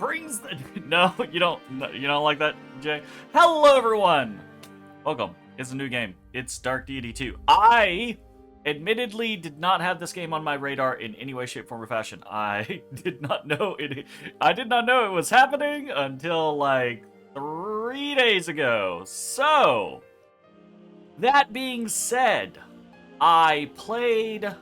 brings the... No, you don't like that, Jay? Hello, everyone! Welcome. It's a new game. It's Dark Deity 2. I admittedly did not have this game on my radar in any way, shape, form, or fashion. I did not know it was happening until like 3 days ago. So, that being said, I played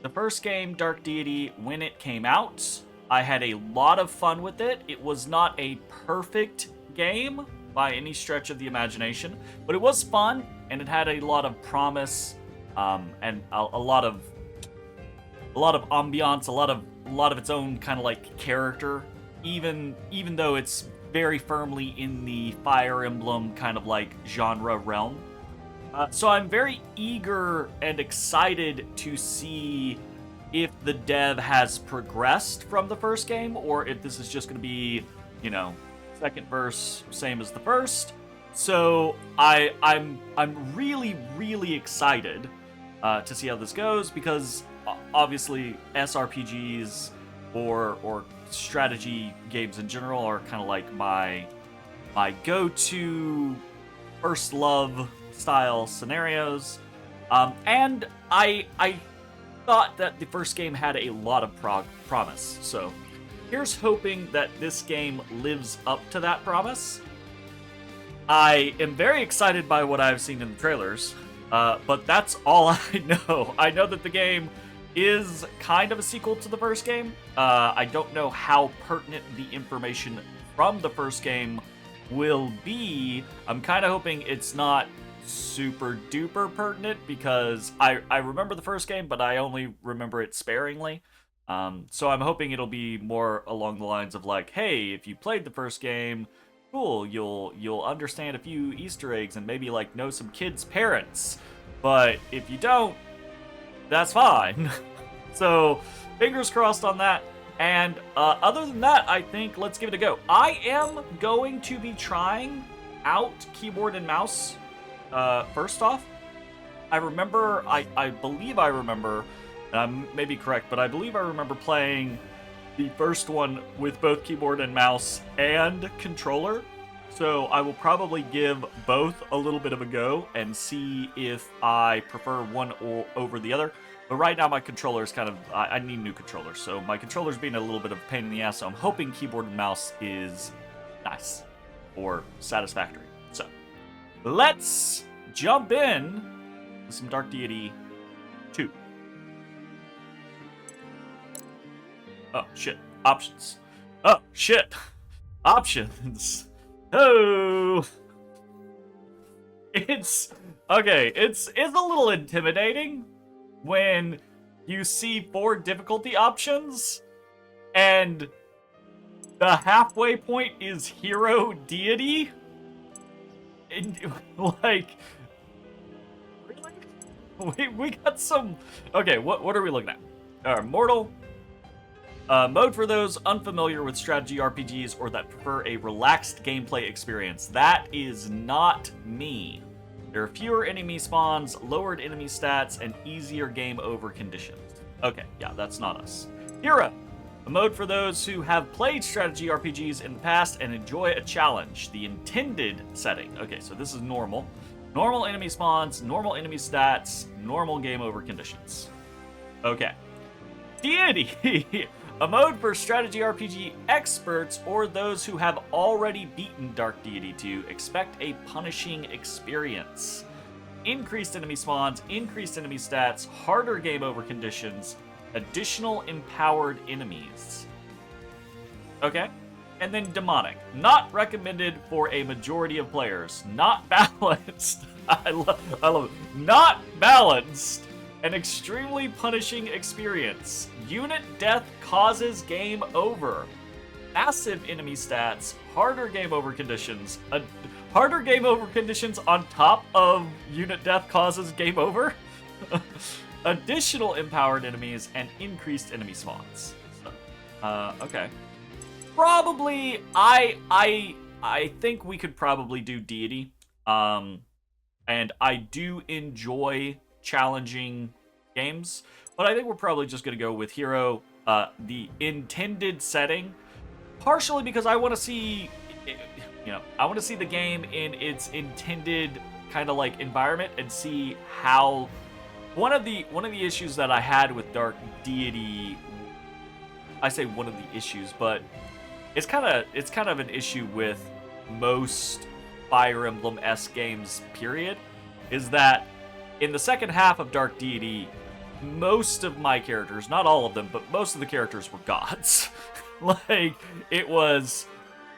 the first game, Dark Deity, when it came out. I had a lot of fun with it. It was not a perfect game by any stretch of the imagination, but it was fun and it had a lot of promise, and a lot of ambiance, a lot of its own kind of like character, even though it's very firmly in the Fire Emblem kind of like genre realm. So I'm very eager and excited to see if the dev has progressed from the first game, or if this is just going to be, second verse, same as the first. So I'm really, really excited to see how this goes, because obviously SRPGs or strategy games in general are kind of like my go-to first love style scenarios, and I thought that the first game had a lot of promise. So here's hoping that this game lives up to that promise. I am very excited by what I've seen in the trailers, but that's all I know. I know that the game is kind of a sequel to the first game. I don't know how pertinent the information from the first game will be. I'm kind of hoping it's not super duper pertinent, because I remember the first game, but I only remember it sparingly. So I'm hoping it'll be more along the lines of like, hey, if you played the first game, cool, you'll understand a few Easter eggs and maybe like know some kids' parents. But if you don't, that's fine. So fingers crossed on that. And other than that, I think let's give it a go. I am going to be trying out keyboard and mouse. First off, I believe I remember, and I may be correct, but I believe I remember playing the first one with both keyboard and mouse and controller. So I will probably give both a little bit of a go and see if I prefer one over the other. But right now my controller is kind of, I need new controllers. So my controller's being a little bit of a pain in the ass, so I'm hoping keyboard and mouse is nice or satisfactory. So let's jump in to some Dark Deity 2. Oh, shit. Options. Oh, shit. Options. Oh. It's a little intimidating when you see 4 difficulty options and the halfway point is Hero Deity. And, like, really? We got some... Okay, what are we looking at? Mortal. Mode for those unfamiliar with strategy RPGs or that prefer a relaxed gameplay experience. That is not me. There are fewer enemy spawns, lowered enemy stats, and easier game over conditions. Okay, yeah, that's not us. Hero. A mode for those who have played strategy RPGs in the past and enjoy a challenge. The intended setting. Okay, so this is normal. Normal enemy spawns, normal enemy stats, normal game over conditions. Okay. Deity! A mode for strategy RPG experts or those who have already beaten Dark Deity 2. Expect a punishing experience. Increased enemy spawns, increased enemy stats, harder game over conditions, additional empowered enemies. Okay. And then demonic. Not recommended for a majority of players. Not balanced. I love it. Not balanced. An extremely punishing experience. Unit death causes game over. Massive enemy stats. Harder game over conditions. Harder game over conditions on top of unit death causes game over. Additional empowered enemies and increased enemy spawns. So, okay. Probably, I think we could probably do Deity. And I do enjoy challenging games, but I think we're probably just going to go with Hero. The intended setting partially because I want to see, I want to see the game in its intended kind of like environment and see how one of the issues that I had with Dark Deity, I say one of the issues, but it's kind of an issue with most Fire Emblem-esque games, period, is that in the second half of Dark Deity, most of my characters, not all of them, but most of the characters were gods. Like, it was,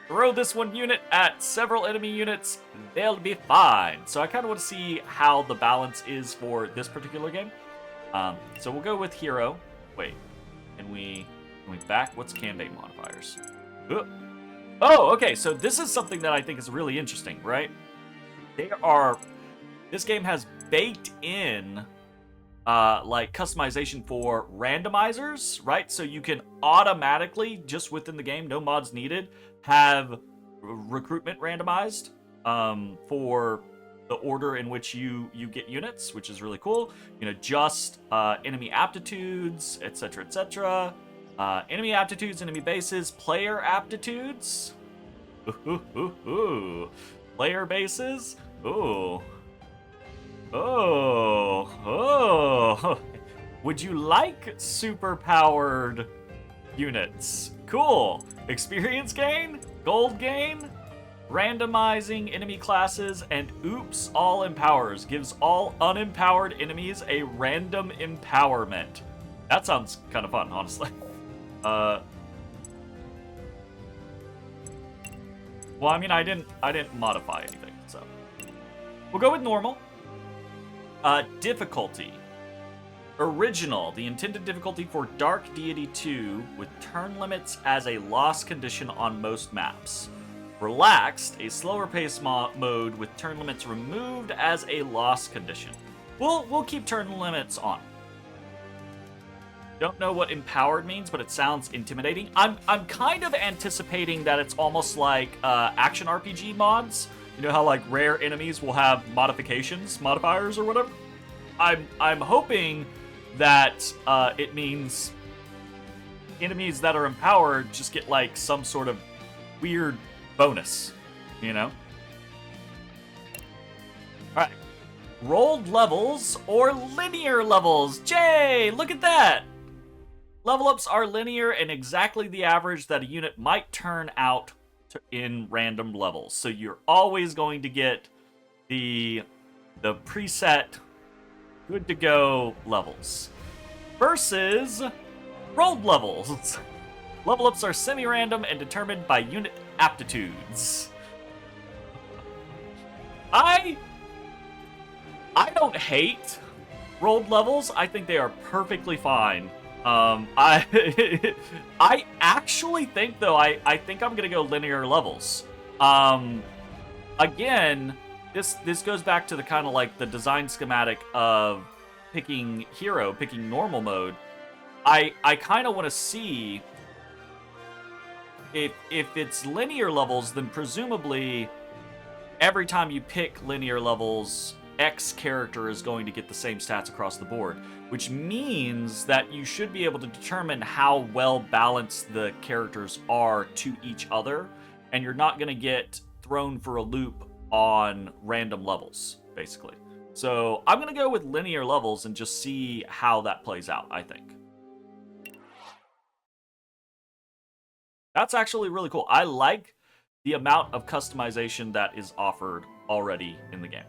throw this one unit at several enemy units, they'll be fine. So I kind of want to see how the balance is for this particular game. So we'll go with hero. Wait, can we back? What's candidate modifiers? Oh, okay, so this is something that I think is really interesting, right? This game has baked in like customization for randomizers, right? So you can automatically, just within the game, no mods needed, have recruitment randomized for the order in which you get units, which is really cool. You know, just enemy aptitudes, etc., etc. Enemy aptitudes, enemy bases, player aptitudes. Player bases. Ooh. Oh. Would you like super powered units? Cool. Experience gain, gold gain, randomizing enemy classes, and oops, all empowers. Gives all unempowered enemies a random empowerment. That sounds kind of fun, honestly. Well, I mean, I didn't modify anything, so we'll go with normal. Difficulty. Original, the intended difficulty for Dark Deity 2 with turn limits as a loss condition on most maps. Relaxed, a slower pace mode with turn limits removed as a loss condition. We'll keep turn limits on. Don't know what empowered means, but it sounds intimidating. I'm kind of anticipating that it's almost like action RPG mods. You know how like rare enemies will have modifiers or whatever? I'm hoping that it means enemies that are empowered just get like some sort of weird bonus, you know? Alright. Rolled levels or linear levels. Jay, look at that! Level ups are linear and exactly the average that a unit might turn out in random levels. So you're always going to get the preset good to go levels versus rolled levels. Level ups are semi-random and determined by unit aptitudes. I don't hate rolled levels. I think they are perfectly fine. I actually think, though, I think I'm gonna go linear levels. Again, this goes back to the kind of like the design schematic of picking normal mode. I kind of want to see if it's linear levels, then presumably every time you pick linear levels, X character is going to get the same stats across the board, which means that you should be able to determine how well balanced the characters are to each other, and you're not going to get thrown for a loop on random levels, basically. So I'm going to go with linear levels and just see how that plays out, I think. That's actually really cool. I like the amount of customization that is offered already in the game.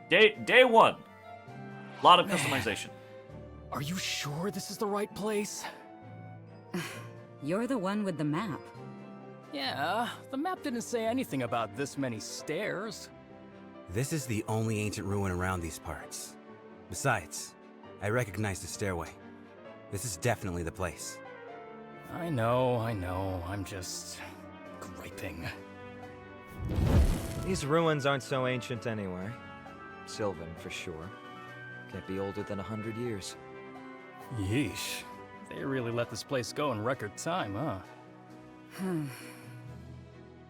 Day one, a lot of customization. Are you sure this is the right place? You're the one with the map. Yeah, the map didn't say anything about this many stairs. This is the only ancient ruin around these parts. Besides, I recognize the stairway. This is definitely the place. I know, I'm just griping. These ruins aren't so ancient anyway. Sylvan, for sure. Can't be older than 100 years. Yeesh. They really let this place go in record time, huh?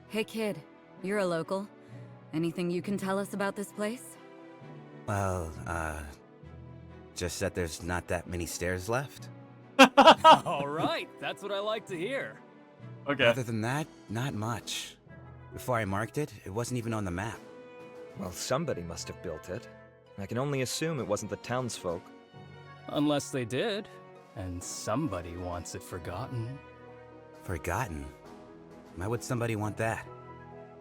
Hey kid, you're a local. Anything you can tell us about this place? Well, just that there's not that many stairs left. All right, that's what I like to hear. Okay. Other than that, not much. Before I marked it, it wasn't even on the map. Well, somebody must have built it. I can only assume it wasn't the townsfolk. Unless they did, and somebody wants it forgotten. Forgotten? Why would somebody want that?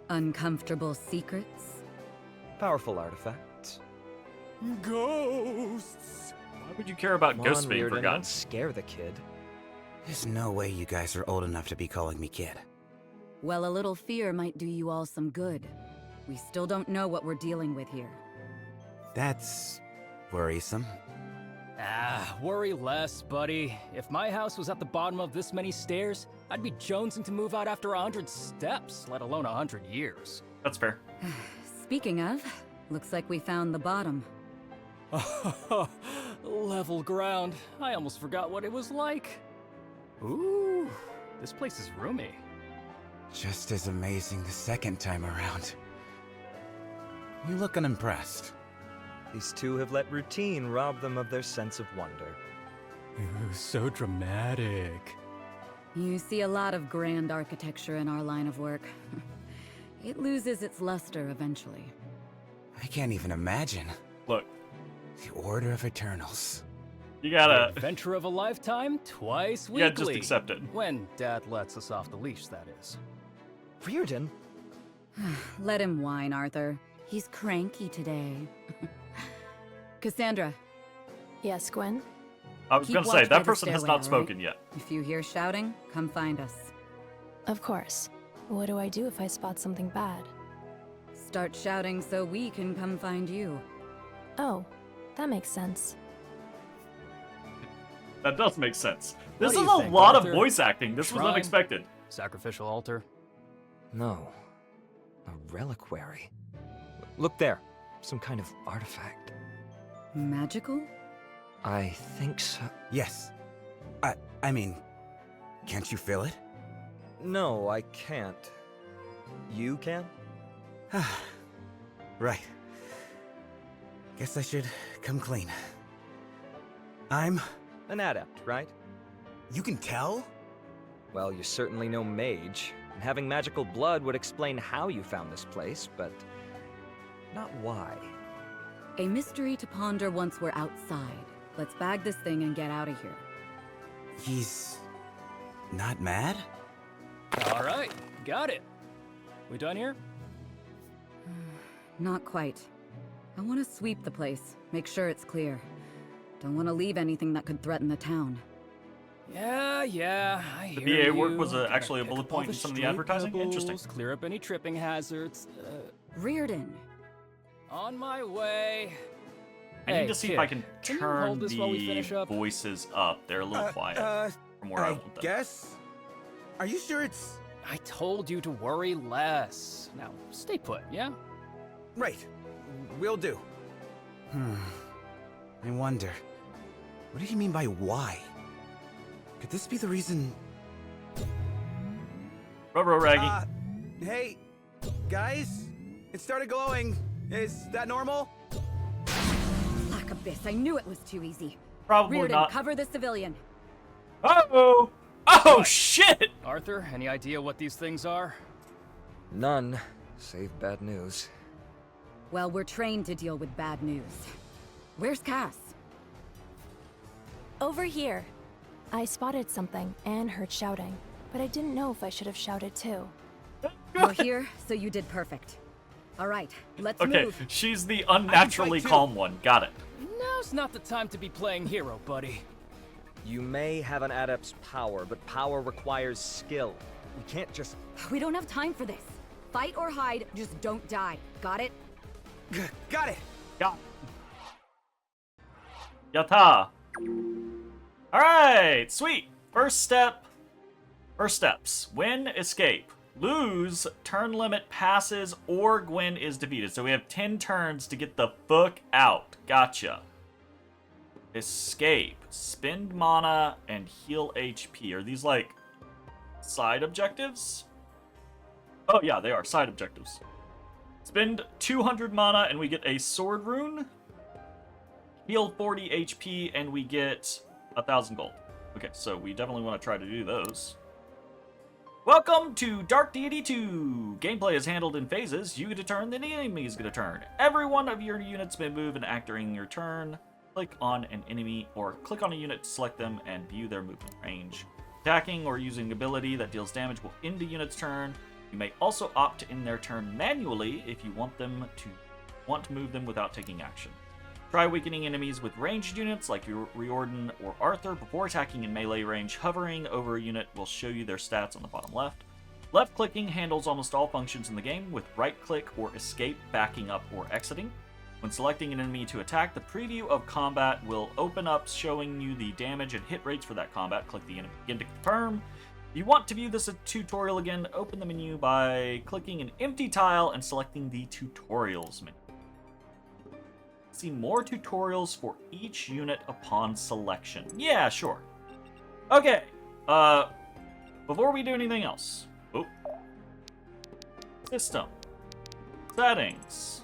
Uncomfortable secrets? Powerful artifacts. Ghosts! Why would you care about Come ghosts on, being Reardon, forgotten? don't scare the kid. There's no way you guys are old enough to be calling me kid. Well, a little fear might do you all some good. We still don't know what we're dealing with here. That's worrisome. Ah, worry less, buddy. If my house was at the bottom of this many stairs, I'd be jonesing to move out after 100 steps, let alone 100 years. That's fair. Speaking of, looks like we found the bottom. Level ground. I almost forgot what it was like. Ooh, this place is roomy. Just as amazing the second time around. You look unimpressed. These two have let routine rob them of their sense of wonder. Ooh, so dramatic. You see a lot of grand architecture in our line of work. It loses its luster eventually. I can't even imagine. Look, The Order of Eternals. you gotta, Adventure of a lifetime, twice weekly. yeah, just accept it. When Dad lets us off the leash, that is. Reardon? Let him whine, Arthur. He's cranky today. Cassandra, Yes, Gwen? I was Keep gonna say, watch by that the person has stairway, not all right? spoken yet. if you hear shouting, come find us. Of course. What do I do if I spot something bad? Start shouting so we can come find you. Oh, that makes sense. That does make sense. What This do is you a think, lot Arthur? of voice acting. This was Shrine? unexpected. Sacrificial altar. No. A reliquary. Look there. Some kind of artifact. Magical? I think so. Yes. I mean, can't you feel it? No, I can't. You can? Right. Guess I should come clean. I'm... An adept, right? You can tell? Well, you're certainly no mage, and having magical blood would explain how you found this place, but not why. A mystery to ponder once we're outside. Let's bag this thing and get out of here. He's... not mad? All right, got it. We done here? Not quite. I want to sweep the place, make sure it's clear. Don't want to leave anything that could threaten the town. Yeah, I The hear BA work you. was, Gotta actually a pick bullet up all point in some of the stray advertising? Interesting. pebbles, Clear up any tripping hazards. Reardon, On my way. I Hey, need to see kid, if I can can you turn hold this while we the finish up? voices up. They're a little quiet from where I want them. guess? Are you sure it's... I told you to worry less. Now, stay put, yeah? Right. Will do. I wonder... what did he mean by why? Could this be the reason... Ruh-roh, Raggy. Hey, guys? It started glowing. Is that normal? Black Abyss, I knew it was too easy. Probably Reardon, not. cover the civilian. Uh-oh! Oh, shit! Arthur, any idea what these things are? None, save bad news. Well, we're trained to deal with bad news. Where's Cass? Over here. I spotted something and heard shouting, but I didn't know if I should have shouted too. You're here, so you did perfect. All right, let's Okay, move. she's the unnaturally too. calm one. Got it. Now's not the time to be playing hero, buddy. You may have an adept's power, but power requires skill. We can't just... We don't have time for this. Fight or hide, just don't die. Got it? Got it! Got it. Yatta! Alright, sweet! First steps. Win, escape. Lose, turn limit passes, or Gwen is defeated. So we have 10 turns to get the fuck out. Gotcha. Escape. Spend mana and heal HP. Are these like side objectives? Oh yeah, they are side objectives. Spend 200 mana and we get a sword rune. Heal 40 HP and we get 1,000 gold. Okay, so we definitely want to try to do those. Welcome to Dark Deity 2! Gameplay is handled in phases. You get a turn, then the enemy is going to turn. Every one of your units may move and act during your turn. Click on an enemy or click on a unit to select them and view their movement range. Attacking or using an ability that deals damage will end a unit's turn. You may also opt to end their turn manually if you want to move them without taking action. Try weakening enemies with ranged units like Riordan or Arthur before attacking in melee range. Hovering over a unit will show you their stats on the bottom left. Left clicking handles almost all functions in the game, with right click or escape backing up or exiting. When selecting an enemy to attack, the preview of combat will open up showing you the damage and hit rates for that combat. Click the enemy again to confirm. If you want to view this tutorial again, open the menu by clicking an empty tile and selecting the tutorials menu. See more tutorials for each unit upon selection. Yeah, sure. Okay, before we do anything else, system, settings,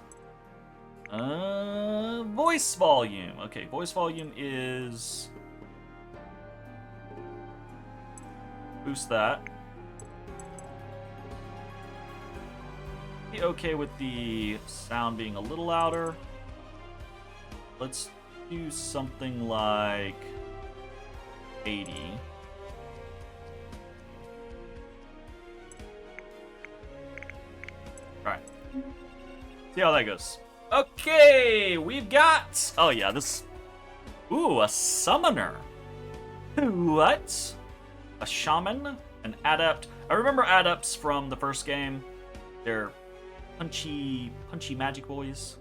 voice volume. Okay, voice volume is, boost that. Be okay with the sound being a little louder. Let's do something like 80. Alright. See how that goes. Okay, we've got... Oh yeah, this... Ooh, a summoner. What? A shaman? An adept? I remember adepts from the first game. They're punchy magic boys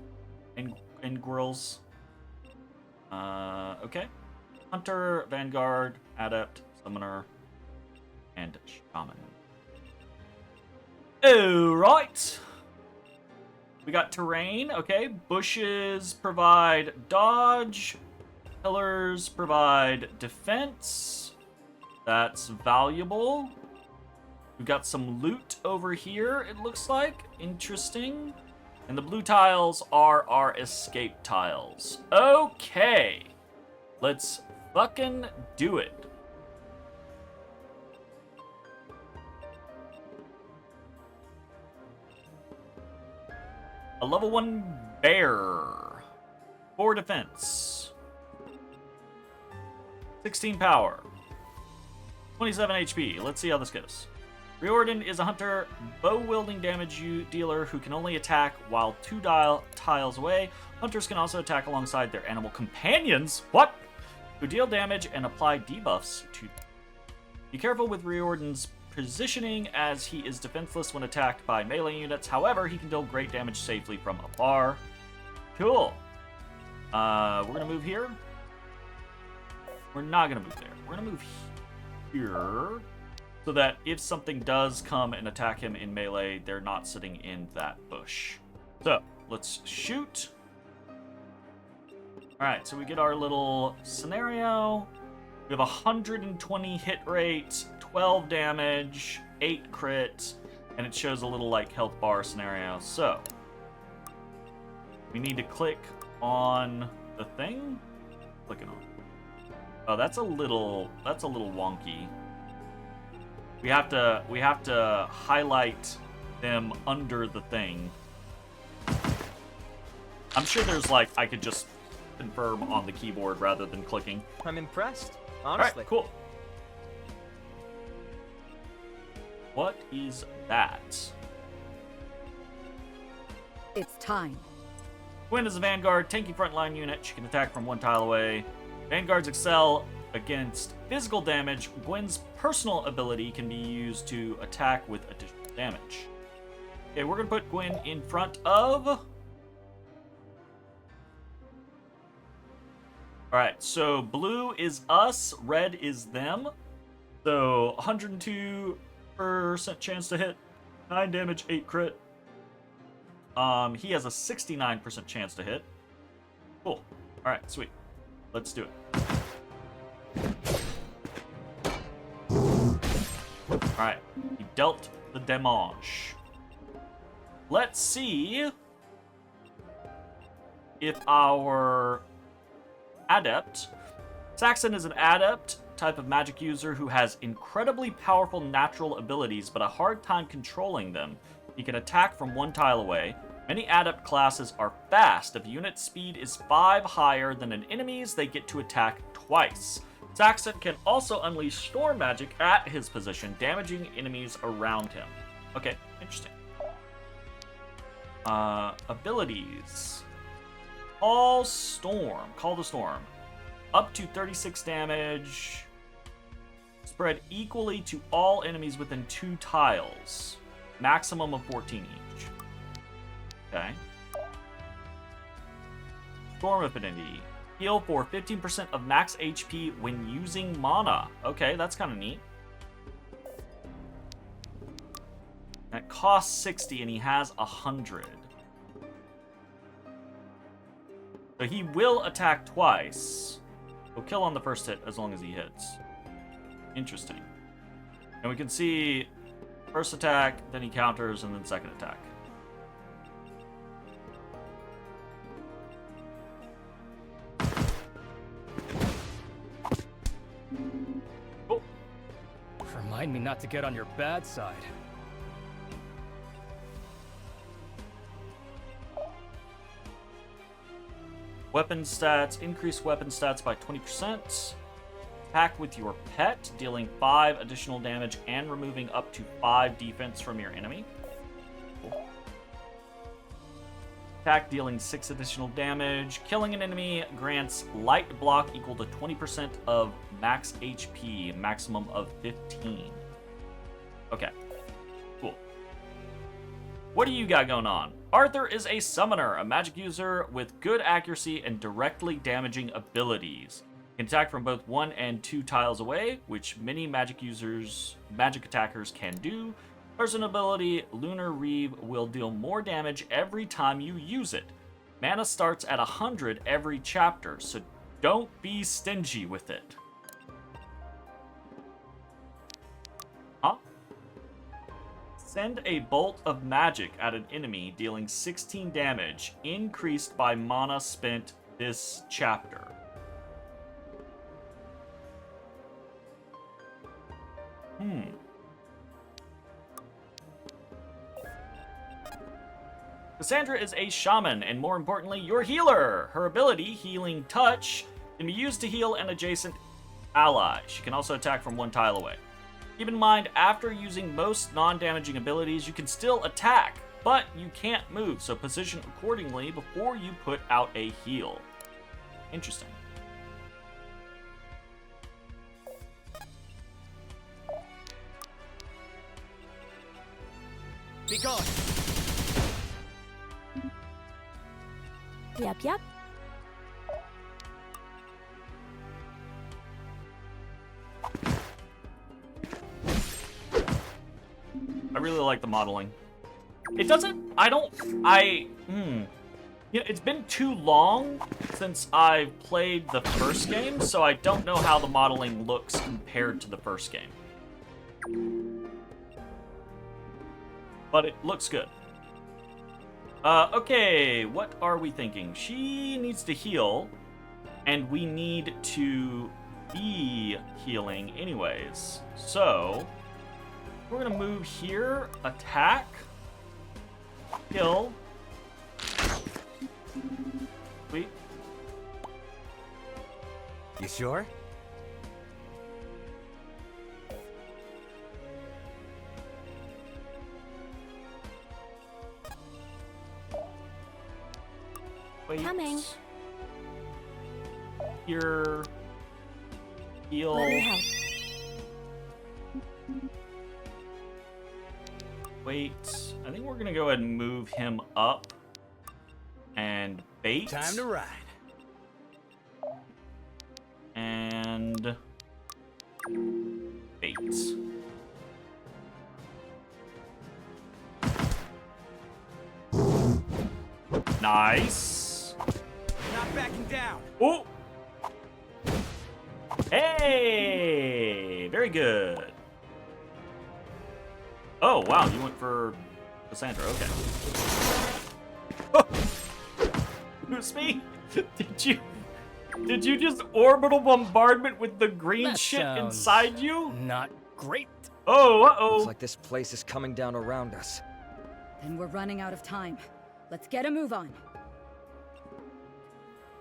and girls. Okay. Hunter, Vanguard, Adept, Summoner, and Shaman. Alright. We got terrain, okay. Bushes provide dodge. Pillars provide defense. That's valuable. We've got some loot over here, it looks like. Interesting. And the blue tiles are our escape tiles. Okay. Let's fucking do it. A level 1 bear. 4 defense. 16 power. 27 HP. Let's see how this goes. Riordan is a hunter, bow-wielding damage dealer who can only attack while 2 tiles away. Hunters can also attack alongside their animal companions, who deal damage and apply debuffs to them. Be careful with Riordan's positioning, as he is defenseless when attacked by melee units. However, he can deal great damage safely from afar. Cool. We're gonna move here. We're not gonna move there. We're gonna move here, so that if something does come and attack him in melee, they're not sitting in that bush. So, let's shoot. Alright, so we get our little scenario. We have 120 hit rate, 12 damage, 8 crit, and it shows a little, like, health bar scenario. So, we need to click on the thing. Clicking on. Oh, that's a little wonky. We have to highlight them under the thing. I'm sure there's like, I could just confirm on the keyboard rather than clicking. I'm impressed, honestly. Alright, cool. What is that? It's time. Gwen is a Vanguard, tanky frontline unit. She can attack from 1 tile away. Vanguards excel against physical damage. Gwen's personal ability can be used to attack with additional damage. Okay, we're gonna put Gwen in front of... Alright, so blue is us, red is them. So 102% chance to hit, 9 damage, 8 crit. He has a 69% chance to hit. Cool. Alright, sweet. Let's do it. Alright, he dealt the damage. Let's see if our adept... Saxon is an adept. type of magic user who has incredibly powerful natural abilities but a hard time controlling them. He can attack from 1 tile away. Many adept classes are fast. If unit speed is 5 higher than an enemy's, they get to attack twice. Saxon can also unleash storm magic at his position, damaging enemies around him. Okay, interesting. Abilities. Call the storm. Up to 36 damage. Spread equally to all enemies within 2 tiles. Maximum of 14 each. Okay. Storm Affinity. Heal for 15% of max HP when using mana. Okay, that's kind of neat. That costs 60 and he has 100. So he will attack twice. He'll kill on the first hit as long as he hits. Interesting. And we can see first attack, then he counters, and then second attack. Oh. Remind me not to get on your bad side. Weapon stats. Increase weapon stats by 20%. Attack with your pet, dealing 5 additional damage and removing up to 5 defense from your enemy. Cool. Attack dealing 6 additional damage. Killing an enemy grants light block equal to 20% of max HP, maximum of 15. Okay, cool. What do you got going on? Arthur is a summoner, a magic user with good accuracy and directly damaging abilities. He can attack from both 1 and 2 tiles away, which many magic attackers can do. Person ability, Lunar Reeve, will deal more damage every time you use it. Mana starts at 100 every chapter, so don't be stingy with it. Huh? Send a bolt of magic at an enemy, dealing 16 damage, increased by mana spent this chapter. Cassandra is a shaman, and more importantly, your healer. Her ability, Healing Touch, can be used to heal an adjacent ally. She can also attack from 1 tile away. Keep in mind, after using most non-damaging abilities, you can still attack, but you can't move, so position accordingly before you put out a heal. Interesting. Be gone! Yep. I really like the modeling. It doesn't, it's been too long since I've played the first game, so I don't know how the modeling looks compared to the first game. But it looks good. Okay, what are we thinking? She needs to heal, and we need to be healing anyways. So, we're gonna move here, attack, kill. Sweet. You sure? Wait. Coming. Here. Heal. Let me help. Wait. I think we're gonna go ahead and move him up. And bait. Time to ride. And bait. Nice. Not backing down. Oh. Hey, very good. Oh wow, you went for Cassandra. Okay. Oh. Who's me? Did you? Did you just orbital bombardment with the green That shit sounds inside you? Not great. Oh, uh-oh. Looks like this place is coming down around us. Then we're running out of time. Let's get a move on.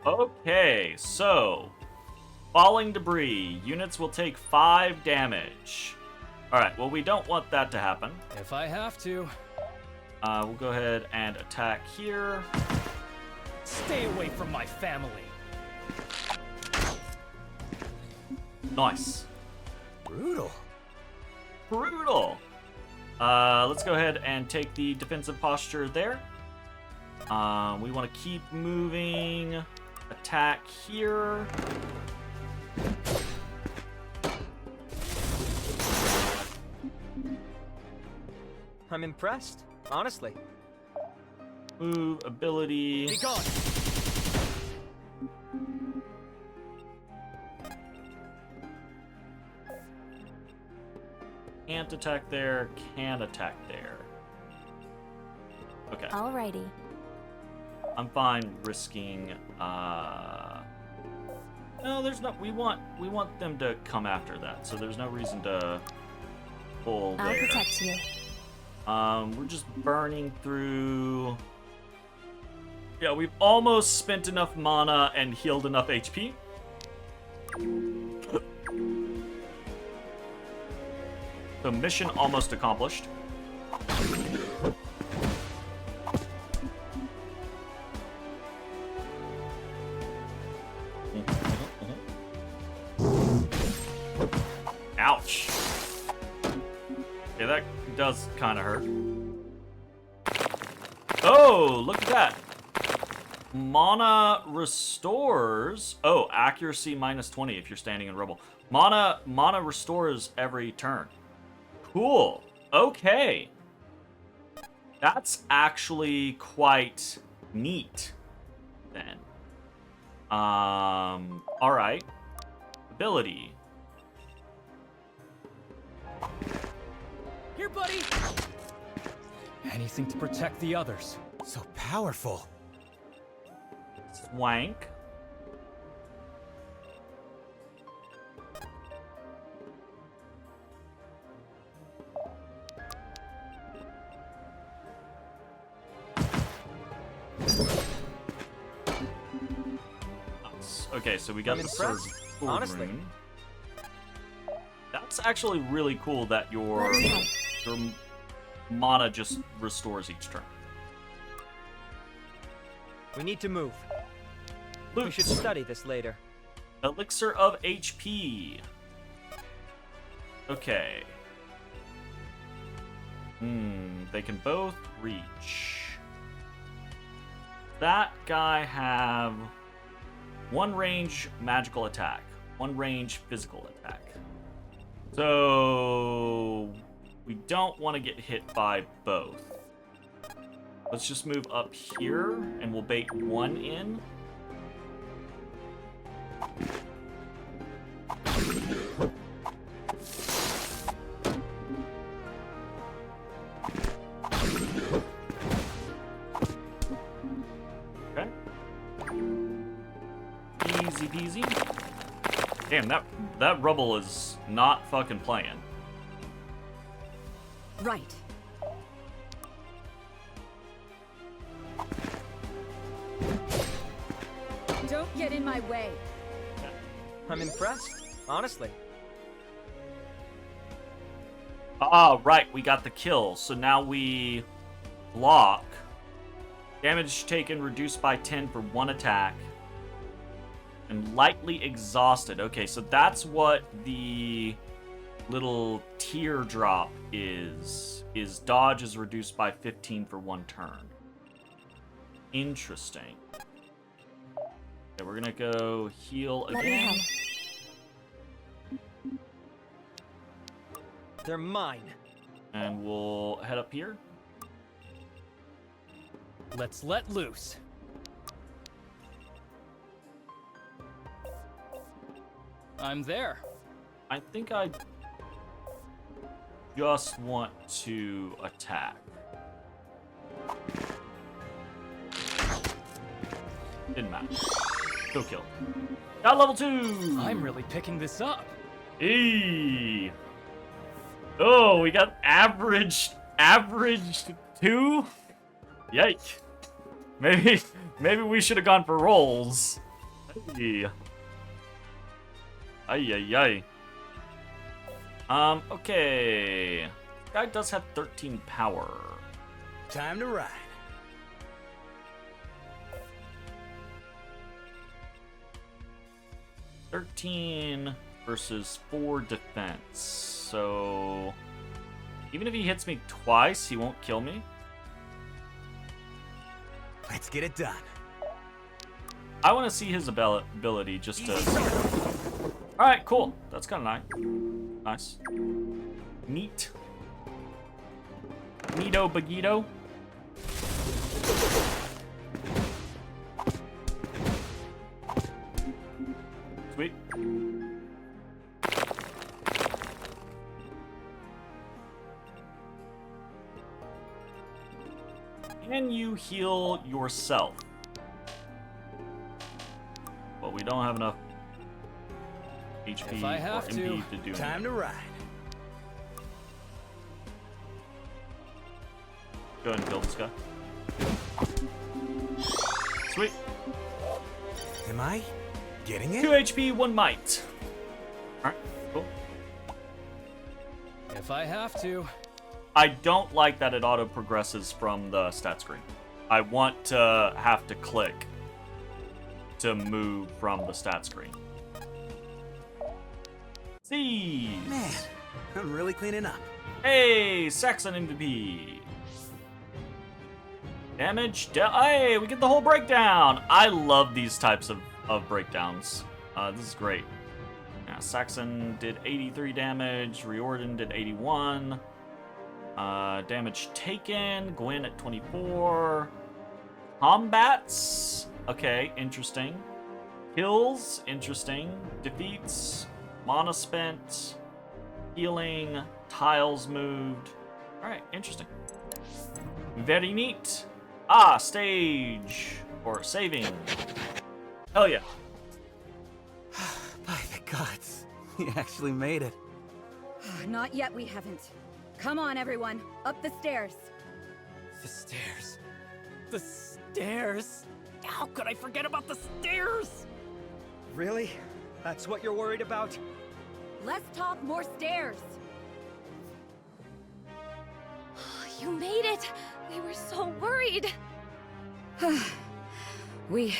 Okay, so falling debris. Units will take 5 damage. Alright, well, we don't want that to happen. If I have to. We'll go ahead and attack here. Stay away from my family. Nice. Brutal. Brutal. Let's go ahead and take the defensive posture there. We want to keep moving. Attack here. I'm impressed, honestly. Move, ability. Be gone. Can't attack there, can attack there. Okay. Alrighty. I'm fine risking no, there's not we want them to come after that, so there's no reason to pull I'll there. protect you. We're just burning through. Yeah, we've almost spent enough mana and healed enough HP. So mission almost accomplished. Ouch. Yeah, that does kind of hurt. Oh, look at that. Mana restores. Oh, accuracy minus 20 if you're standing in rubble. Mana restores every turn. Cool. Okay. That's actually quite neat then. All right. Ability. Here, buddy. Anything to protect the others. So powerful. Swank. Okay, so we got I'm the sword. impressed, honestly. That's actually really cool that your mana just restores each turn. We need to move. We Loot. should study this later. Elixir of HP. Okay. They can both reach. That guy have 1 range magical attack, 1 range physical attack. So we don't want to get hit by both. Let's just move up here and we'll bait 1 in. Okay. Easy peasy. Damn, that rubble is not fucking playing. Right. Don't get in my way. I'm impressed, honestly. Ah, right, we got the kill. So now we block. Damage taken reduced by 10 for 1 attack. And lightly exhausted. Okay, so that's what the little teardrop is. Is dodge is reduced by 15 for 1 turn. Interesting. Okay, we're gonna go heal Let me again. help. They're mine. And we'll head up here. Let's let loose. I'm there. I think I just want to attack. Didn't matter. Go kill. Got level 2! I'm really picking this up. Eee. Oh, we got average 2? Yike. Maybe we should have gone for rolls. Hey. Ay. Okay. Guy does have 13 power. Time to ride. $13 versus 4 defense. So even if he hits me twice, he won't kill me. Let's get it done. I want to see his ability just to... Alright, cool. That's kind of nice. Neat. Neato bagito. Sweet. Can you heal yourself? Well, we don't have enough HP If I have or MP to do Time to ride. Go ahead and kill this guy. Sweet. Am I getting 2 it? HP, 1 might. Alright, cool. If I have to. I don't like that it auto progresses from the stat screen. I want to have to click to move from the stat screen. See. Man, I'm really cleaning up. Hey, Saxon MVP. Damage. Hey, we get the whole breakdown. I love these types of breakdowns. This is great. Yeah, Saxon did 83 damage. Riordan did 81. Damage taken. Gwen at 24. Combats. Okay, interesting. Kills. Interesting. Defeats. Mana spent. Healing. Tiles moved. Alright, interesting. Very neat. Ah, stage. Or saving. Hell yeah. By the gods, you actually made it. Not yet, we haven't. Come on, everyone. Up the stairs. The stairs. The stairs. How could I forget about the stairs? Really? That's what you're worried about? Less talk, more stairs. You made it! We were so worried! We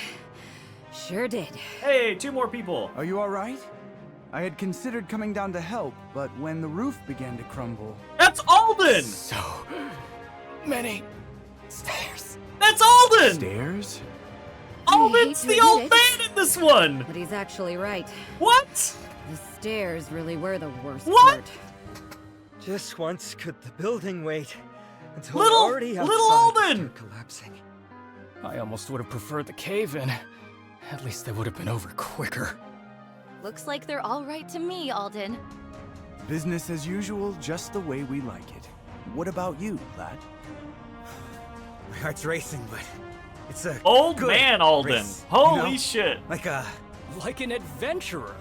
sure did. Hey, 2 more people. Are you all right? I had considered coming down to help, but when the roof began to crumble... That's Alden! So many stairs. That's Alden! Stairs? Alden's hate to the admit old it. man in this one! But he's actually right. What? The stairs really were the worst What? part. Just once could the building wait until Little- we're already outside little Alden! and start collapsing. I almost would have preferred the cave-in. At least they would have been over quicker. Looks like they're all right to me, Alden. Business as usual, just the way we like it. What about you, lad? My heart's racing, but it's a Old good man Alden. race, you Holy know? shit. Like a... Like an adventurer.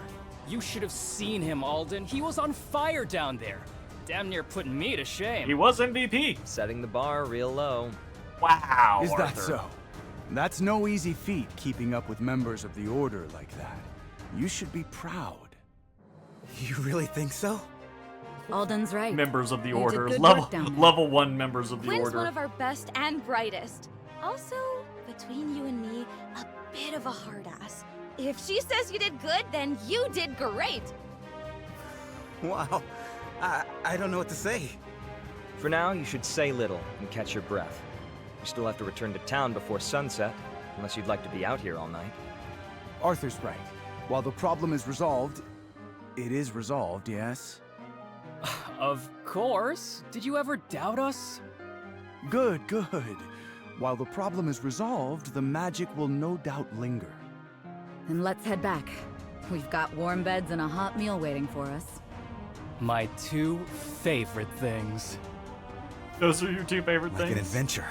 You should have seen him, Alden. He was on fire down there. Damn near putting me to shame. He was MVP. Setting the bar real low. Wow. Is that Arthur. so? That's no easy feat, keeping up with members of the Order like that. You should be proud. You really think so? Alden's right. Members of the You did Order. good Level work down there. level 1 members of the Quinn's Order. one of our best and brightest. Also, between you and me, a bit of a hard ass. If she says you did good, then you did great. Wow. I don't know what to say. For now, you should say little and catch your breath. You still have to return to town before sunset, unless you'd like to be out here all night. Arthur's right. While the problem is resolved, it is resolved, yes? Of course. Did you ever doubt us? Good, good. While the problem is resolved, the magic will no doubt linger. Then let's head back. We've got warm beds and a hot meal waiting for us. My 2 favorite things. Those are your 2 favorite Like things? an adventure.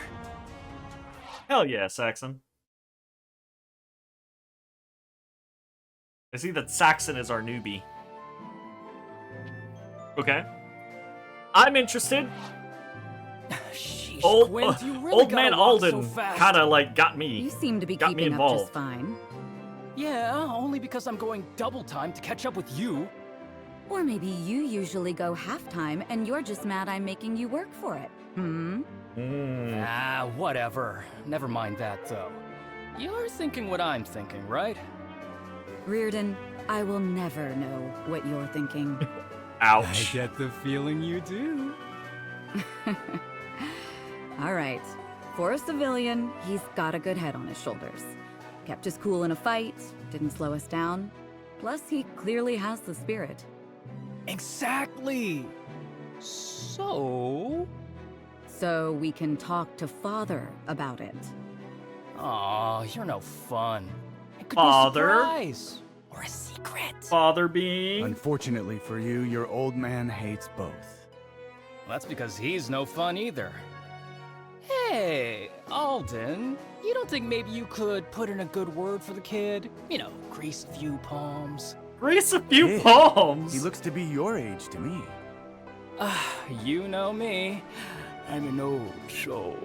Hell yeah, Saxon. I see that Saxon is our newbie. Okay. I'm interested. Sheesh, Old, Gwyn, you really old gotta man walk Alden so fast. kind of like got me. You seem to be Got me keeping up involved. just fine. Yeah, only because I'm going double time to catch up with you. Or maybe you usually go half-time and you're just mad I'm making you work for it. Hmm? Ah, whatever. Never mind that, though. You're thinking what I'm thinking, right? Reardon, I will never know what you're thinking. Ouch. get the feeling you do. All right. For a civilian, he's got a good head on his shoulders. Kept his cool in a fight, didn't slow us down. Plus, he clearly has the spirit. Exactly. So We can talk to Father about it. Aw, you're no fun. It could Father? be a surprise. Or a secret. Father being. Unfortunately for you, your old man hates both. That's because he's no fun either. Hey, Alden, you don't think maybe you could put in a good word for the kid? You know, grease a few palms. Grease a few Kid. palms. He looks to be your age to me. You know me. I'm an old soul.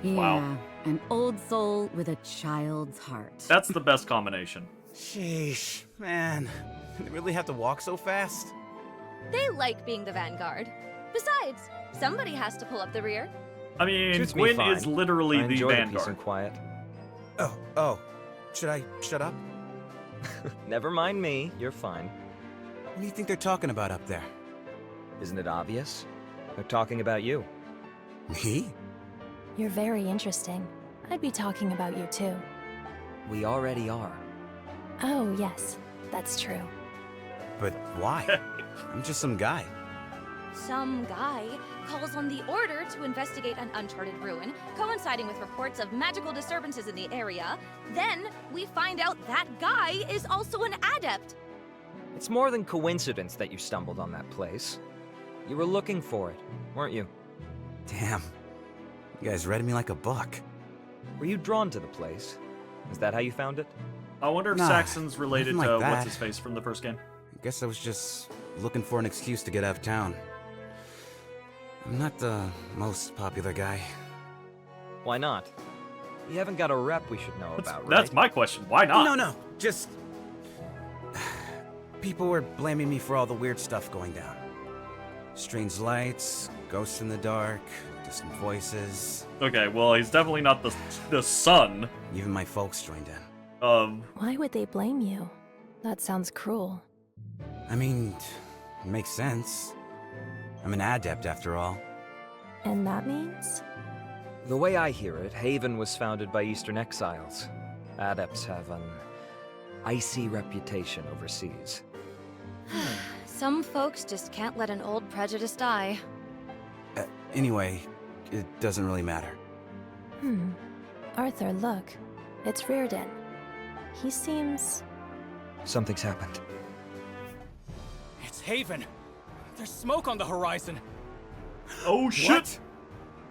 Yeah, Wow. an old soul with a child's heart. That's the best combination. Sheesh, man. They really have to walk so fast? They like being the vanguard. Besides, somebody has to pull up the rear. I mean, Suits me Gwyn fine. is literally I the enjoy peace vanguard. and quiet. Oh. Should I shut up? Never mind me, you're fine. What do you think they're talking about up there? Isn't it obvious? They're talking about you. Me? You're very interesting. I'd be talking about you too. We already are. Oh, yes, that's true. But why? I'm just some guy. Some guy calls on the Order to investigate an uncharted ruin, coinciding with reports of magical disturbances in the area. Then, we find out that guy is also an adept. It's more than coincidence that you stumbled on that place. You were looking for it, weren't you? Damn. You guys read me like a book. Were you drawn to the place? Is that how you found it? I wonder if Nah, Saxon's related nothing to like that. what's his face from the first game. I guess I was just looking for an excuse to get out of town. I'm not the most popular guy. Why not? You haven't got a rep we should know about, right? That's my question. Why not? No, just... People were blaming me for all the weird stuff going down. Strange lights, ghosts in the dark, distant voices. Okay, well, he's definitely not the son Even my folks joined in. of. Why would they blame you? That sounds cruel. I mean, it makes sense. I'm an adept after all. And that means? The way I hear it, Haven was founded by Eastern exiles. Adepts have an icy reputation overseas. Some folks just can't let an old prejudice die. Anyway, it doesn't really matter. Arthur, look. It's Reardon. He seems... Something's happened. It's Haven. There's smoke on the horizon. Oh shit!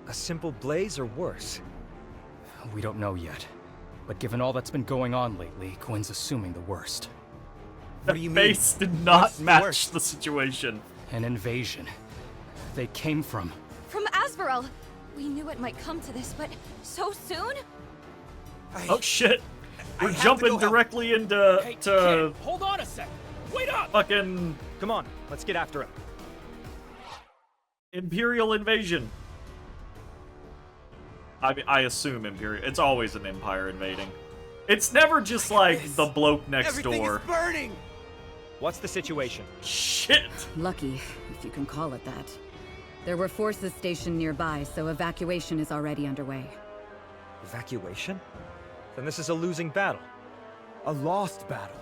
A simple blaze or worse? We don't know yet. But given all that's been going on lately, Gwyn's assuming the worst. The do you mean? face did not What's the match worst? the situation. An invasion. They came from... From Asvarel! We knew it might come to this, but so soon? Oh shit! We're have to jumping go help. directly into Hey, to kid, hold on a sec. Wait up! fucking Come on, let's get after him. Imperial invasion. I mean, I assume Imperial. It's always an Empire invading. It's never just like the bloke next door. burning! What's the situation? Shit! Lucky, if you can call it that. There were forces stationed nearby, so evacuation is already underway. Evacuation? Then this is a losing battle. A lost battle.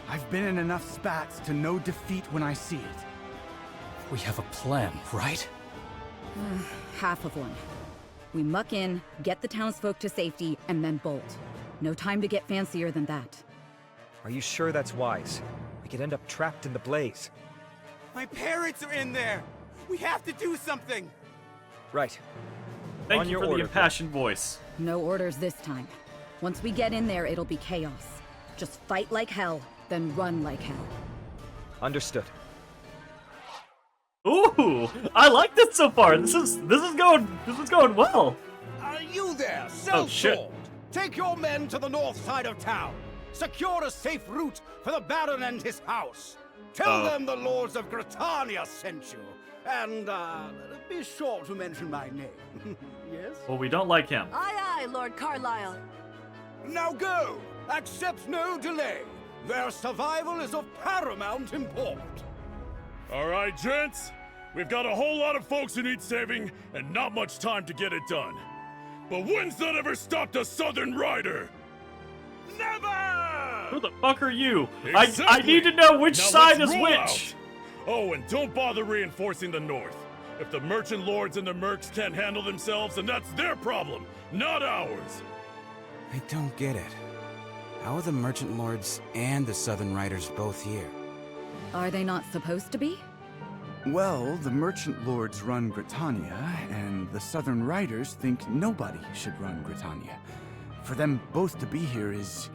I've been in enough spats to know defeat when I see it. We have a plan, right? Half of one. We muck in, get the townsfolk to safety, and then bolt. No time to get fancier than that. Are you sure that's wise? We could end up trapped in the blaze. My parents are in there! We have to do something! Right. Thank On you your for the order, impassioned voice. No orders this time. Once we get in there, it'll be chaos. Just fight like hell, then run like hell. Understood. Ooh, I like this so far. This is going well. Are you there, Oh, shit. Sellsword? Take your men to the north side of town. Secure a safe route for the Baron and his house. Tell them the Lords of Gritania sent you. And, be sure to mention my name. Yes? Well, we don't like him. Aye, aye, Lord Carlisle. Now go! Accept no delay. Their survival is of paramount import. All right, gents. We've got a whole lot of folks who need saving, and not much time to get it done. But when's that ever stopped a Southern Rider? Never! Who the fuck are you? Exactly. I need to know which Now side let's is roll which. out. Oh, and don't bother reinforcing the north. If the merchant lords and the mercs can't handle themselves, then that's their problem, not ours. I don't get it. How are the Merchant Lords and the Southern Riders both here? Are they not supposed to be? Well, the Merchant Lords run Gritania, and the Southern Riders think nobody should run Gritania. For them both to be here is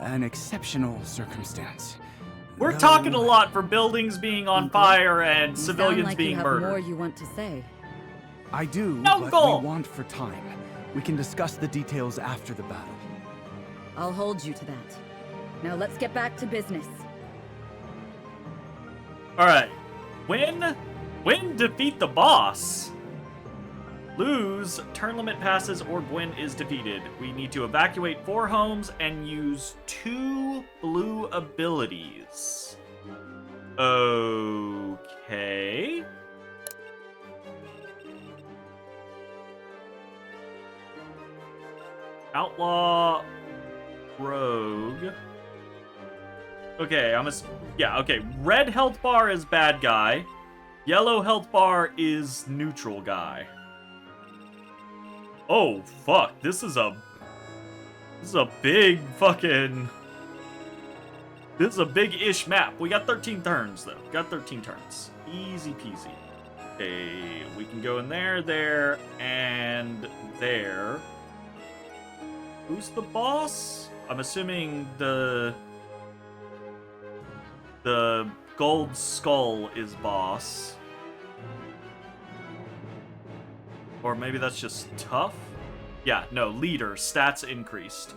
an exceptional circumstance. We're Though- talking a lot for buildings being on fire and You civilians sound like being you have murdered. more you want to say. I do, No but goal. we want for time. We can discuss the details after the battle. I'll hold you to that. Now let's get back to business. All right. Win, defeat the boss. Lose, turn limit passes, or Gwyn is defeated. We need to evacuate 4 homes and use 2 blue abilities. Okay. Outlaw, rogue. Okay, okay. Red health bar is bad guy. Yellow health bar is neutral guy. Oh fuck! This is a big fucking. This is a big-ish map. We got 13 turns though. Got 13 turns. Easy peasy. Okay, we can go in there, and there. Who's the boss? I'm assuming the gold skull is boss. Or maybe that's just tough? Yeah, no, leader, stats increased.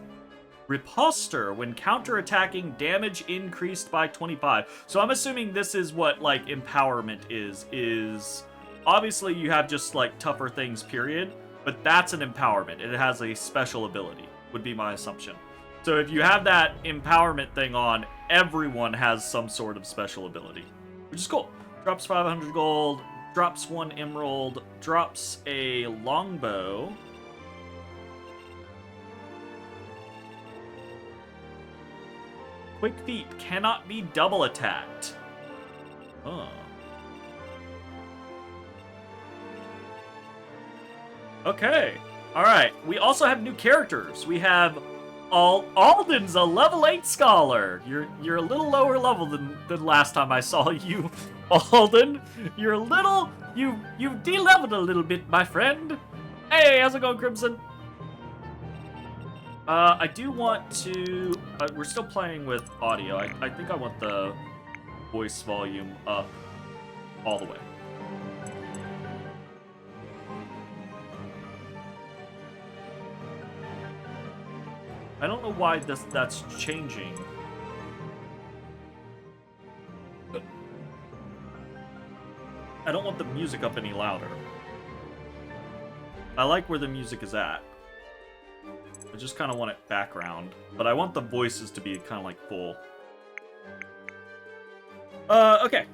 Riposter, when counter-attacking, damage increased by 25. So I'm assuming this is what, like, empowerment is obviously you have just, like, tougher things, period, but that's an empowerment. It has a special ability, would be my assumption. So if you have that empowerment thing on, everyone has some sort of special ability, which is cool. Drops 500 gold, drops 1 emerald, drops a longbow. Quick feet cannot be double attacked. Oh. Okay. Alright. We also have new characters. We have Alden's a level 8 scholar. You're a little lower level than last time I saw you, Alden. You're a little you've de-leveled a little bit, my friend. Hey, how's it going, Crimson? I do want to... we're still playing with audio. I think I want the voice volume up all the way. I don't know why that's changing. I don't want the music up any louder. I like where the music is at. I just kind of want it background, but I want the voices to be kind of like full. Okay.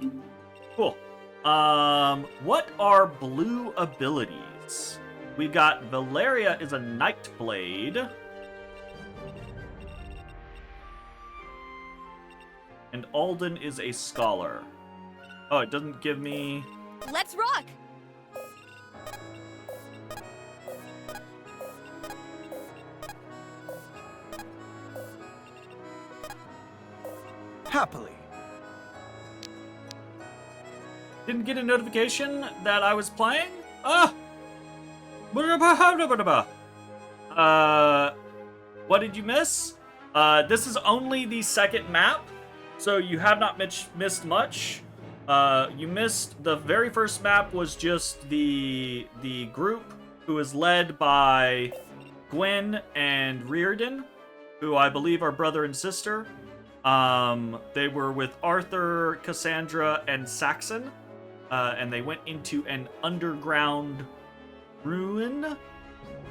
Cool. What are blue abilities? We've got Valeria is a Nightblade. And Alden is a Scholar. Oh, it doesn't give me... Let's rock! Happily. Didn't get a notification that I was playing? What did you miss? This is only the second map, so you have not missed much. You missed the very first map was just the group who is led by Gwen and Reardon, who I believe are brother and sister. They were with Arthur, Cassandra, and Saxon, and they went into an underground ruin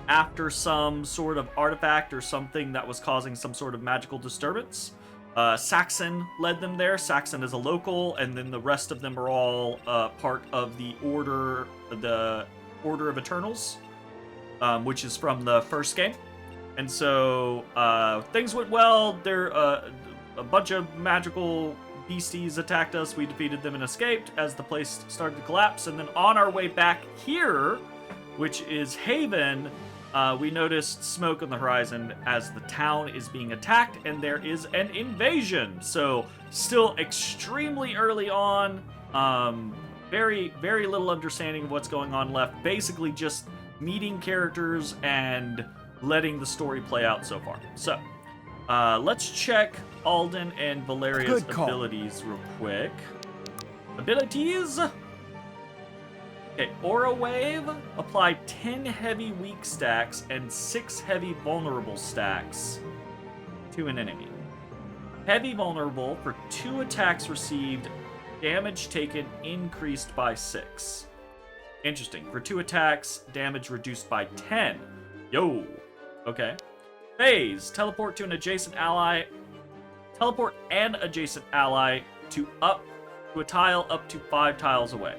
after some sort of artifact or something that was causing some sort of magical disturbance. Saxon led them there. Saxon is a local, and then the rest of them are all part of the Order of Eternals, which is from the first game. And so things went well. There, a bunch of magical beasties attacked us. We defeated them and escaped as the place started to collapse. And then on our way back here, which is Haven, we noticed smoke on the horizon as the town is being attacked and there is an invasion. So still extremely early on, very, very little understanding of what's going on left. Basically just meeting characters and letting the story play out so far. So let's check Alden and Valeria's abilities real quick. Abilities. Okay, Aura Wave. Apply 10 heavy weak stacks and 6 heavy vulnerable stacks to an enemy. Heavy vulnerable for 2 attacks received, damage taken increased by 6. Interesting. For 2 attacks, damage reduced by 10. Yo. Okay. Phase. Teleport to an adjacent ally. Teleport an adjacent ally to a tile up to 5 tiles away.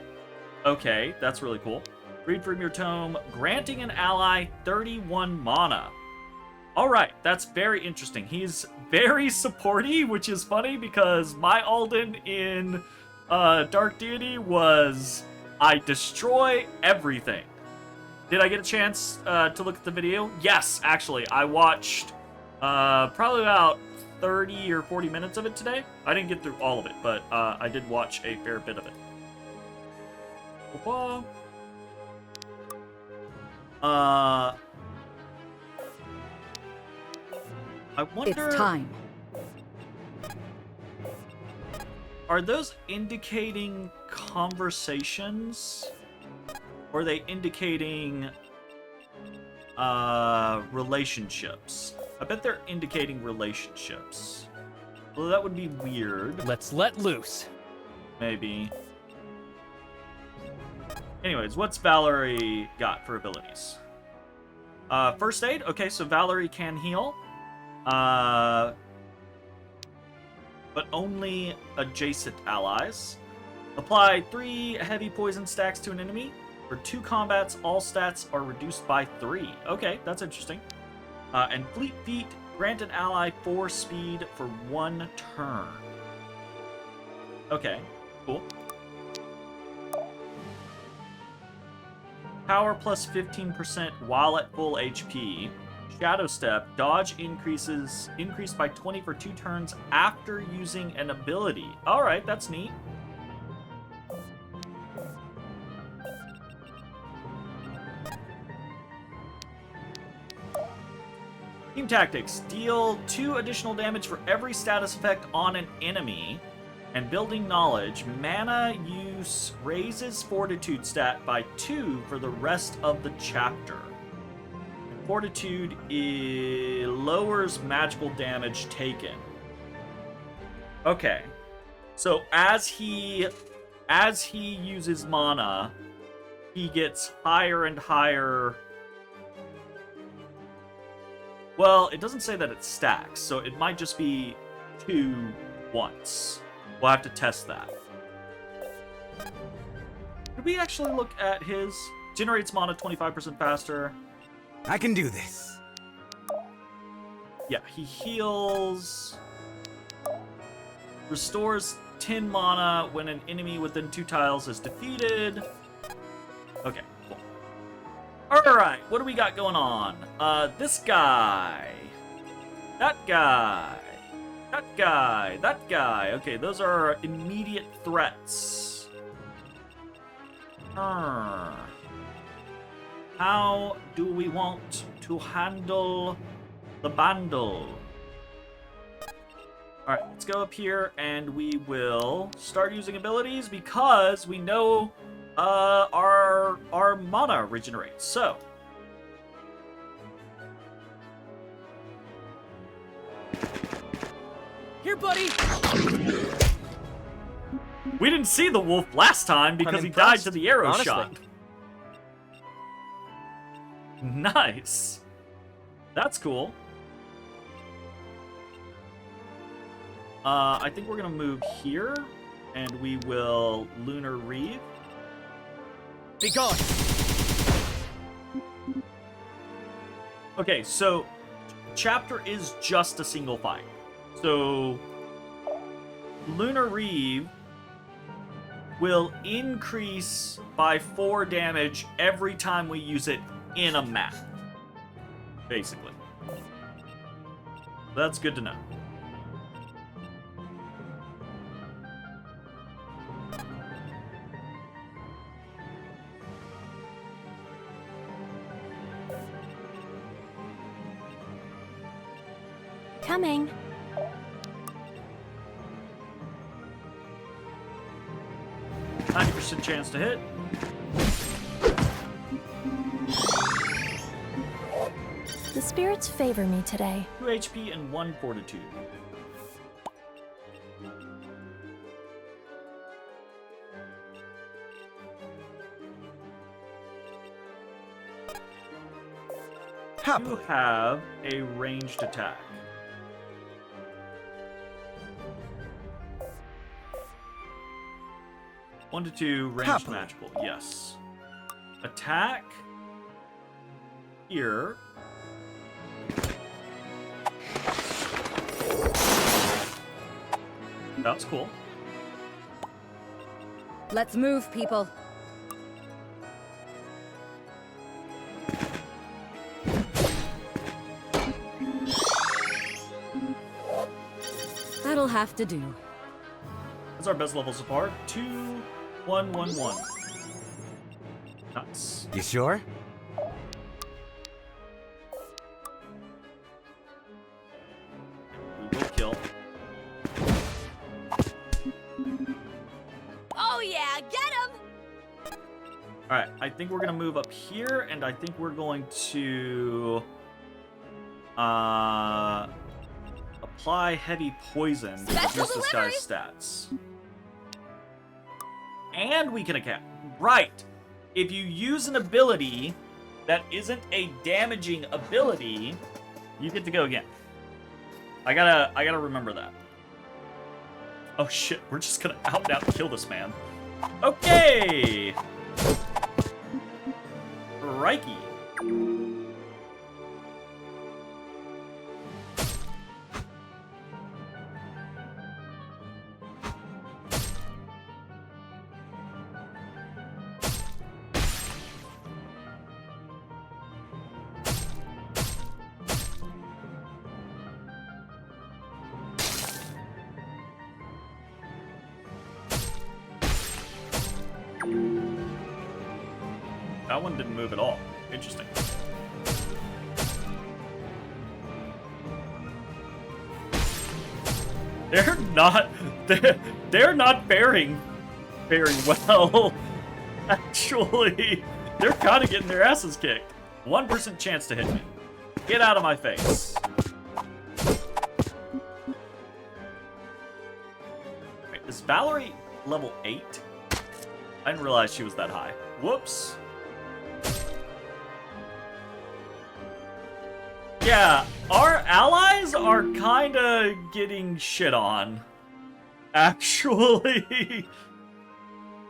Okay, that's really cool. Read from your tome, granting an ally 31 mana. Alright, that's very interesting. He's very supporty, which is funny because my Alden in Dark Deity was I destroy everything. Did I get a chance to look at the video? Yes, actually. I watched probably about 30 or 40 minutes of it today. I didn't get through all of it, but I did watch a fair bit of it. I wonder... It's time. Are those indicating conversations? Or are they indicating relationships? I bet they're indicating relationships. Well, that would be weird. Let's let loose. Maybe. Anyways, what's Valerie got for abilities? First aid. Okay, so Valerie can heal. But only adjacent allies. Apply 3 heavy poison stacks to an enemy. For 2 combats, all stats are reduced by 3. Okay, that's interesting. And Fleet Feet, grant an ally 4 speed for 1 turn. Okay, cool. Power plus 15% while at full HP. Shadow Step, dodge increased by 20 for 2 turns after using an ability. Alright, that's neat. Team Tactics, deal 2 additional damage for every status effect on an enemy. And Building Knowledge, mana use raises Fortitude stat by 2 for the rest of the chapter. And Fortitude lowers magical damage taken. Okay. So as he uses mana, he gets higher and higher. Well, it doesn't say that it stacks, so it might just be 2 once. We'll have to test that. Did we actually look at his? Generates mana 25% faster. I can do this. Yeah, he heals. Restores 10 mana when an enemy within 2 tiles is defeated. Okay, cool. Alright, what do we got going on? This guy. That guy. That guy. That guy. Okay, those are immediate threats. How do we want to handle the bundle? All right, let's go up here and we will start using abilities because we know our mana regenerates. So Here, buddy! we didn't see the wolf last time because he died to the arrow honestly. shot. Nice. That's cool. I think we're gonna move here, and we will Lunar Reeve. Be gone! Okay, so chapter is just a single fight. So Lunar Reeve will increase by 4 damage every time we use it in a map. Basically. That's good to know. Coming. %90 chance to hit. The spirits favor me today. 2 HP and 1 fortitude. You have a ranged attack. One to 2 ranged magical. Yes. Attack. Here. That's cool. Let's move, people. That'll have to do. That's our best level so far. 2, 1, 1, 1. Nice. You sure? We will kill. Oh yeah, get him! Alright, I think we're gonna move up here, and I think we're going to apply heavy poison to Special reduce this delivery. guy's stats. And we can attack. Right. If you use an ability that isn't a damaging ability, you get to go again. I gotta remember that. Oh shit, we're just gonna out and out kill this man. Okay! Crikey. That one didn't move at all. Interesting. They're not faring very well. Actually, they're kind of getting their asses kicked. 1% chance to hit me. Get out of my face. Wait, is Valerie level 8? I didn't realize she was that high. Whoops. Yeah, our allies are kind of getting shit on. Actually.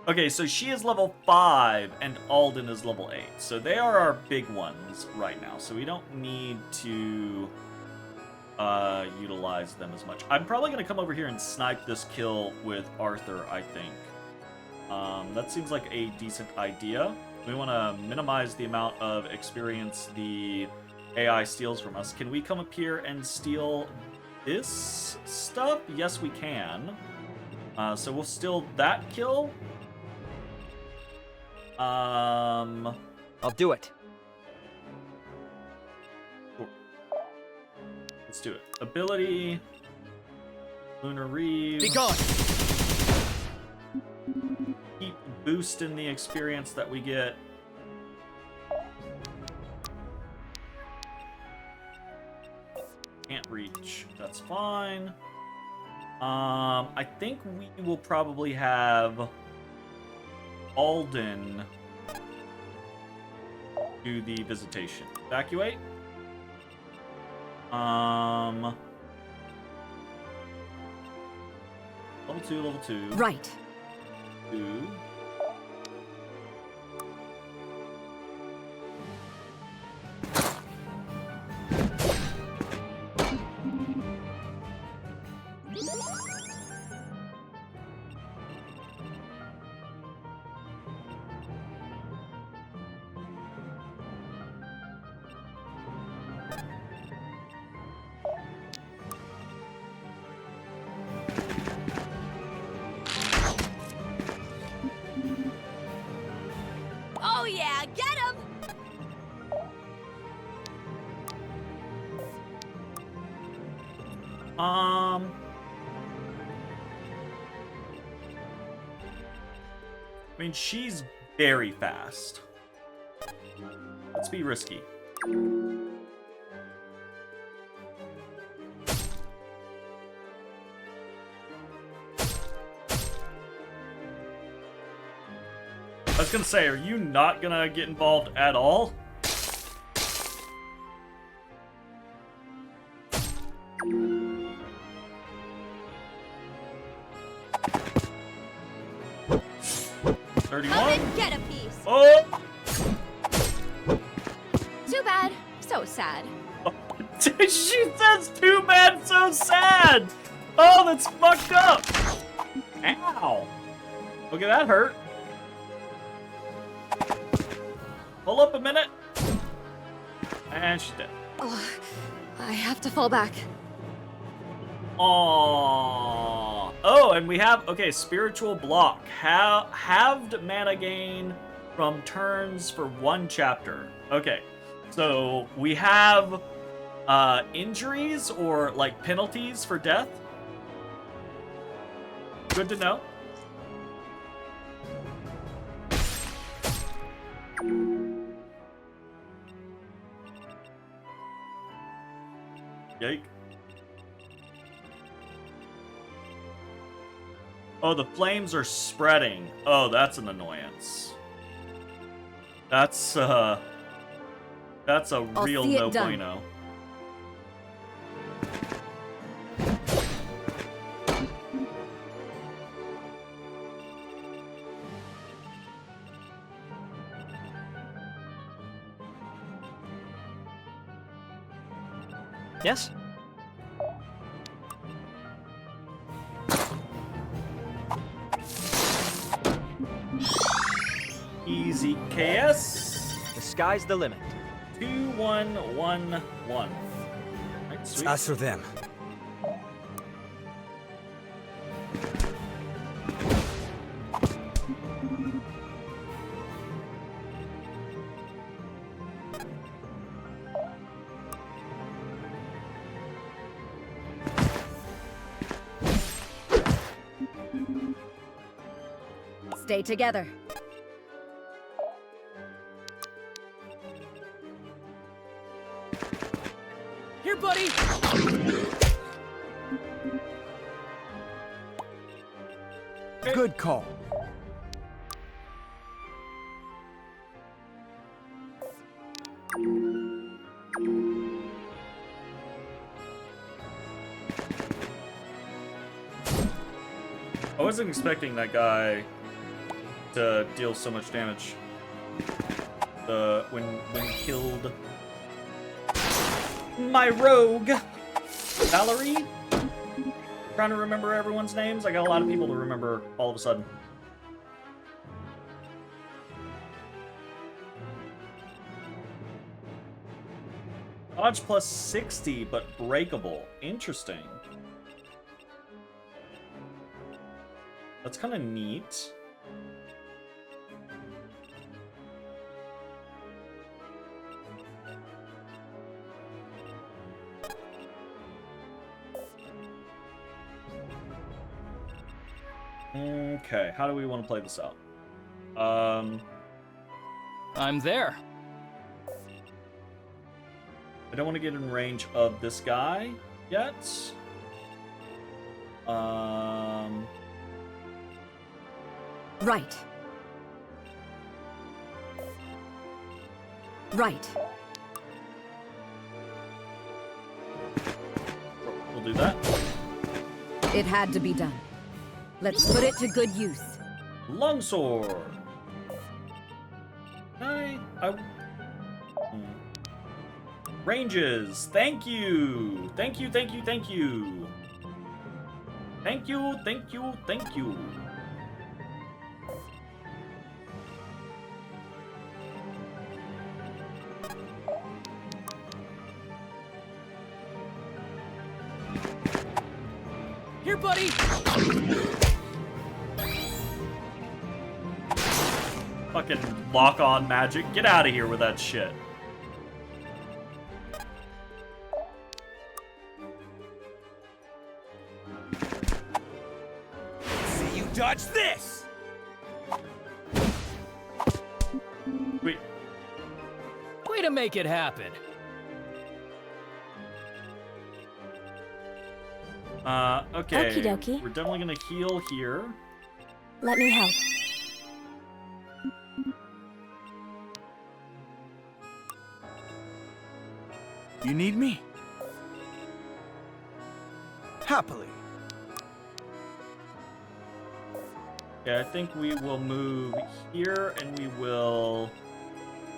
Okay, so she is level 5 and Alden is level 8. So they are our big ones right now. So we don't need to utilize them as much. I'm probably going to come over here and snipe this kill with Arthur, I think. That seems like a decent idea. We want to minimize the amount of experience the AI steals from us. Can we come up here and steal this stuff? Yes, we can. So we'll steal that kill. I'll do it. Cool. Let's do it. Ability. Lunar Reeve. Be gone! Keep boosting the experience that we get. Can't reach. That's fine. I think we will probably have Alden do the visitation. Evacuate. Level 2, level 2. Right. 2. Oh yeah, get him! I mean, she's very fast. Let's be risky. I was gonna say, are you not gonna get involved at all? Come 31. and get a piece. Oh! Too bad. So sad. She says, too bad, so sad! Oh, that's fucked up! Ow! Okay, that hurt. Hold up a minute. And she's dead. Oh, I have to fall back. Aww. Oh, and we have, okay, spiritual block. Halved mana gain from turns for 1 chapter. Okay, so we have injuries or like penalties for death. Good to know. Yike. Oh, the flames are spreading. Oh, that's an annoyance. That's a real see it no done. bueno. Yes? Easy KS. The sky's the limit. 2111. Right, It's sweet. us or them. Stay together. Here, buddy! Good call. I wasn't expecting that guy to deal so much damage. When he killed my rogue Valerie. Trying to remember everyone's names. I got a lot of people to remember all of a sudden. Dodge plus 60, but breakable. Interesting. That's kind of neat. Okay, how do we want to play this out? I'm there. I don't want to get in range of this guy yet. Right. Right. We'll do that. It had to be done. Let's put it to good use. Longsword. Ranges. Thank you. Thank you, thank you, thank you. Thank you, thank you, thank you. Here, buddy! Fucking lock-on magic. Get out of here with that shit. See you dodge this! Wait. Way to make it happen. Okay. Okie dokie. We're definitely gonna heal here. Let me help. You need me? Happily. Yeah, I think we will move here, and we will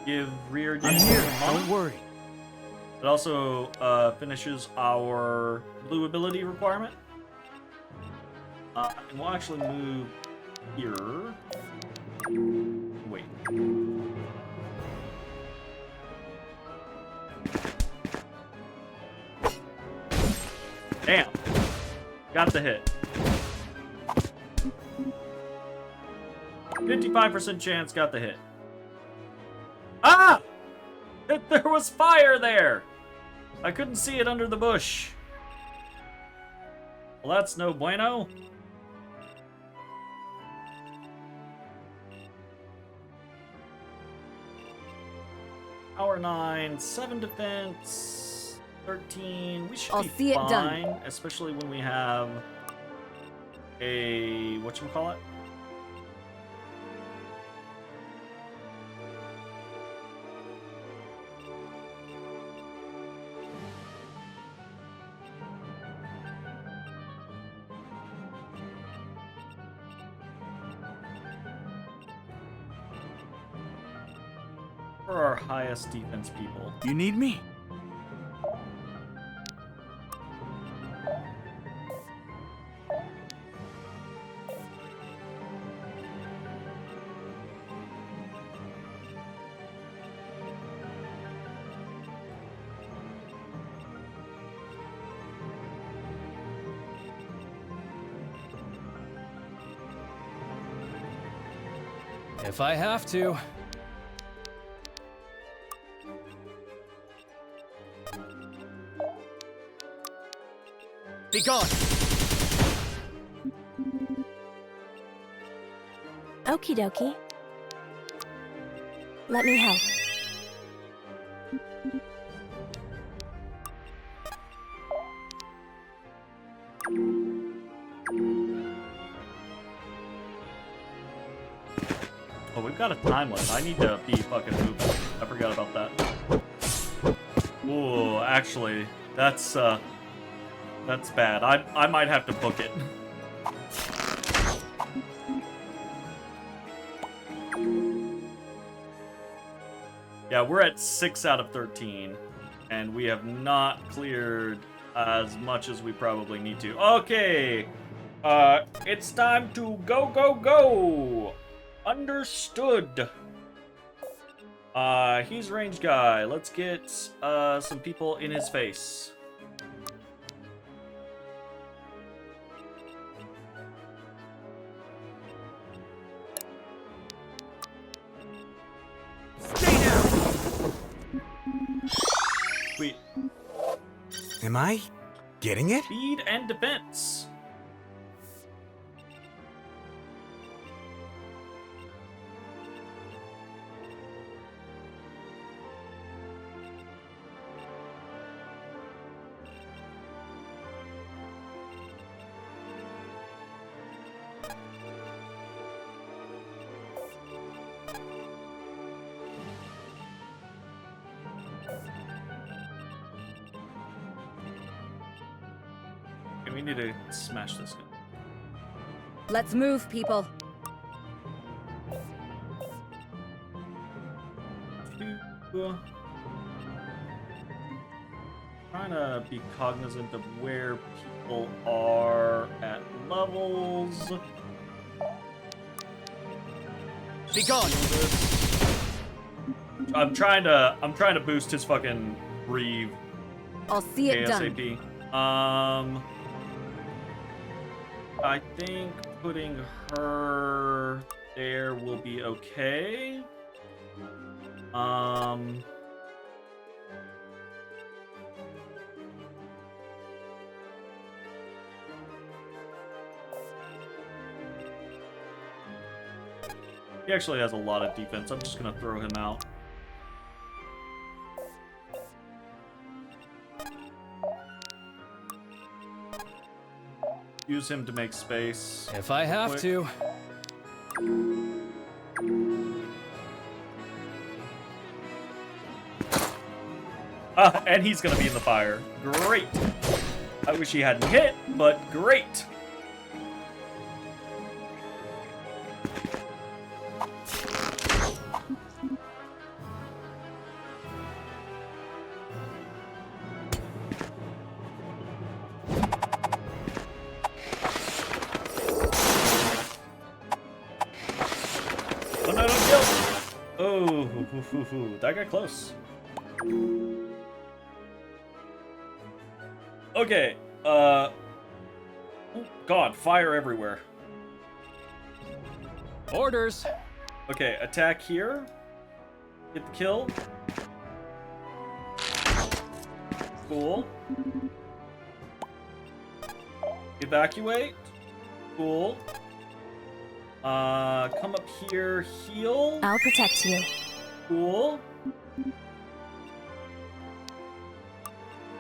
give rear I'm damage here, to mana. don't worry. It also finishes our blue ability requirement. And we'll actually move here. Wait. Damn. Got the hit. 55% chance got the hit. Ah! There was fire there! I couldn't see it under the bush. Well, that's no bueno. Power 9, 7 defense, 13. We should I'll be see it fine, done. especially when we have a whatchamacallit? For our highest defense people. You need me? If I have to. Be gone! Okie dokie. Let me help. Oh, we've got a time limit. I need to be fucking moving. I forgot about that. Ooh, actually, that's bad. I might have to book it. Yeah, we're at 6 out of 13, and we have not cleared as much as we probably need to. Okay, it's time to go, go, go! Understood. He's range guy. Let's get some people in his face. Stay down! Sweet. Am I getting it? Speed and defense. We need to smash this guy. Let's move, people. Trying to be cognizant of where people are at levels. Be gone. I'm trying to boost his fucking Reeve I'll see it done. ASAP. I think putting her there will be okay. He actually has a lot of defense. I'm just gonna throw him out. Use him to make space. If I have Quick. to. And he's gonna be in the fire. Great. I wish he hadn't hit, but great. Oh no, don't kill! Oh, that got close. Okay, oh god, fire everywhere. Orders. Okay, attack here. Get the kill. Cool. Evacuate. Cool. Come up here, heal. I'll protect you. Cool.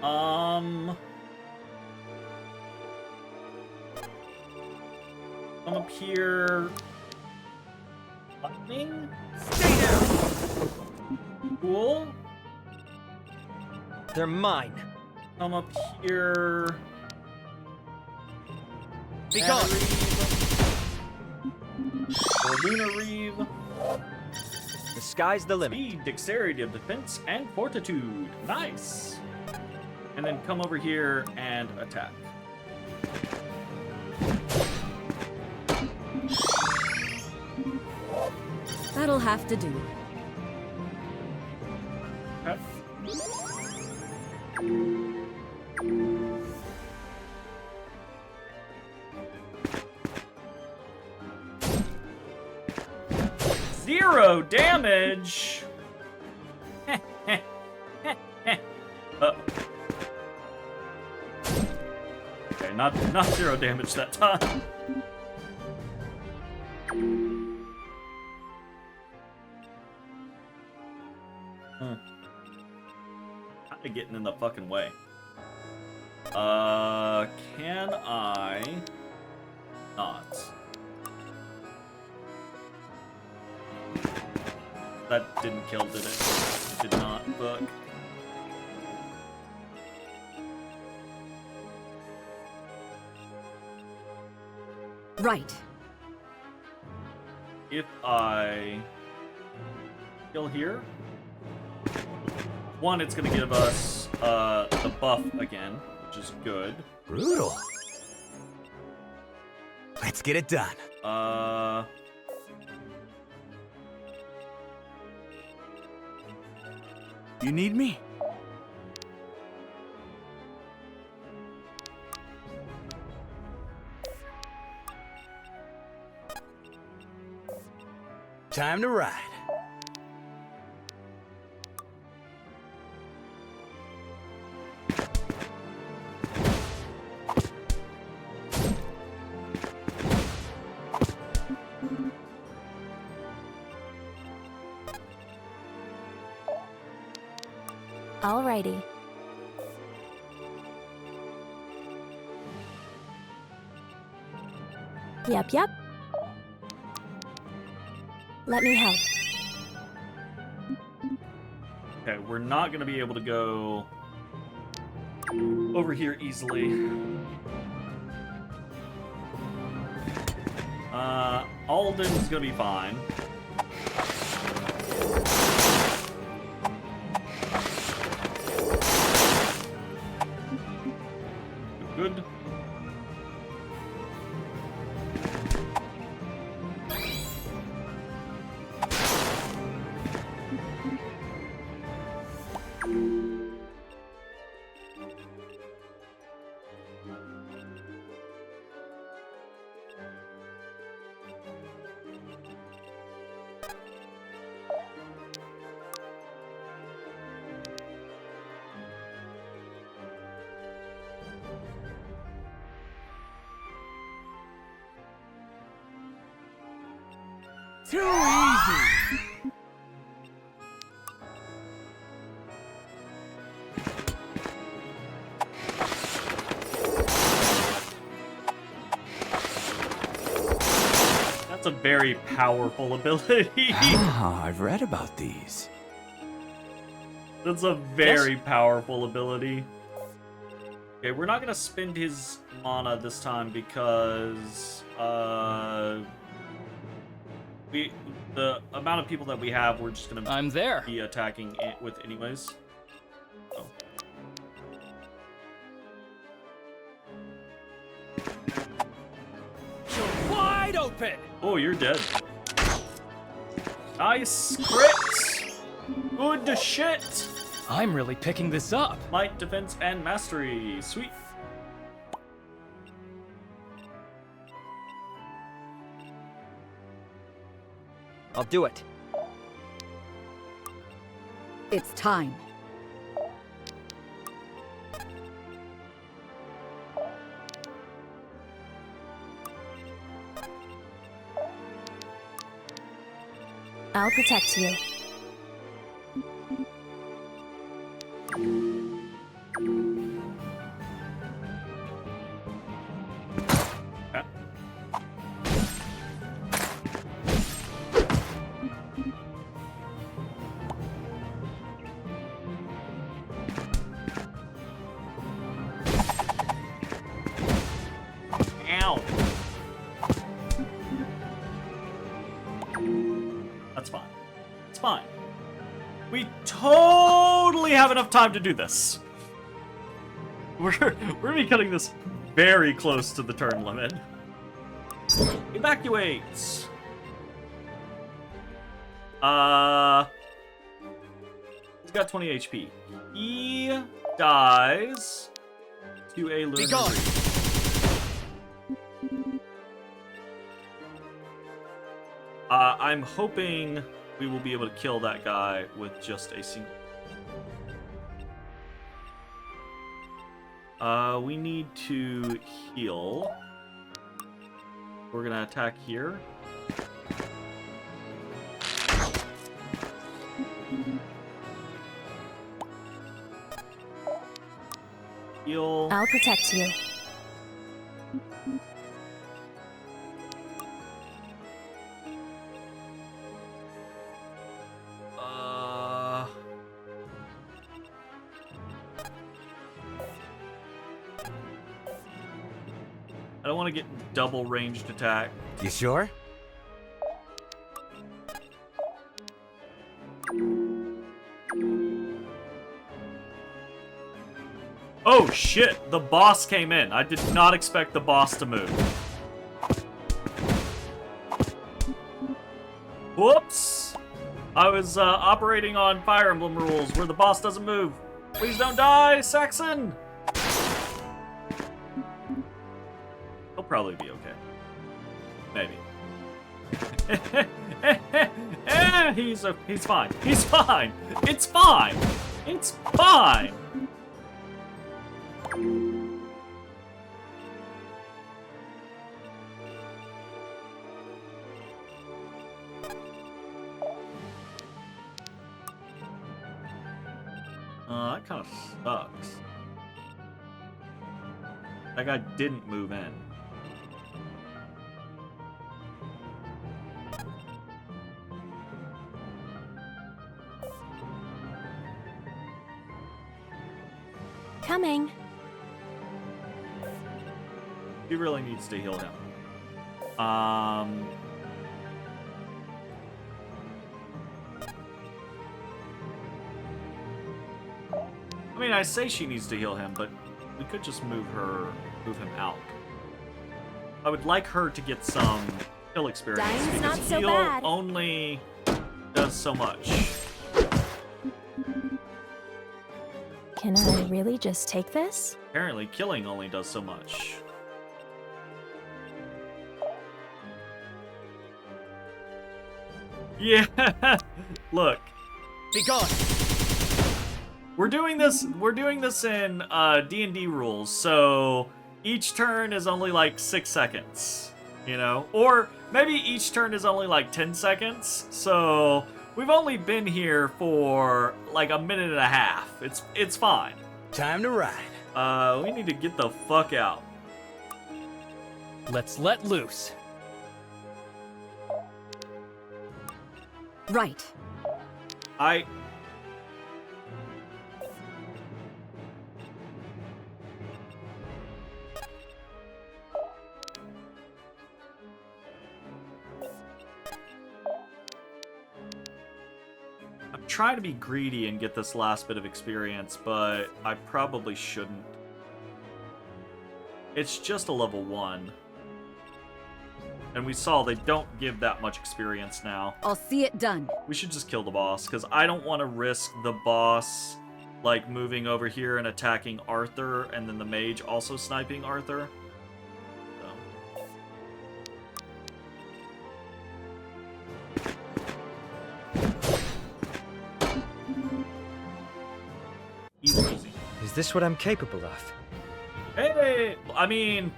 Come up here. Lightning. Stay down. Cool. They're mine. Come up here. Be gone. Or Lunar Reeve. The sky's the limit. Speed, dexterity of defense, and fortitude. Nice. And then come over here and attack. That'll have to do. Okay. Zero damage. Okay, not zero damage that time. Kinda getting in the fucking way. Can I not? That didn't kill, did it? It did not. Fuck. Right. If I kill here, one, it's gonna give us the buff again, which is good. Brutal. Let's get it done. You need me? Time to ride. Alrighty. Yep. Let me help. Okay, we're not gonna be able to go over here easily. Alden's gonna be fine. Good. Too easy! That's a very powerful ability. Ah, I've read about these. That's a very powerful ability. Okay, we're not gonna spend his mana this time because the amount of people that we have, we're just gonna I'm there. be attacking it with anyways. Oh. You're wide open. Oh, you're dead. Nice crits. Good shit. I'm really picking this up. Might, defense, and mastery. Sweet. I'll do it. It's time. I'll protect you. Ow. That's fine. It's fine. We totally have enough time to do this. We're gonna be cutting this very close to the turn limit. Evacuates. He's got 20 HP. He dies to a lunar breeze. I'm hoping we will be able to kill that guy with just a single. We need to heal. We're gonna attack here. Heal. I'll protect you. I don't want to get double ranged attack. You sure? Oh shit, the boss came in. I did not expect the boss to move. Whoops! I was operating on Fire Emblem rules where the boss doesn't move. Please don't die, Saxon! He'll probably be okay. Maybe. He's fine. He's fine. It's fine. It's fine. That kind of sucks. That guy didn't move in. Coming. He really needs to heal him. I mean, I say she needs to heal him, but we could just move him out. I would like her to get some kill experience Dying's because not so heal bad. only does so much. Can I really just take this? Apparently, killing only does so much. Yeah, look. Be gone. We're doing this in D&D rules, so each turn is only like 6 seconds, you know? Or maybe each turn is only like 10 seconds, so we've only been here for like a minute and a half. It's fine. Time to ride. We need to get the fuck out. Let's let loose. Right. I'm trying to be greedy and get this last bit of experience, but I probably shouldn't. It's just a level 1. And we saw they don't give that much experience now. I'll see it done. We should just kill the boss, because I don't want to risk the boss, like, moving over here and attacking Arthur, and then the mage also sniping Arthur. Easy. Is this what I'm capable of? Hey, I mean,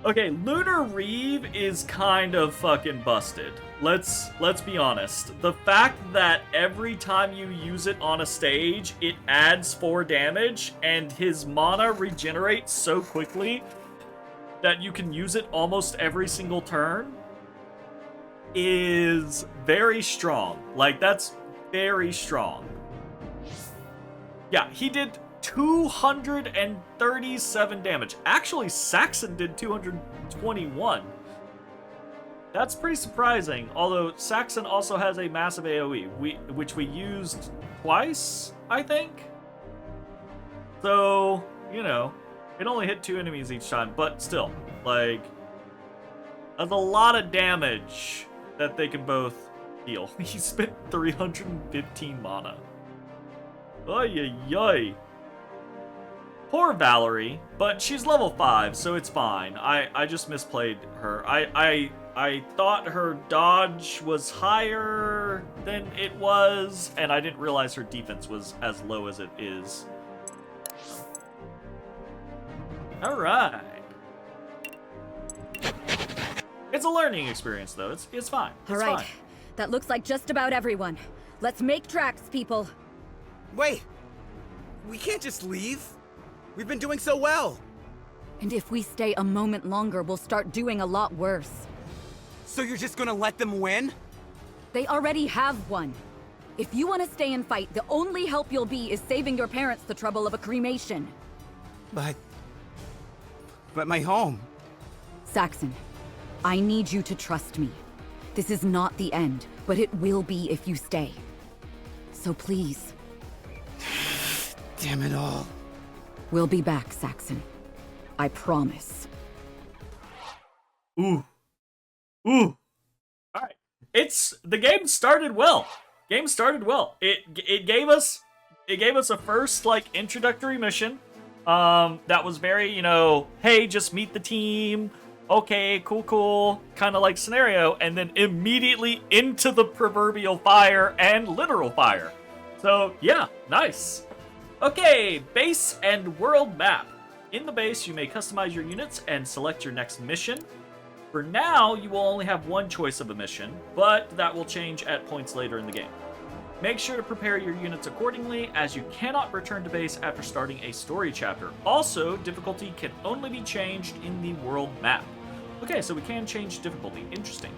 okay, Lunar Reeve is kind of fucking busted. Let's be honest. The fact that every time you use it on a stage, it adds 4 damage, and his mana regenerates so quickly that you can use it almost every single turn is very strong. Like, that's very strong. Yeah, he did 237 damage. Actually, Saxon did 221. That's pretty surprising, although Saxon also has a massive AoE, which we used twice, I think? So, you know, it only hit 2 enemies each time, but still, like, that's a lot of damage that they can both heal. He spent 315 mana. Ay, ay, ay. Poor Valerie, but she's level 5, so it's fine. I just misplayed her. I thought her dodge was higher than it was, and I didn't realize her defense was as low as it is. Alright. It's a learning experience, though. It's fine. All right. That looks like just about everyone. Let's make tracks, people. Wait! We can't just leave. We've been doing so well. And if we stay a moment longer, we'll start doing a lot worse. So you're just gonna let them win? They already have won. If you want to stay and fight, the only help you'll be is saving your parents the trouble of a cremation. But my home. Saxon, I need you to trust me. This is not the end, but it will be if you stay. So please. Damn it all. We'll be back, Saxon. I promise. Ooh. Ooh. Alright. The game started well. It gave us a first, like, introductory mission. That was very, you know, hey, just meet the team. Okay, cool, kind of like scenario, and then immediately into the proverbial fire and literal fire. So, yeah, nice. Okay, base and world map. In the base, you may customize your units and select your next mission. For now, you will only have one choice of a mission, but that will change at points later in the game. Make sure to prepare your units accordingly, as you cannot return to base after starting a story chapter. Also, difficulty can only be changed in the world map. Okay, so we can change difficulty. Interesting.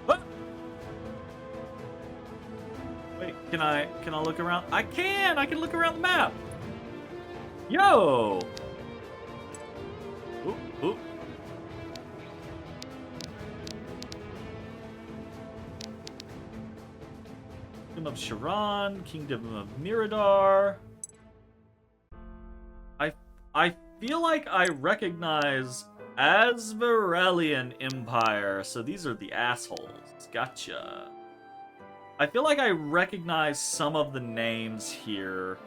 What? Wait, can I look around? I can look around the map. Yo! Oop. Kingdom of Sharon, Kingdom of Miradar. I feel like I recognize Asvarelian Empire, so these are the assholes. Gotcha. I feel like I recognize some of the names here,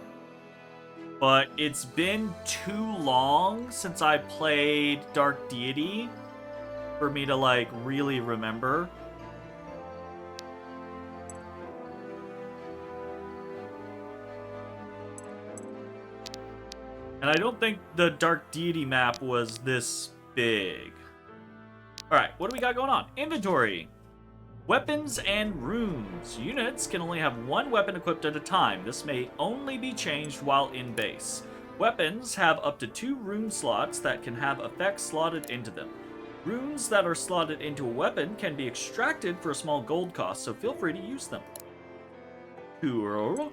but it's been too long since I played Dark Deity for me to, like, really remember. And I don't think the Dark Deity map was this big. Alright, what do we got going on? Inventory. Weapons and runes. Units can only have one weapon equipped at a time. This may only be changed while in base. Weapons have up to 2 rune slots that can have effects slotted into them. Runes that are slotted into a weapon can be extracted for a small gold cost, so feel free to use them. Cool.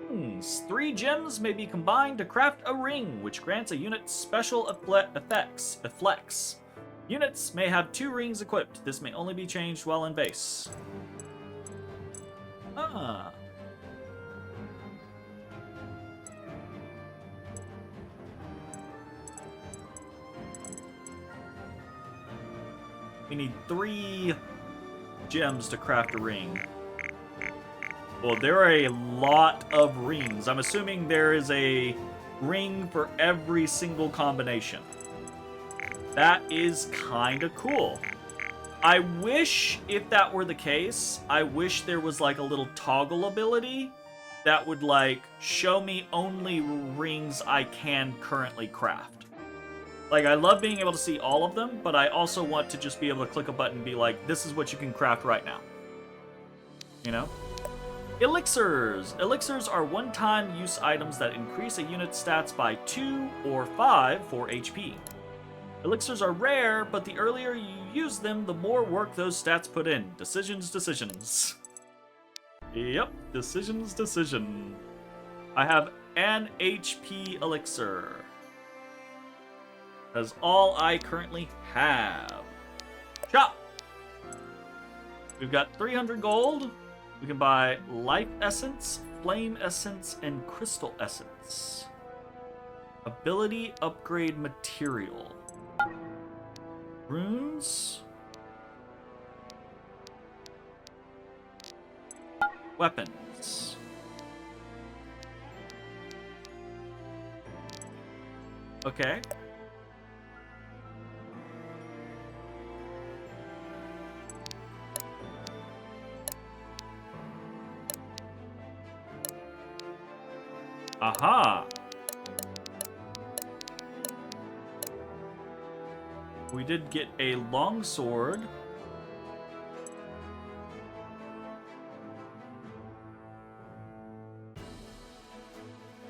Rings. 3 gems may be combined to craft a ring, which grants a unit special effects. Units may have 2 rings equipped. This may only be changed while in base. Ah. We need 3 gems to craft a ring. Well, there are a lot of rings. I'm assuming there is a ring for every single combination. That is kinda cool. I wish, if that were the case, I wish there was like a little toggle ability that would like show me only rings I can currently craft. Like, I love being able to see all of them, but I also want to just be able to click a button and be like, this is what you can craft right now. You know? Elixirs. Elixirs are one-time use items that increase a unit's stats by 2 or 5 for HP. Elixirs are rare, but the earlier you use them, the more work those stats put in. Decisions. Yep, decision. I have an HP elixir. That's all I currently have. Shop! We've got 300 gold. We can buy life essence, flame essence, and crystal essence. Ability upgrade material. Runes. Weapons. Okay. Aha! We did get a longsword.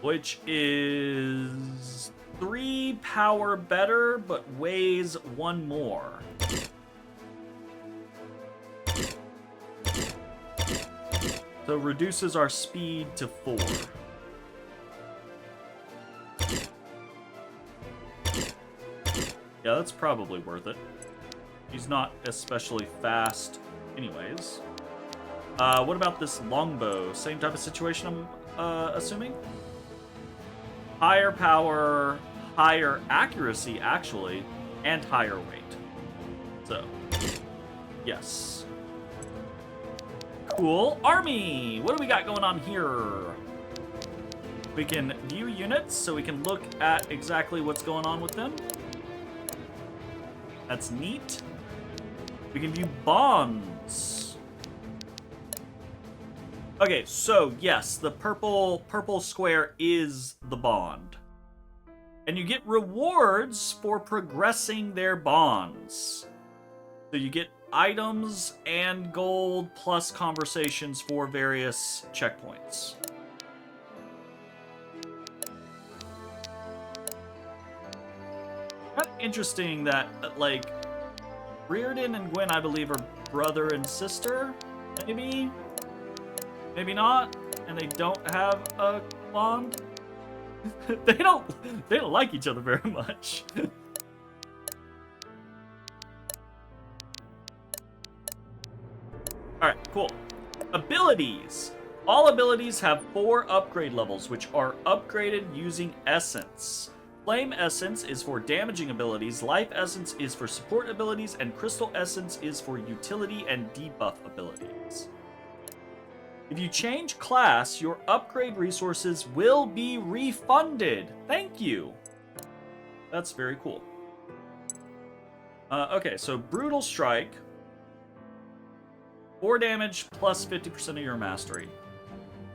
Which is 3 power better, but weighs 1 more. So reduces our speed to 4. Yeah, that's probably worth it. He's not especially fast anyways. What about this longbow? Same type of situation, I'm assuming? Higher power, higher accuracy, actually, and higher weight. So, yes. Cool. Army! What do we got going on here? We can view units, so we can look at exactly what's going on with them. That's neat. We can view bonds. Okay, so yes, the purple square is the bond. And you get rewards for progressing their bonds. So you get items and gold plus conversations for various checkpoints. Kind of interesting that, like, Reardon and Gwen, I believe, are brother and sister, maybe? Maybe not, and they don't have a bond? they don't like each other very much. Alright, cool. Abilities. All abilities have 4 upgrade levels, which are upgraded using Essence. Flame Essence is for damaging abilities, Life Essence is for support abilities, and Crystal Essence is for utility and debuff abilities. If you change class, your upgrade resources will be refunded. Thank you. That's very cool. Okay, so Brutal Strike. 4 damage plus 50% of your mastery.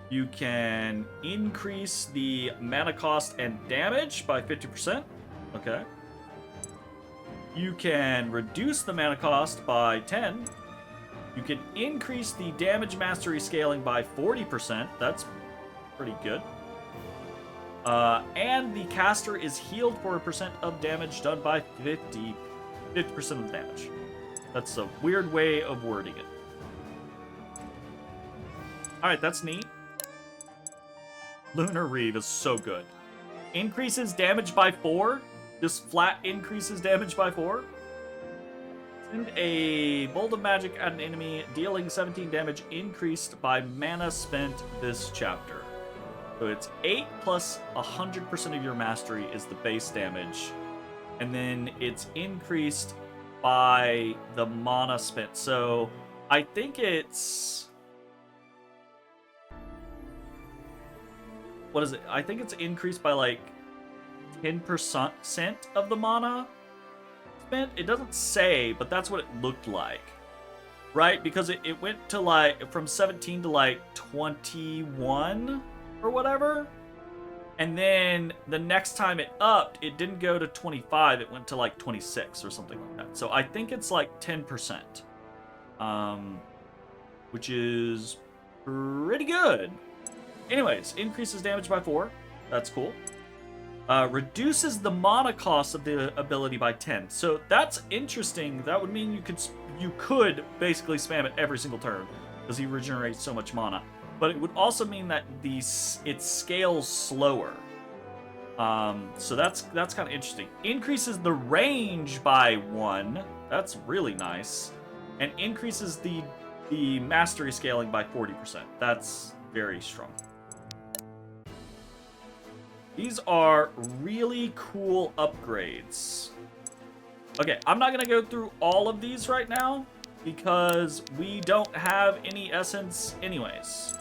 You can increase the mana cost and damage by 50%. Okay. You can reduce the mana cost by 10. You can increase the damage mastery scaling by 40%. That's pretty good. And the caster is healed for a percent of damage done by 50% of the damage. That's a weird way of wording it. Alright, that's neat. Lunar Reeve is so good. Increases damage by 4. Just flat increases damage by 4. Send a bolt of magic at an enemy, dealing 17 damage increased by mana spent this chapter. So it's 8 plus 100% of your mastery is the base damage. And then it's increased by the mana spent. So I think it's... What is it? I think it's increased by like 10% of the mana spent. It doesn't say, but that's what it looked like. Right? Because it went to like from 17 to like 21 or whatever. And then the next time it upped, it didn't go to 25, it went to like 26 or something like that. So I think it's like 10%. Which is pretty good. Anyways, increases damage by 4. That's cool. Reduces the mana cost of the ability by 10. So that's interesting. That would mean you could basically spam it every single turn because he regenerates so much mana. But it would also mean that it scales slower. So that's kind of interesting. Increases the range by 1. That's really nice. And increases the mastery scaling by 40%. That's very strong. These are really cool upgrades. Okay, I'm not going to go through all of these right now because we don't have any essence anyways.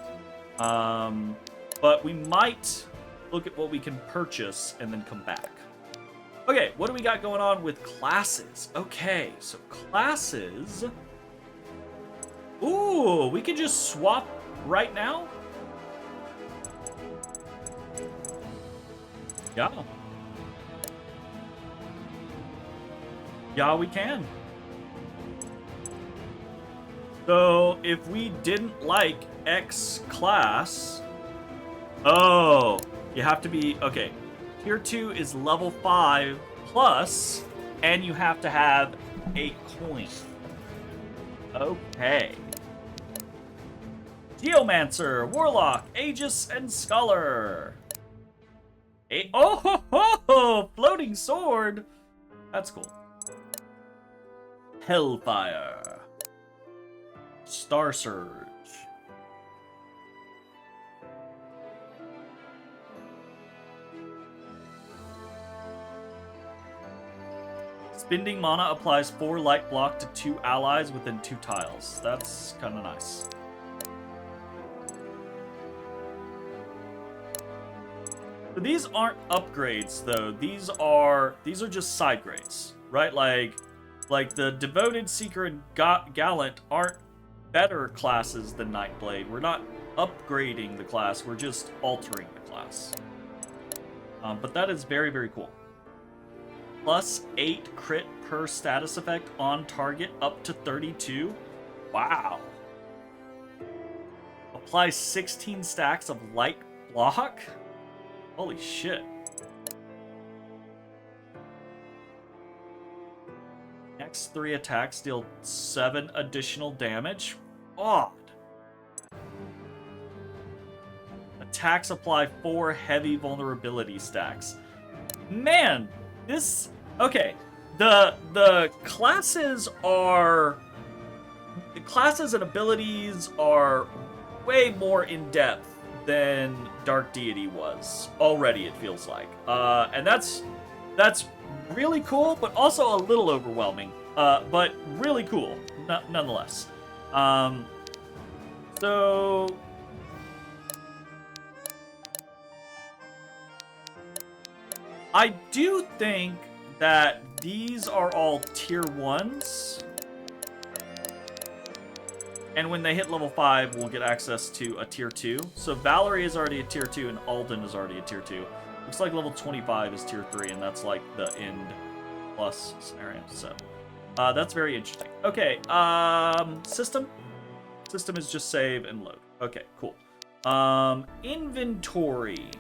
But we might look at what we can purchase and then come back. Okay, what do we got going on with classes? Okay, so classes. Ooh, we can just swap right now? Yeah. Yeah, we can. So, if we didn't like X class... Oh, you have to be... Okay, Tier 2 is level 5 plus, and you have to have a coin. Okay. Geomancer, Warlock, Aegis, and Scholar. Oh ho ho! Floating sword! That's cool. Hellfire. Star Surge. Spending mana applies 4 light block to 2 allies within 2 tiles. That's kind of nice. So these aren't upgrades though. These are just side grades, right? Like the Devoted, Seeker, and Gallant aren't better classes than Nightblade. We're not upgrading the class. We're just altering the class. But that is very, very cool. Plus 8 crit per status effect on target up to 32. Wow. Apply 16 stacks of light block. Holy shit. Next 3 attacks deal 7 additional damage. Odd. Attacks apply 4 heavy vulnerability stacks. Man, this... Okay, the classes are... The classes and abilities are way more in depth than Dark Deity was already. It feels like, and that's really cool, but also a little overwhelming. But really cool, nonetheless. So I do think that these are all tier 1s. And when they hit level 5, we'll get access to a tier 2. So Valerie is already a tier 2 and Alden is already a tier 2. Looks like level 25 is tier 3, and that's like the end plus scenario. So that's very interesting. Okay, system. System is just save and load. Okay, cool. Inventory.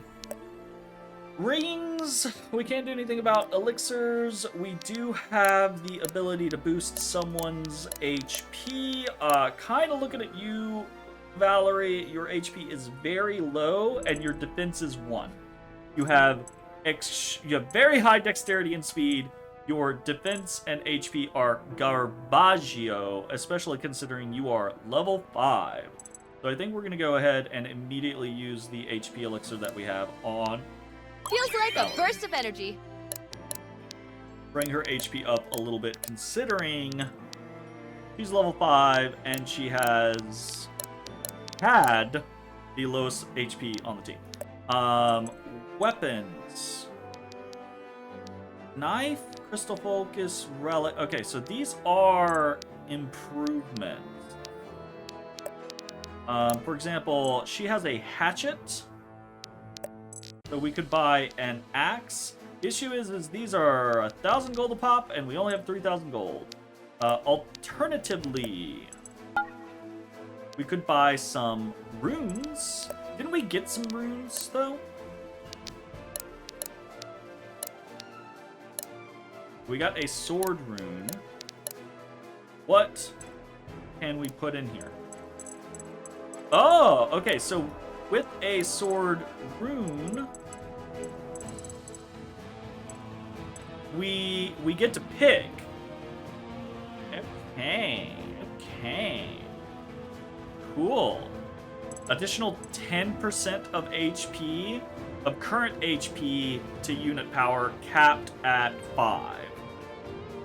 Rings, we can't do anything about. Elixirs, we do have the ability to boost someone's HP. Kind of looking at you, Valerie, your HP is very low and your defense is 1. You have very high dexterity and speed. Your defense and HP are garbaggio, especially considering you are level 5. So I think we're going to go ahead and immediately use the HP elixir that we have on. Feels like a burst of energy. Bring her HP up a little bit, considering she's level 5 and she has had the lowest HP on the team. Weapons. Knife, crystal focus, relic. Okay, so these are improvements. For example, she has a hatchet. So we could buy an axe. Issue is these are 1,000 gold a pop, and we only have 3,000 gold. Alternatively, we could buy some runes. Didn't we get some runes, though? We got a sword rune. What can we put in here? Oh, okay, so with a sword rune, we get to pick. Okay. Cool. Additional 10% of HP, of current HP to unit power, capped at 5.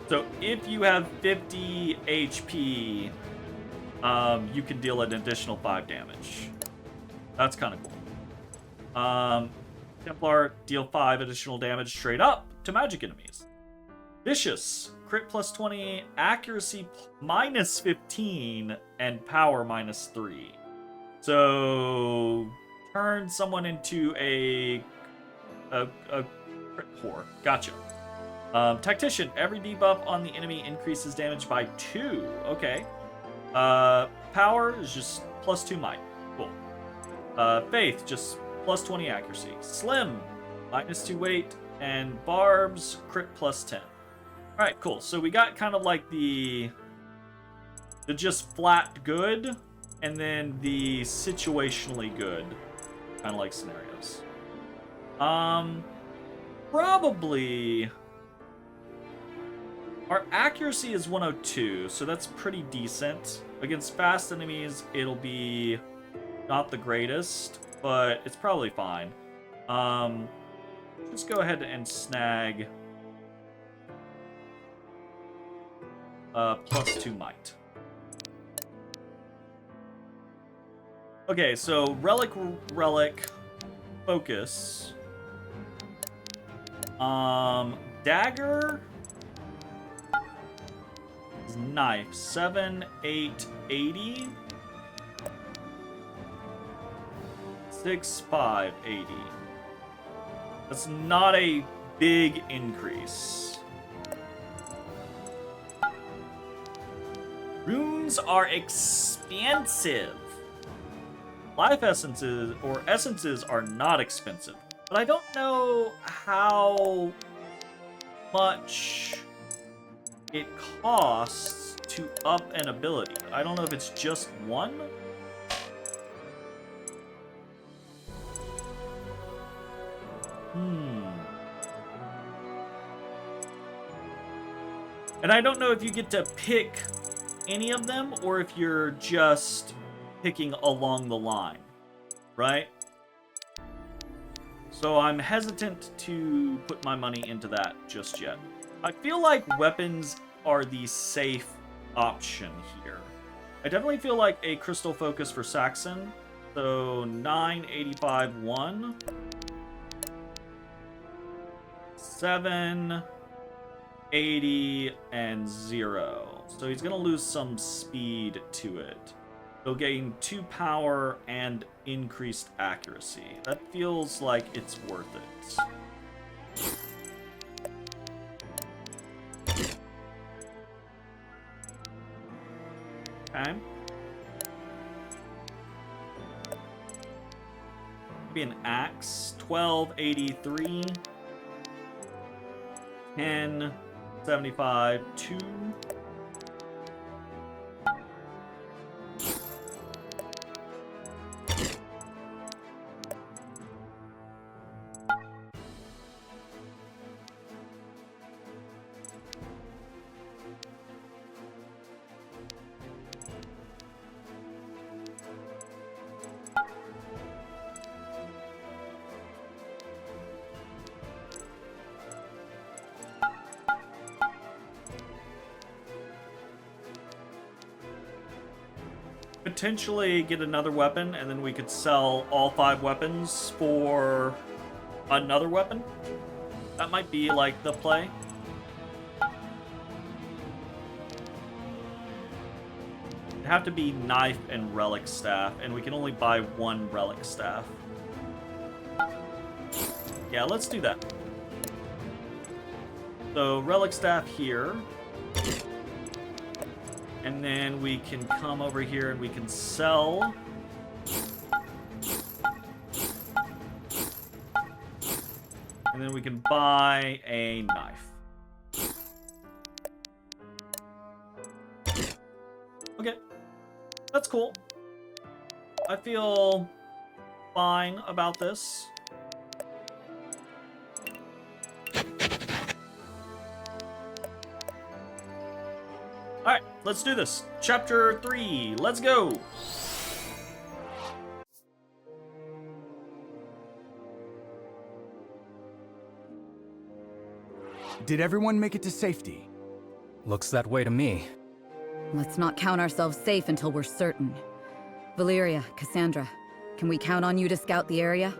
So if you have 50 HP, you can deal an additional 5 damage. That's kind of cool. Templar, deal 5 additional damage straight up to magic enemies. Vicious, crit plus 20, accuracy minus 15, and power minus 3. So turn someone into a crit whore. Gotcha. Tactician, every debuff on the enemy increases damage by 2. Okay. Power is just plus 2 might. Cool. Faith, just plus 20 accuracy. Slim, minus 2 weight. And Barbs, crit plus 10. Alright, cool. So we got kind of like the just flat good, and then the situationally good kind of like scenarios. Probably our accuracy is 102, so that's pretty decent. Against fast enemies, it'll be not the greatest, but it's probably fine. Just go ahead and snag plus 2 might. Okay, so relic, focus. Dagger is knife. 7, 8, 80. 6, 5, 80. That's not a big increase. Runes are expensive. Life essences or essences are not expensive, but I don't know how much it costs to up an ability. I don't know if it's just one. And I don't know if you get to pick any of them or if you're just picking along the line, right? So I'm hesitant to put my money into that just yet. I feel like weapons are the safe option here. I definitely feel like a crystal focus for Saxon. So 985 1. 7 80 and 0. So he's gonna lose some speed to it. He'll gain 2 power and increased accuracy. That feels like it's worth it. Okay. Be an axe. 1283. 1075 2. Potentially get another weapon, and then we could sell all 5 weapons for another weapon. That might be like the play. It'd have to be knife and relic staff, and we can only buy 1 relic staff. Yeah, let's do that. So relic staff here. And then we can come over here and we can sell. And then we can buy a knife. Okay. That's cool. I feel fine about this. Alright, let's do this. Chapter 3, let's go! Did everyone make it to safety? Looks that way to me. Let's not count ourselves safe until we're certain. Valeria, Cassandra, can we count on you to scout the area?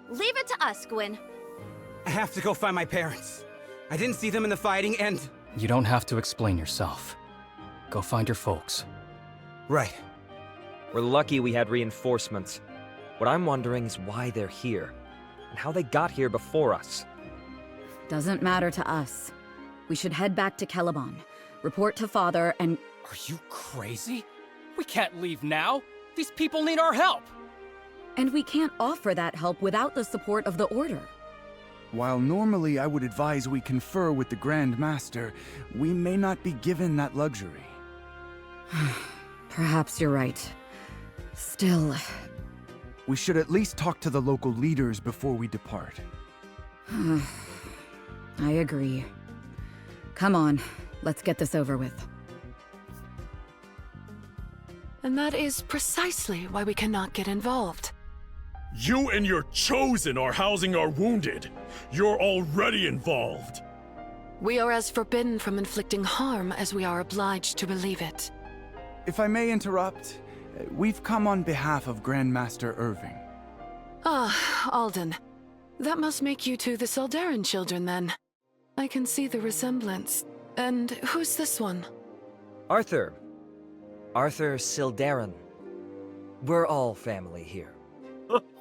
Leave it to us, Gwyn. I have to go find my parents. I didn't see them in the fighting, and... You don't have to explain yourself. Go find your folks. Right. We're lucky we had reinforcements. What I'm wondering is why they're here, and how they got here before us. Doesn't matter to us. We should head back to Caliban, report to Father, and... Are you crazy? We can't leave now. These people need our help. And we can't offer that help without the support of the Order. While normally I would advise we confer with the Grand Master, we may not be given that luxury. Perhaps you're right. Still... We should at least talk to the local leaders before we depart. I agree. Come on, let's get this over with. And that is precisely why we cannot get involved. You and your chosen are housing our wounded. You're already involved. We are as forbidden from inflicting harm as we are obliged to relieve it. If I may interrupt, we've come on behalf of Grandmaster Irving. Ah, Alden. That must make you two the Saldaran children, then. I can see the resemblance. And who's this one? Arthur. Arthur Sildaran. We're all family here.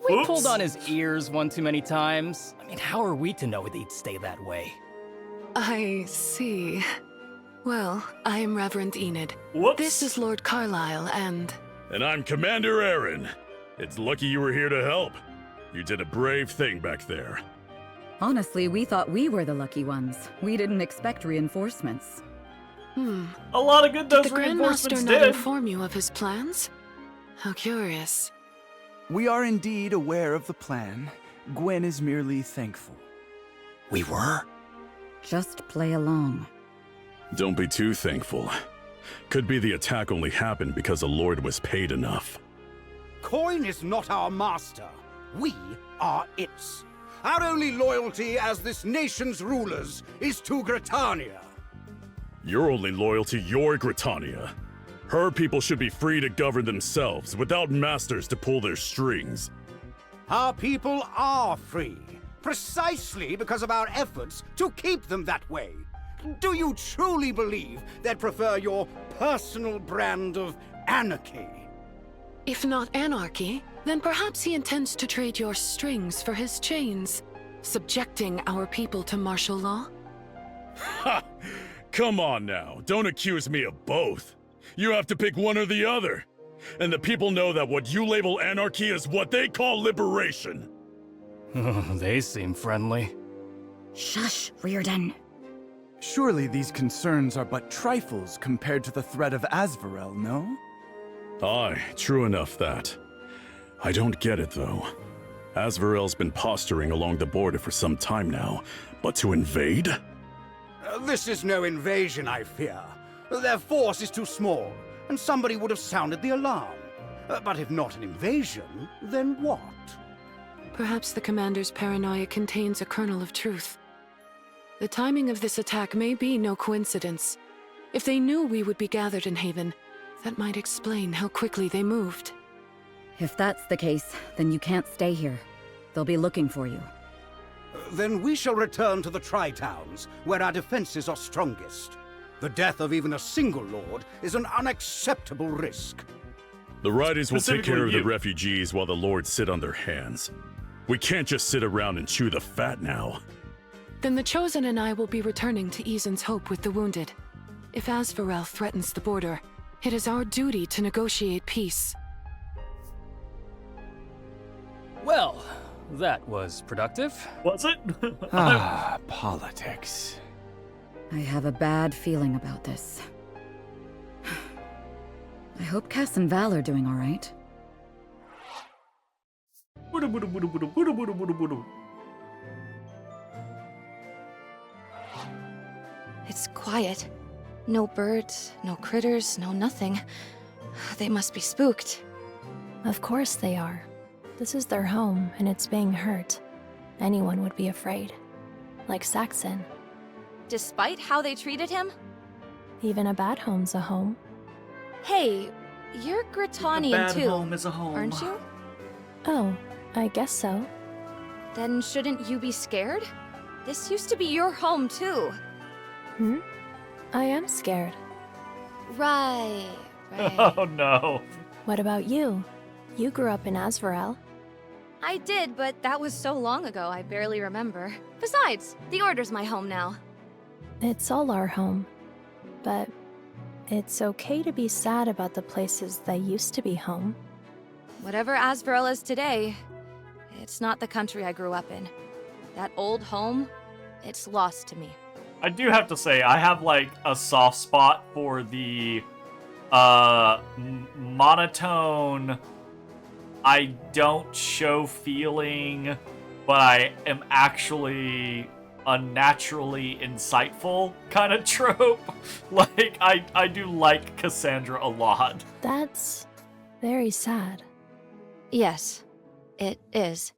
We pulled on his ears one too many times. I mean, how are we to know he'd stay that way? I see. Well, I am Reverend Enid. Whoops. This is Lord Carlisle, and I'm Commander Aaron. It's lucky you were here to help. You did a brave thing back there. Honestly, we thought we were the lucky ones. We didn't expect reinforcements. A lot of good those Did the Grandmaster reinforcements not did. inform you of his plans? How curious. We are indeed aware of the plan. Gwen is merely thankful. We were? Just play along. Don't be too thankful. Could be the attack only happened because the Lord was paid enough. coin is not our master. We are its. Our only loyalty as this nation's rulers is to Gritania. You're only loyal to your Gritania. Her people should be free to govern themselves without masters to pull their strings. Our people are free, precisely because of our efforts to keep them that way. Do you truly believe they'd prefer your personal brand of anarchy? If not anarchy, then perhaps he intends to trade your strings for his chains, subjecting our people to martial law? Ha! Come on now, don't accuse me of both. You have to pick one or the other. And the people know that what you label anarchy is what they call liberation. They seem friendly. Shush, Reardon. Surely these concerns are but trifles compared to the threat of Asvarel, no? Aye, true enough that. I don't get it though. Asvarel's been posturing along the border for some time now, but to invade? This is no invasion, I fear. Their force is too small, and somebody would have sounded the alarm. But if not an invasion, then what? Perhaps the commander's paranoia contains a kernel of truth. The timing of this attack may be no coincidence. If they knew we would be gathered in Haven, that might explain how quickly they moved. If that's the case, then you can't stay here. They'll be looking for you. Then we shall return to the Tri-Towns, where our defenses are strongest. The death of even a single lord is an unacceptable risk. The riders will take care of the you. refugees while the lords sit on their hands. We can't just sit around and chew the fat now. Then the Chosen and I will be returning to Eazen's Hope with the wounded. If Asvarel threatens the border, it is our duty to negotiate peace. Well, that was productive. Was it? Politics. I have a bad feeling about this. I hope Cass and Val are doing all right. It's quiet. No birds, no critters, no nothing. They must be spooked. Of course they are. This is their home, and it's being hurt. Anyone would be afraid. Like Saxon. Despite how they treated him? Even a bad home's a home. Hey, you're Gritanian bad too, home is a home. aren't you? Oh, I guess so. Then shouldn't you be scared? This used to be your home too. Hmm? I am scared. Right. Oh no. What about you? You grew up in Asvarel. I did, but that was so long ago I barely remember. Besides, the Order's my home now. It's all our home. But it's okay to be sad about the places that used to be home. Whatever Asvarel is today, it's not the country I grew up in. That old home, it's lost to me. I do have to say, I have like a soft spot for the monotone, I don't show feeling, but I am actually unnaturally insightful kind of trope. Like, I do like Cassandra a lot. That's very sad. Yes, it is.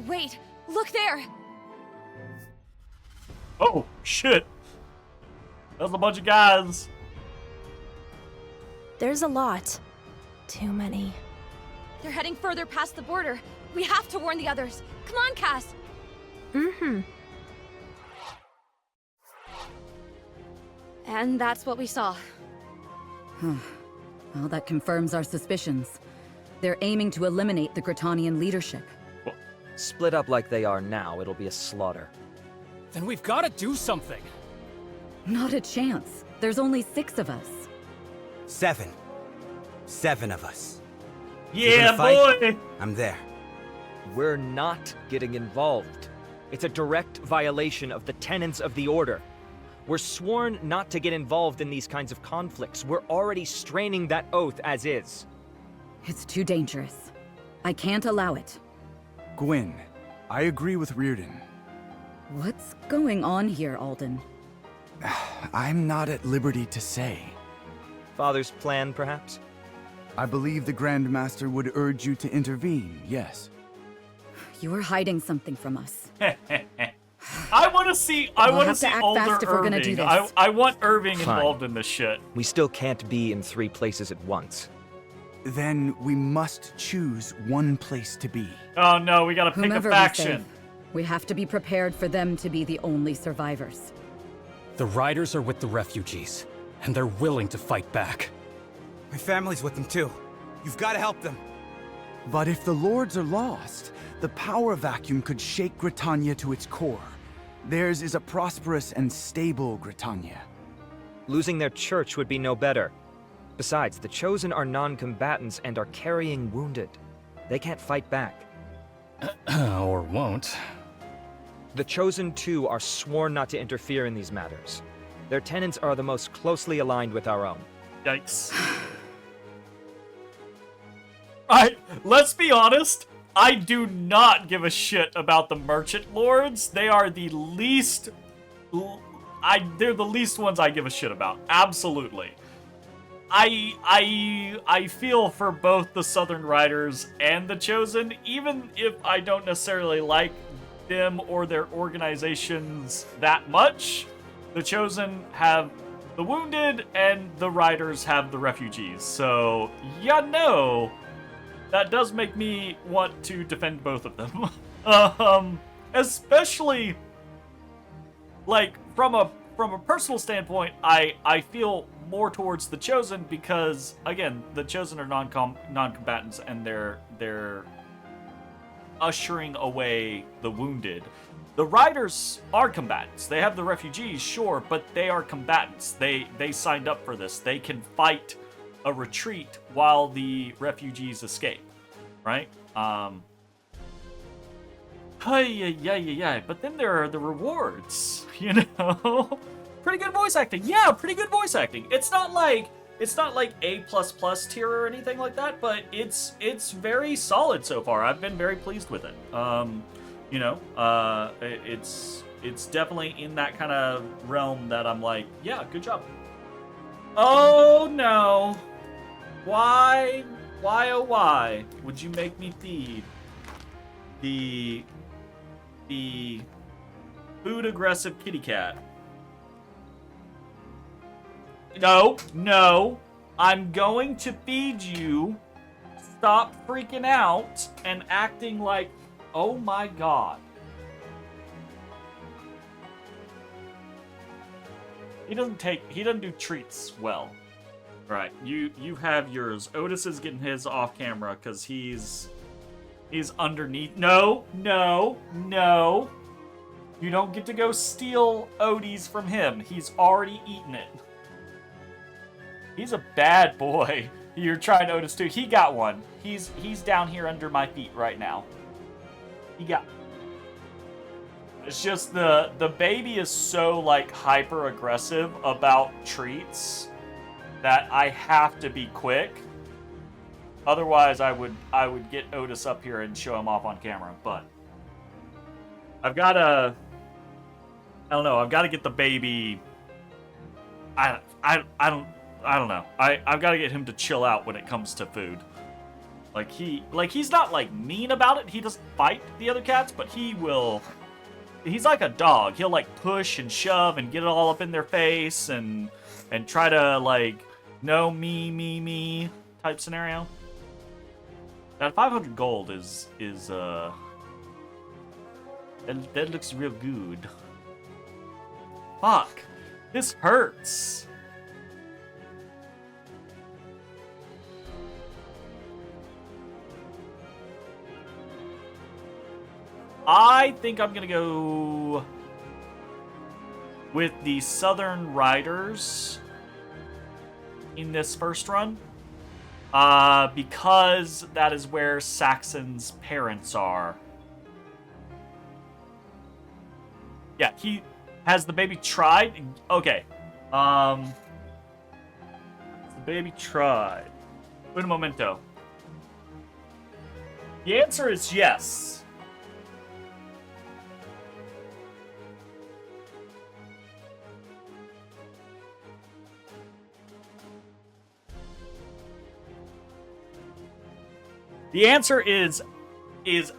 Wait, look there! Oh, shit. That's a bunch of guys. There's a lot. Too many. They're heading further past the border. We have to warn the others. Come on, Cass! Mm-hmm. And that's what we saw. Well, that confirms our suspicions. They're aiming to eliminate the Gritanian leadership. Split up like they are now, it'll be a slaughter. Then we've got to do something. Not a chance. There's only 6 of us. 7. 7 of us. Yeah, You gonna fight? boy! I'm there. We're not getting involved. It's a direct violation of the tenets of the Order. We're sworn not to get involved in these kinds of conflicts. We're already straining that oath as is. It's too dangerous. I can't allow it. Gwyn, I agree with Reardon. What's going on here, Alden? I'm not at liberty to say. Father's plan, perhaps? I believe the Grand Master would urge you to intervene, yes. You were hiding something from us. I want to see. I We'll want to have to see act older fast if we're gonna do Irving. this. I want Irving Fine. involved in this shit. We still can't be in 3 places at once. Then we must choose one place to be. Oh no, we gotta pick Whomever a we faction. save, we have to be prepared for them to be the only survivors. The riders are with the refugees, and they're willing to fight back. My family's with them too. You've got to help them. But if the Lords are lost, the power vacuum could shake Gritania to its core. Theirs is a prosperous and stable Gritania. Losing their church would be no better. Besides, the Chosen are non-combatants and are carrying wounded. They can't fight back. Or won't. The Chosen, too, are sworn not to interfere in these matters. Their tenets are the most closely aligned with our own. Yikes. Let's be honest. I do not give a shit about the Merchant Lords. They are the least. They're the least ones I give a shit about. Absolutely. I feel for both the Southern Riders and the Chosen, even if I don't necessarily like them or their organizations that much. The Chosen have the wounded, and the Riders have the refugees. So, yeah, no. That does make me want to defend both of them. Especially, like, from a personal standpoint, I feel more towards the Chosen because, again, the Chosen are non-combatants, and they're ushering away the wounded. The Riders are combatants. They have the refugees, sure, but they are combatants. They signed up for this. They can fight a retreat while the refugees escape, right? But then there are the rewards, you know? Pretty good voice acting. Yeah, pretty good voice acting. It's not like A++ tier or anything like that, but it's very solid so far. I've been very pleased with it. You know, it's definitely in that kind of realm that I'm like, yeah, good job. Oh no. Why oh why would you make me feed the food aggressive kitty cat? No, I'm going to feed you. Stop freaking out and acting like, oh my god. He doesn't do treats well. Right, you have yours. Otis is getting his off camera because he's underneath. No. You don't get to go steal Odie's from him. He's already eaten it. He's a bad boy. You're trying Otis too. He got one. He's down here under my feet right now. It's just the baby is so like hyper aggressive about treats that I have to be quick. Otherwise, I would get Otis up here and show him off on camera. But I've got to. I don't know. I've got to get the baby. I don't know. I've got to get him to chill out when it comes to food. He's not like mean about it. He doesn't fight the other cats, but he will. He's like a dog. He'll like push and shove and get it all up in their face and try to like no me type scenario. That 500 gold is that looks real good. Fuck. This hurts. I think I'm gonna go with the Southern Riders in this first run, because that is where Saxon's parents are. Yeah, has the baby tried? Okay. Has the baby tried? Un momento. The answer is yes. The answer is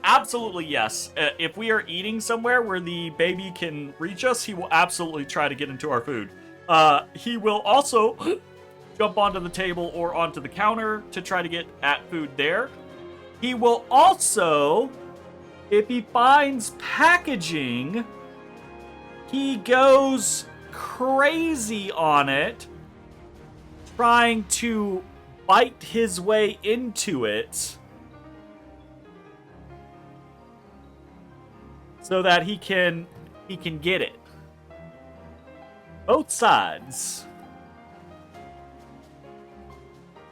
absolutely yes. If we are eating somewhere where the baby can reach us, he will absolutely try to get into our food. He will also jump onto the table or onto the counter to try to get at food there. He will also, if he finds packaging, he goes crazy on it, trying to bite his way into it so that he can get it. Both sides.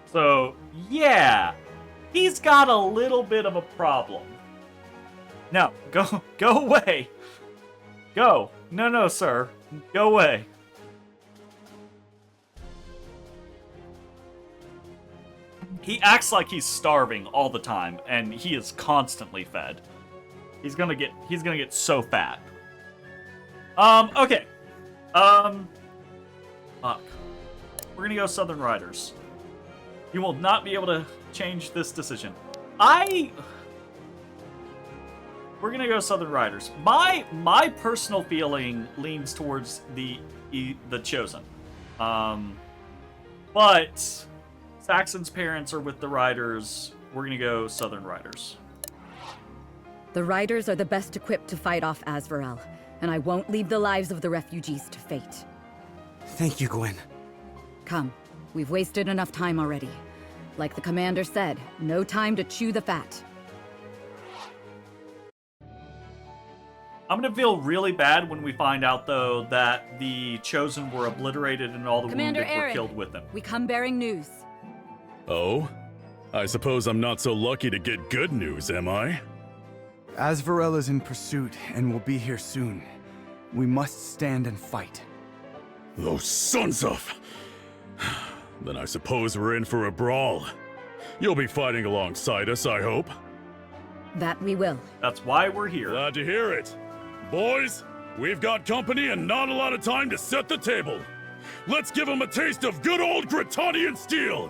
So, yeah, he's got a little bit of a problem. No, go away. Go. No, sir. Go away. He acts like he's starving all the time, and he is constantly fed. He's gonna get so fat. Okay. Fuck. We're gonna go Southern Riders. You will not be able to change this decision. We're gonna go Southern Riders. My personal feeling leans towards the Chosen. But Saxon's parents are with the Riders. We're gonna go Southern Riders. The Riders are the best equipped to fight off Azvarel, and I won't leave the lives of the refugees to fate. Thank you, Gwen. Come, we've wasted enough time already. Like the commander said, no time to chew the fat. I'm gonna feel really bad when we find out, though, that the Chosen were obliterated and all the Commander wounded were Aaron, killed with them. We come bearing news. Oh? I suppose I'm not so lucky to get good news, am I? Azvarel is in pursuit and will be here soon. We must stand and fight. Those sons of... Then I suppose we're in for a brawl. You'll be fighting alongside us, I hope. That we will. That's why we're here. Glad to hear it. Boys, we've got company and not a lot of time to set the table. Let's give them a taste of good old Gritanian steel!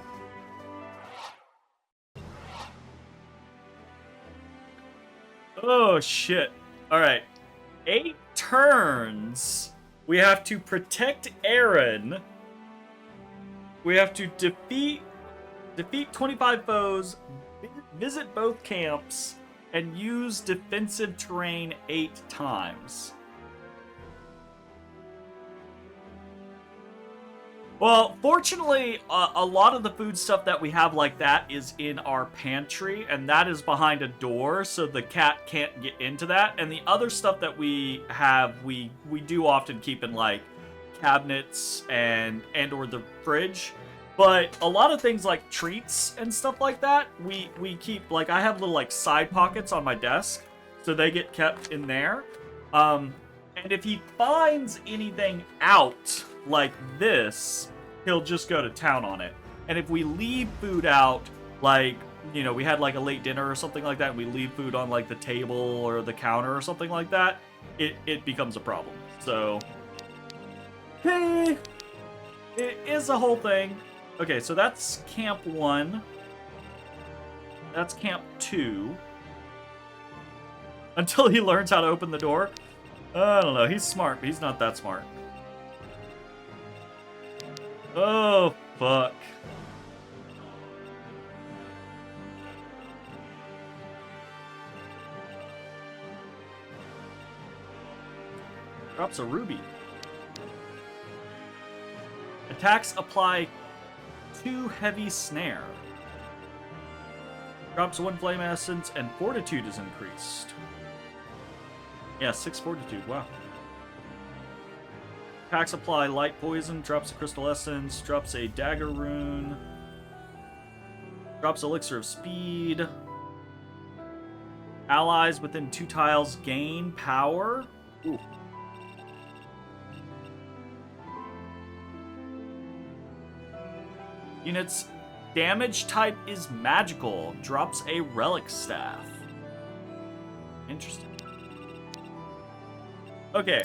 Oh, shit. Alright. 8 turns. We have to protect Aaron. We have to defeat 25 foes, visit both camps, and use defensive terrain 8 times. Well, fortunately, a lot of the food stuff that we have like that is in our pantry, and that is behind a door, so the cat can't get into that. And the other stuff that we have, we do often keep in, like, cabinets and or the fridge. But a lot of things like treats and stuff like that, we keep, like, I have little, like, side pockets on my desk, so they get kept in there. And if he finds anything out like this, he'll just go to town on it. And if we leave food out, like, you know, we had like a late dinner or something like that, and we leave food on like the table or the counter or something like that, it becomes a problem. So, hey, it is a whole thing. Okay, so that's Camp 1. That's Camp 2. Until he learns how to open the door. I don't know, he's smart, but he's not that smart. Oh, fuck. Drops a ruby. Attacks apply 2 heavy snare. Drops 1 flame essence and fortitude is increased. Yeah, 6 fortitude, wow. Attacks apply light poison, drops a crystal essence, drops a dagger rune, drops elixir of speed. Allies within 2 tiles gain power. Ooh. Units damage type is magical, drops a relic staff. Interesting. Okay,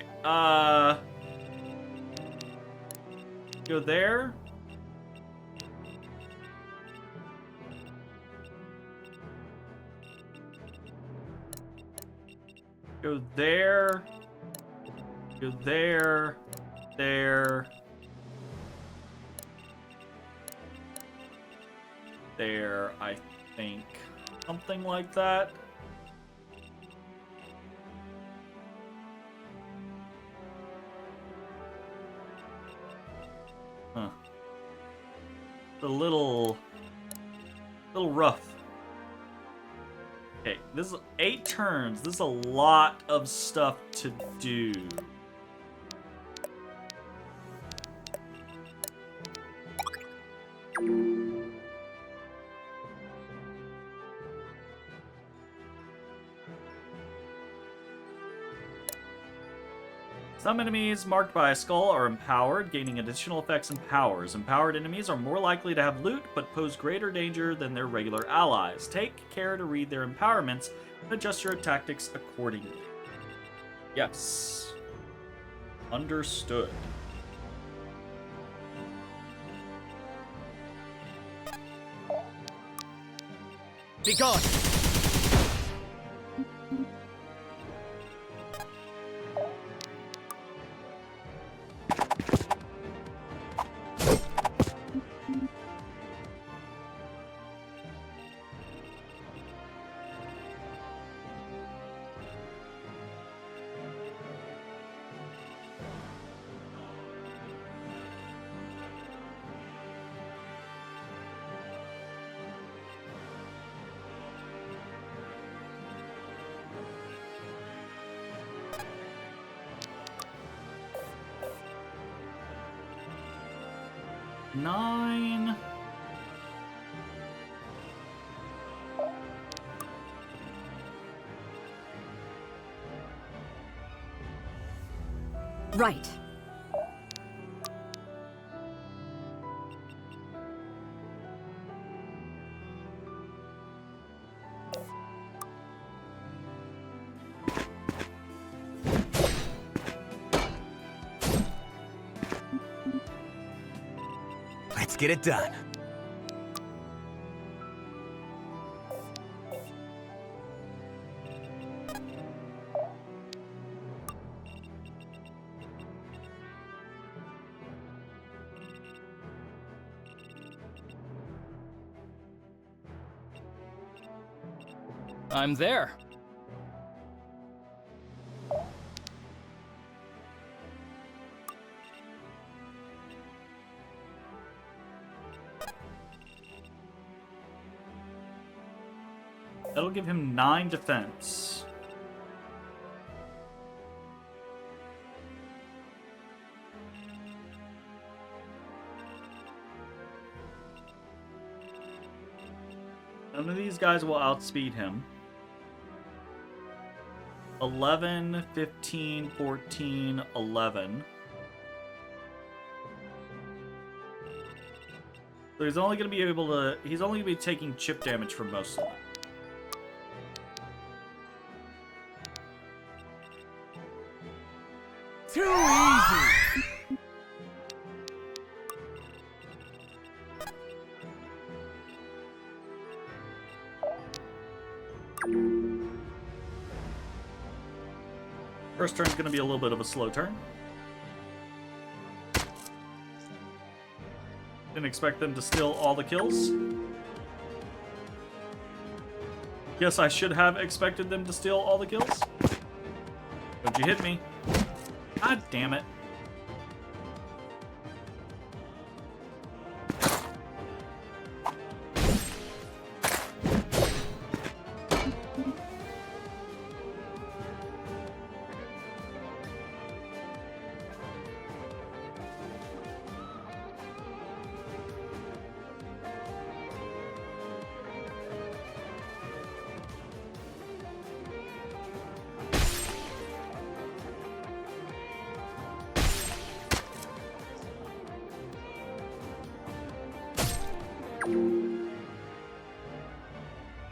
go there. Go there. Go there. There. There, I think. Something like that. Huh. A little rough. Okay, this is 8 turns. This is a lot of stuff to do. Some enemies marked by a skull are empowered, gaining additional effects and powers. Empowered enemies are more likely to have loot, but pose greater danger than their regular allies. Take care to read their empowerments and adjust your tactics accordingly. Yes. Understood. Be gone! Nine. Right. Let's get it done. I'm there. That'll give him 9 defense. None of these guys will outspeed him. 11, 15, 14, 11. So he's only going to be able to... He's only going to be taking chip damage from most of them. Too easy! First turn's going to be a little bit of a slow turn. Didn't expect them to steal all the kills. Yes, I should have expected them to steal all the kills. Don't you hit me. God damn it.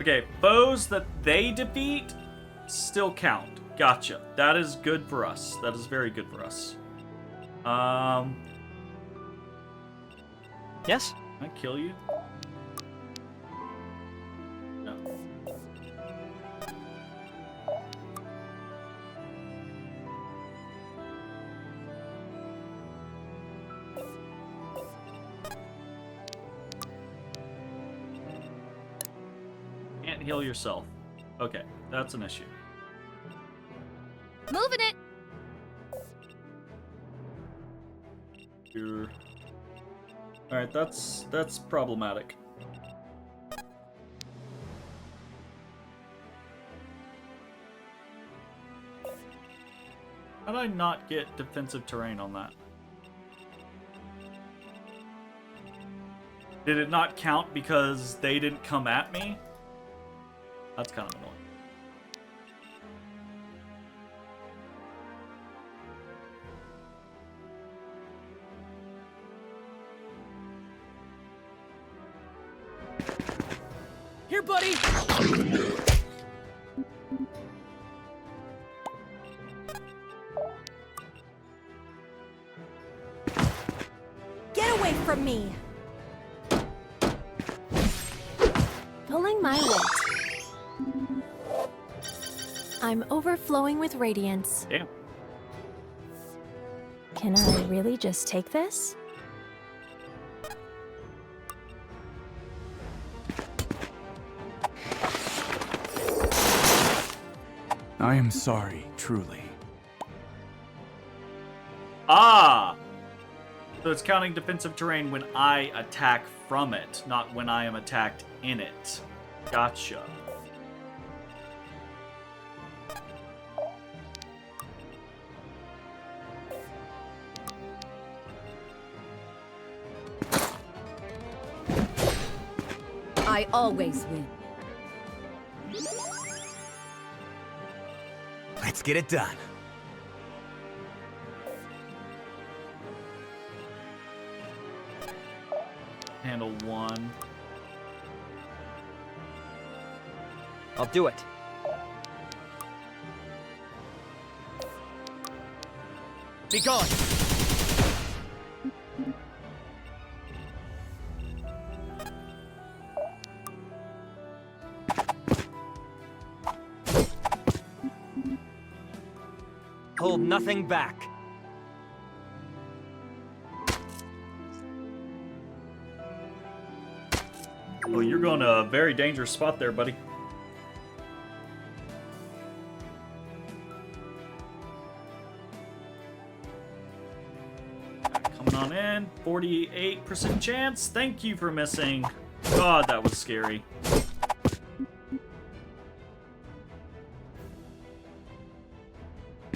Okay, foes that they defeat still count. Gotcha. That is good for us. That is very good for us. Yes? Can I kill you? No. heal yourself. Okay, that's an issue. Moving it. Alright, that's problematic. How did I not get defensive terrain on that? Did it not count because they didn't come at me? That's kind of annoying. Here, buddy! Get away from me! Pulling my weight. I'm overflowing with radiance. Damn. Can I really just take this? I am sorry, truly. Ah! So it's counting defensive terrain when I attack from it, not when I am attacked in it. Gotcha. I always win. Let's get it done. Handle one. I'll do it. Be gone! Hold nothing back. Oh, you're going to a very dangerous spot there, buddy. Coming on in. 48% chance. Thank you for missing. God, that was scary.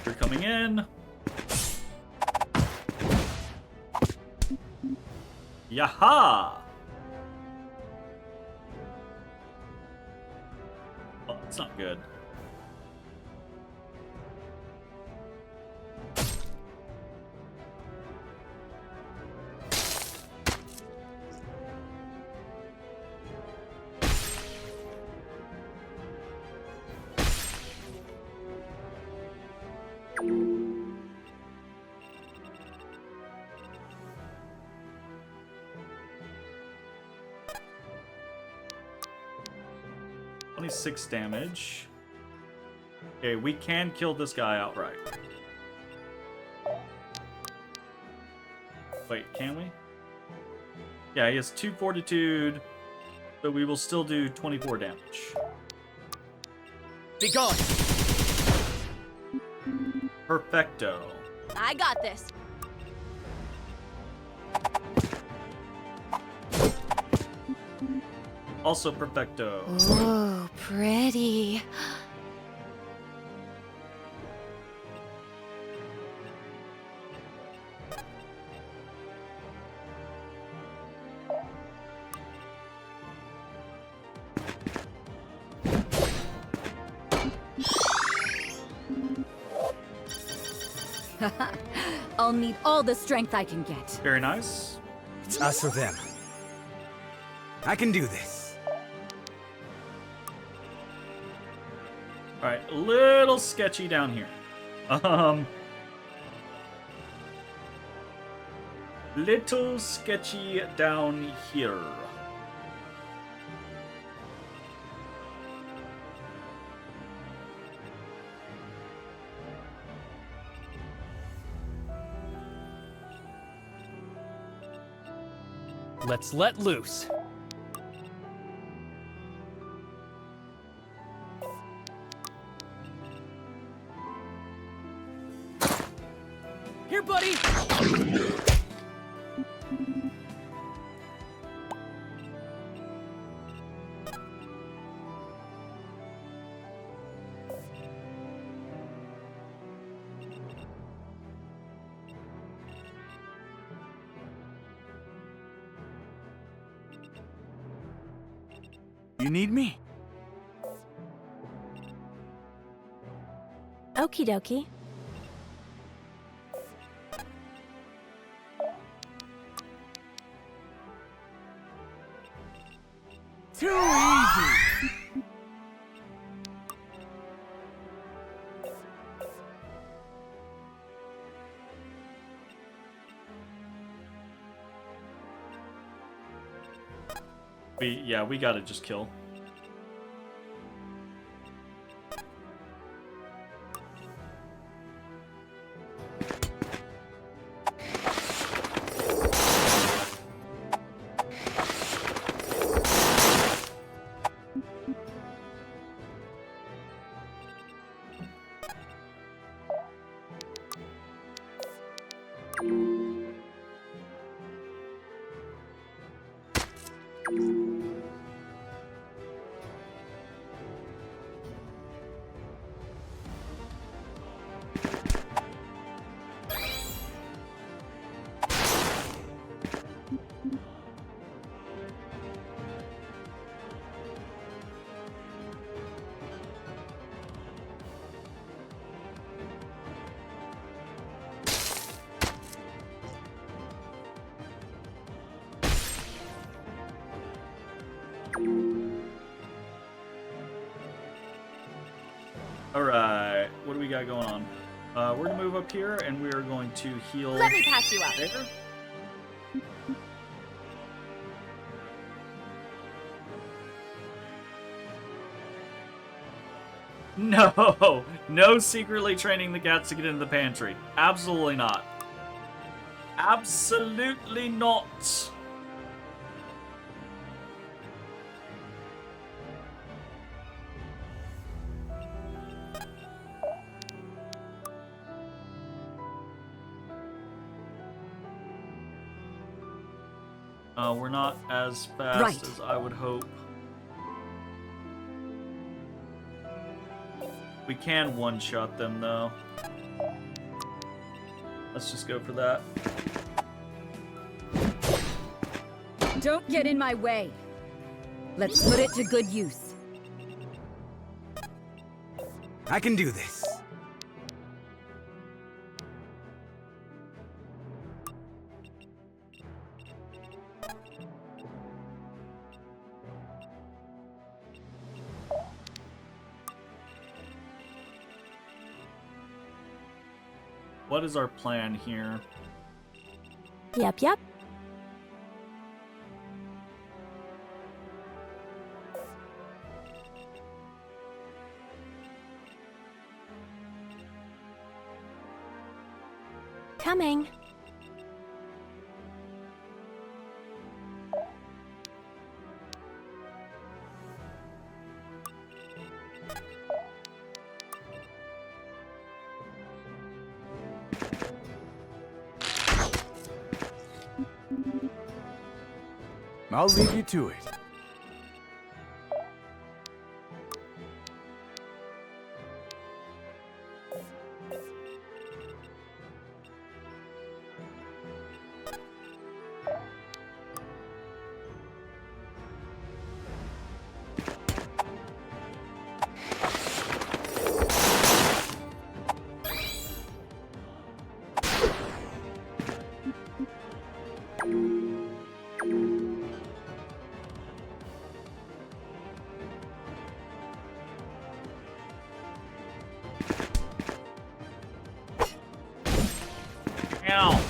You're coming in. Yaha! Oh, that's not good. Six damage. Okay, we can kill this guy outright. Wait, can we? Yeah, he has 2 fortitude, so we will still do 24 damage. Be gone! Perfecto. I got this. Also perfecto. Oh, pretty. I'll need all the strength I can get. Very nice. It's us or them. I can do this. Alright, a little sketchy down here. Little sketchy down here. Let's let loose. You need me? Okie dokie. Too easy! We gotta just kill. Alright, what do we got going on? We're gonna move up here and we are going to heal. Let me patch you up. There. No! No secretly training the cats to get into the pantry. Absolutely not. Absolutely not. We're not as fast as I would hope. We can one-shot them, though. Let's just go for that. Don't get in my way. Let's put it to good use. I can do this. What is our plan here? Yep, yep. Coming. I'll leave you to it. Ow.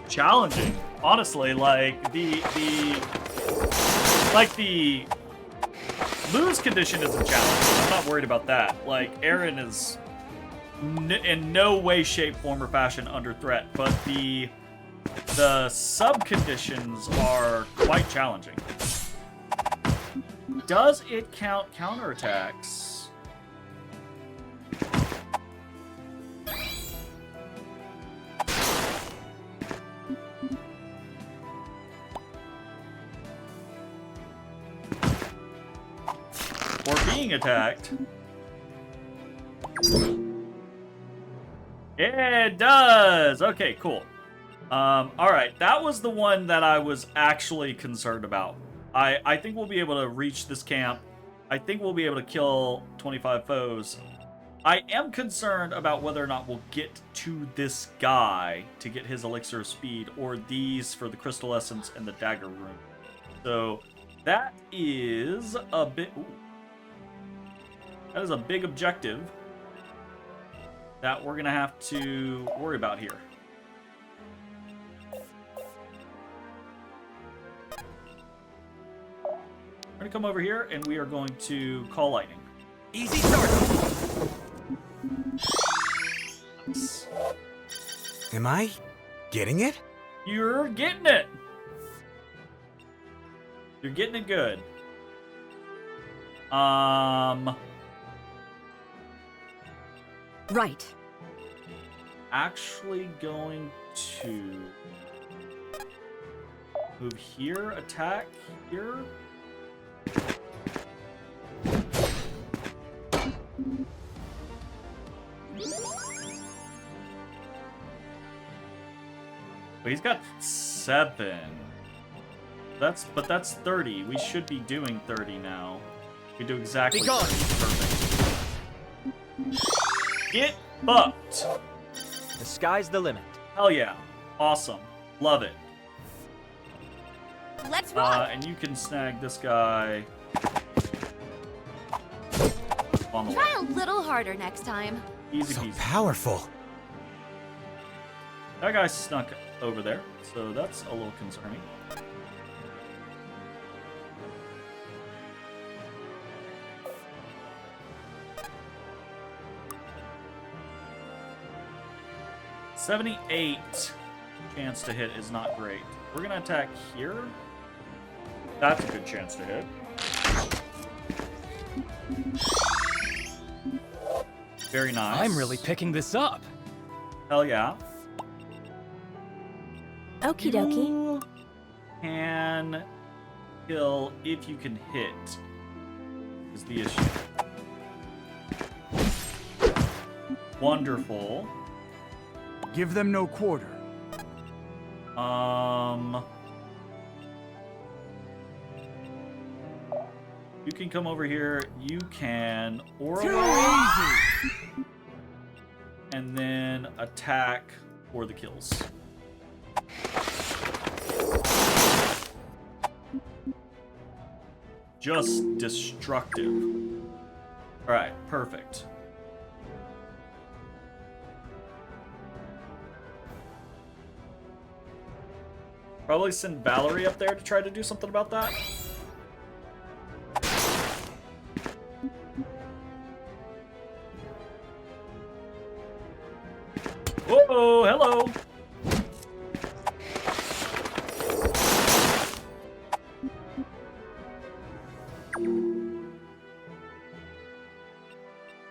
Challenging, honestly. Like the lose condition isn't challenging. I'm not worried about that. Like Aaron is in no way, shape, form, or fashion under threat, but the sub conditions are quite challenging. Does it count counterattacks? being attacked. It does! Okay, cool. Alright, that was the one that I was actually concerned about. I think we'll be able to reach this camp. I think we'll be able to kill 25 foes. I am concerned about whether or not we'll get to this guy to get his elixir of speed, or these for the crystal essence and the dagger rune. So that is a bit. Ooh, that is a big objective that we're gonna have to worry about here. We're gonna come over here and we are going to call lightning. Easy start. Am I getting it? You're getting it. You're getting it good. Right. Actually going to move here, attack here. But he's got 7. That's 30. We should be doing 30 now. We do exactly 30. Perfect. Get fucked. The sky's the limit. Hell yeah. Awesome. Love it. Let's rock! And you can snag this guy on the way. Try a little harder next time. Easy So peasy. powerful. That guy snuck over there, so that's a little concerning. $78 chance to hit is not great. We're gonna attack here. That's a good chance to hit. Very nice. I'm really picking this up. Hell yeah. Okie dokie. You can kill if you can hit, is the issue. Wonderful. Give them no quarter. You can come over here. You can oral Too easy. and then attack for the kills. Just destructive. All right, perfect. Probably send Valerie up there to try to do something about that. Whoa, hello.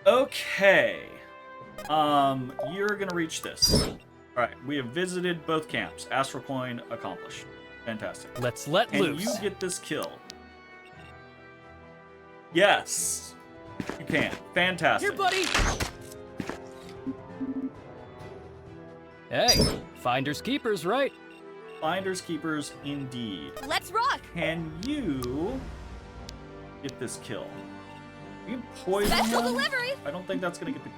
Okay. You're gonna reach this. Alright, we have visited both camps. Astral coin accomplished. Fantastic. Let's let And loose. you get this kill. Yes. You can. Fantastic. Here, buddy. Hey, finders keepers, right? Finders keepers indeed. Let's rock! Can you get this kill? You can poison Special him. delivery! I don't think that's gonna get the.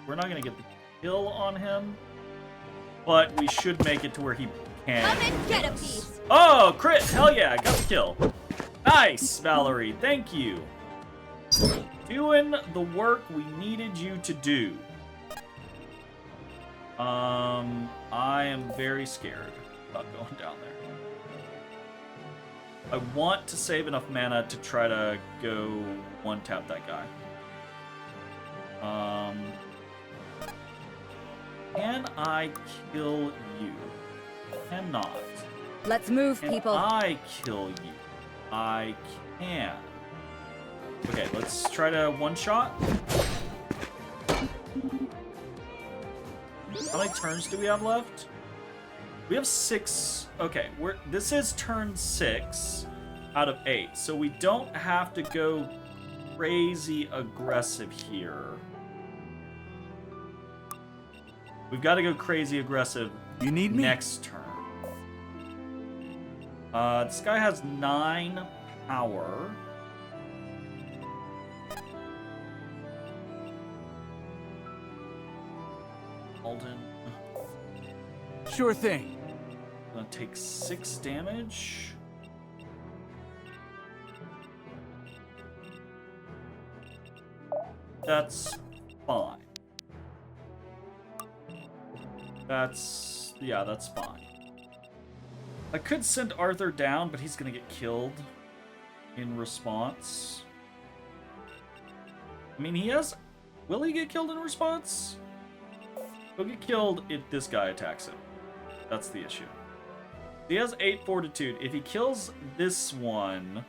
We're not gonna get the kill on him, but we should make it to where he can. Come and get a piece! Oh, crit! Hell yeah, got the kill. Nice, Valerie. Thank you. Doing the work we needed you to do. I am very scared about going down there. I want to save enough mana to try to go one-tap that guy. Can I kill you? Cannot. Let's move, Can people. I kill you? I can. Okay, let's try to one-shot. How many turns do we have left? We have 6. Okay, this is turn 6 out of 8, so we don't have to go crazy aggressive here. We've got to go crazy aggressive You need me? next turn. This guy has 9 power. Alden. Sure thing. Gonna take 6 damage. That's fine. That's fine. I could send Arthur down, but he's gonna get killed in response. I mean, will he get killed in response? He'll get killed if this guy attacks him. That's the issue. He has 8 fortitude. If he kills this one,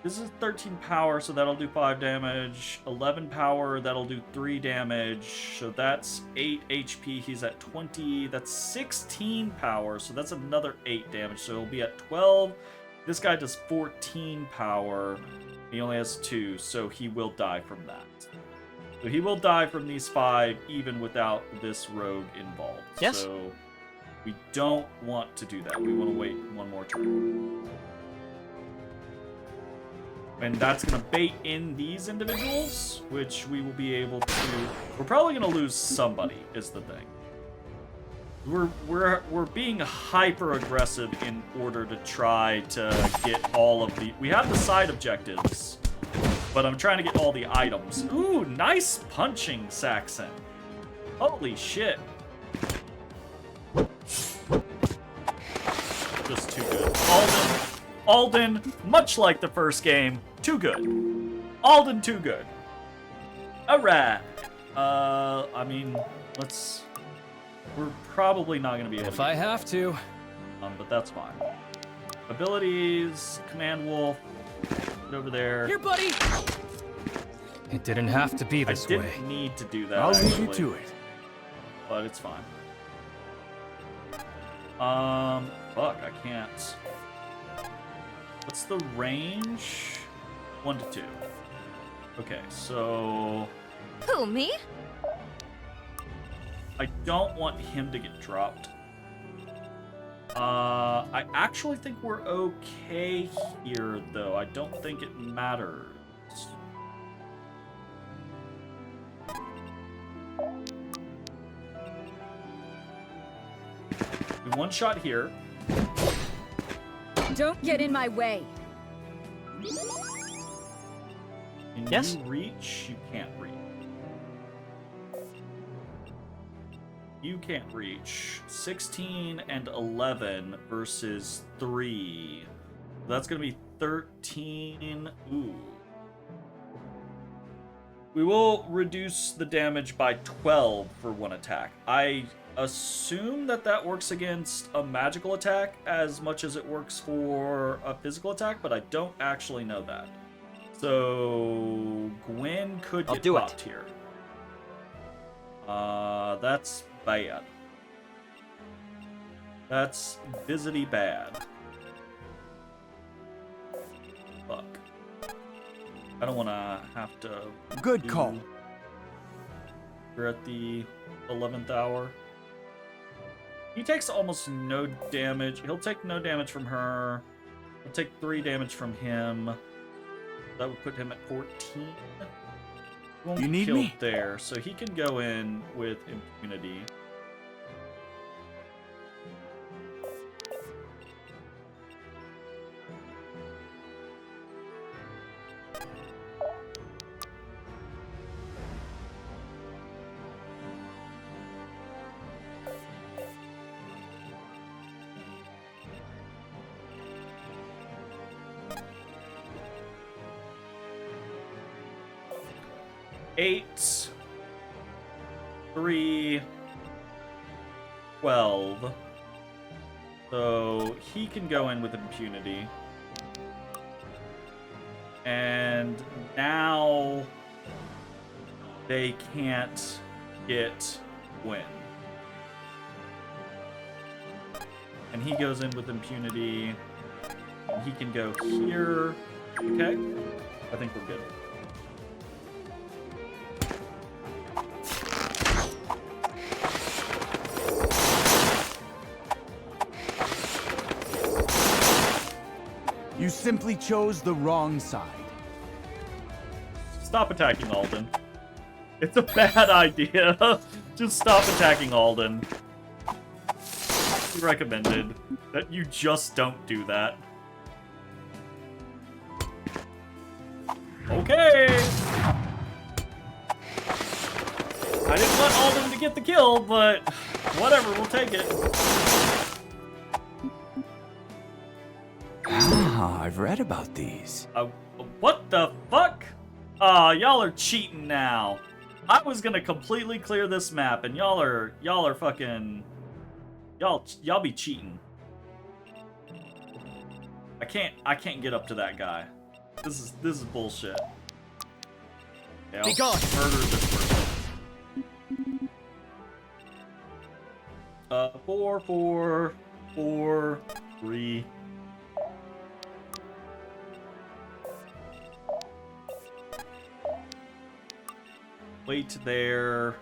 this is 13 power, so that'll do 5 damage. 11 power, that'll do 3 damage. So that's 8 HP. He's at 20. That's 16 power, so that's another 8 damage. So he'll be at 12. This guy does 14 power. He only has 2, so he will die from that. So he will die from these 5 even without this rogue involved. Yes. So we don't want to do that. We want to wait one more turn. And that's going to bait in these individuals, which we will be able to... We're probably going to lose somebody, is the thing. We're being hyper-aggressive in order to try to get all of the... We have the side objectives, but I'm trying to get all the items. Ooh, nice punching, Saxon. Holy shit. Just too good. Alden, much like the first game, too good. Alden, too good. Alright. I mean, we're probably not going to be able to... If I have to. But that's fine. Abilities, Command Wolf, get over there. Here, buddy! It didn't have to be this way. I didn't need to do that, I'll leave you actually, to it. but it's fine. Fuck, I can't... What's the range? 1 to 2. Okay, so... Who, me? I don't want him to get dropped. I actually think we're okay here, though. I don't think it matters. One shot here. Don't get in my way. Can Yes? you reach? You can't reach. You can't reach. 16 and 11 versus 3. That's going to be 13. Ooh. We will reduce the damage by 12 for one attack. I assume that works against a magical attack as much as it works for a physical attack, but I don't actually know that. So Gwen could get popped here. That's bad. That's visity bad. Fuck. I don't want to have to... Good call. We're at the 11th hour. He takes almost no damage. He'll take no damage from her. He'll take 3 damage from him. That would put him at 14. He won't You get need killed me? there, so he can go in with impunity. Eight, 3, 12. So he can go in with impunity. And now they can't get Gwen. And he goes in with impunity. And he can go here. Okay. I think we're good. You simply chose the wrong side. Stop attacking Alden. It's a bad idea. Just stop attacking Alden. Recommended that you just don't do that. Okay. I didn't want Alden to get the kill, but whatever, we'll take it. Ah, I've read about these. What the fuck? Y'all are cheating now. I was gonna completely clear this map, and y'all are fucking, y'all be cheating. I can't get up to that guy. This is bullshit. Yeah, Be gone. Murder this person. 4, 4, 4, 3. Wait there.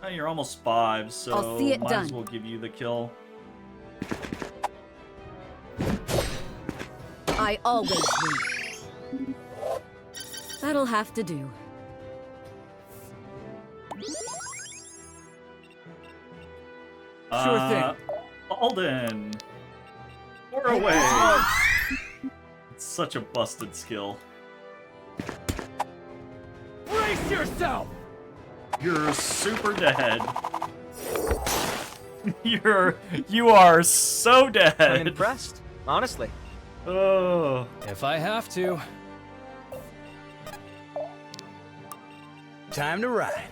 Oh, you're almost 5, so I'll see it might done. as well give you the kill. I always win. That'll have to do. Sure thing. Alden! Or away! It's such a busted skill. Brace yourself! You're super dead. You are so dead. I'm impressed, honestly. Oh. If I have to. Time to ride.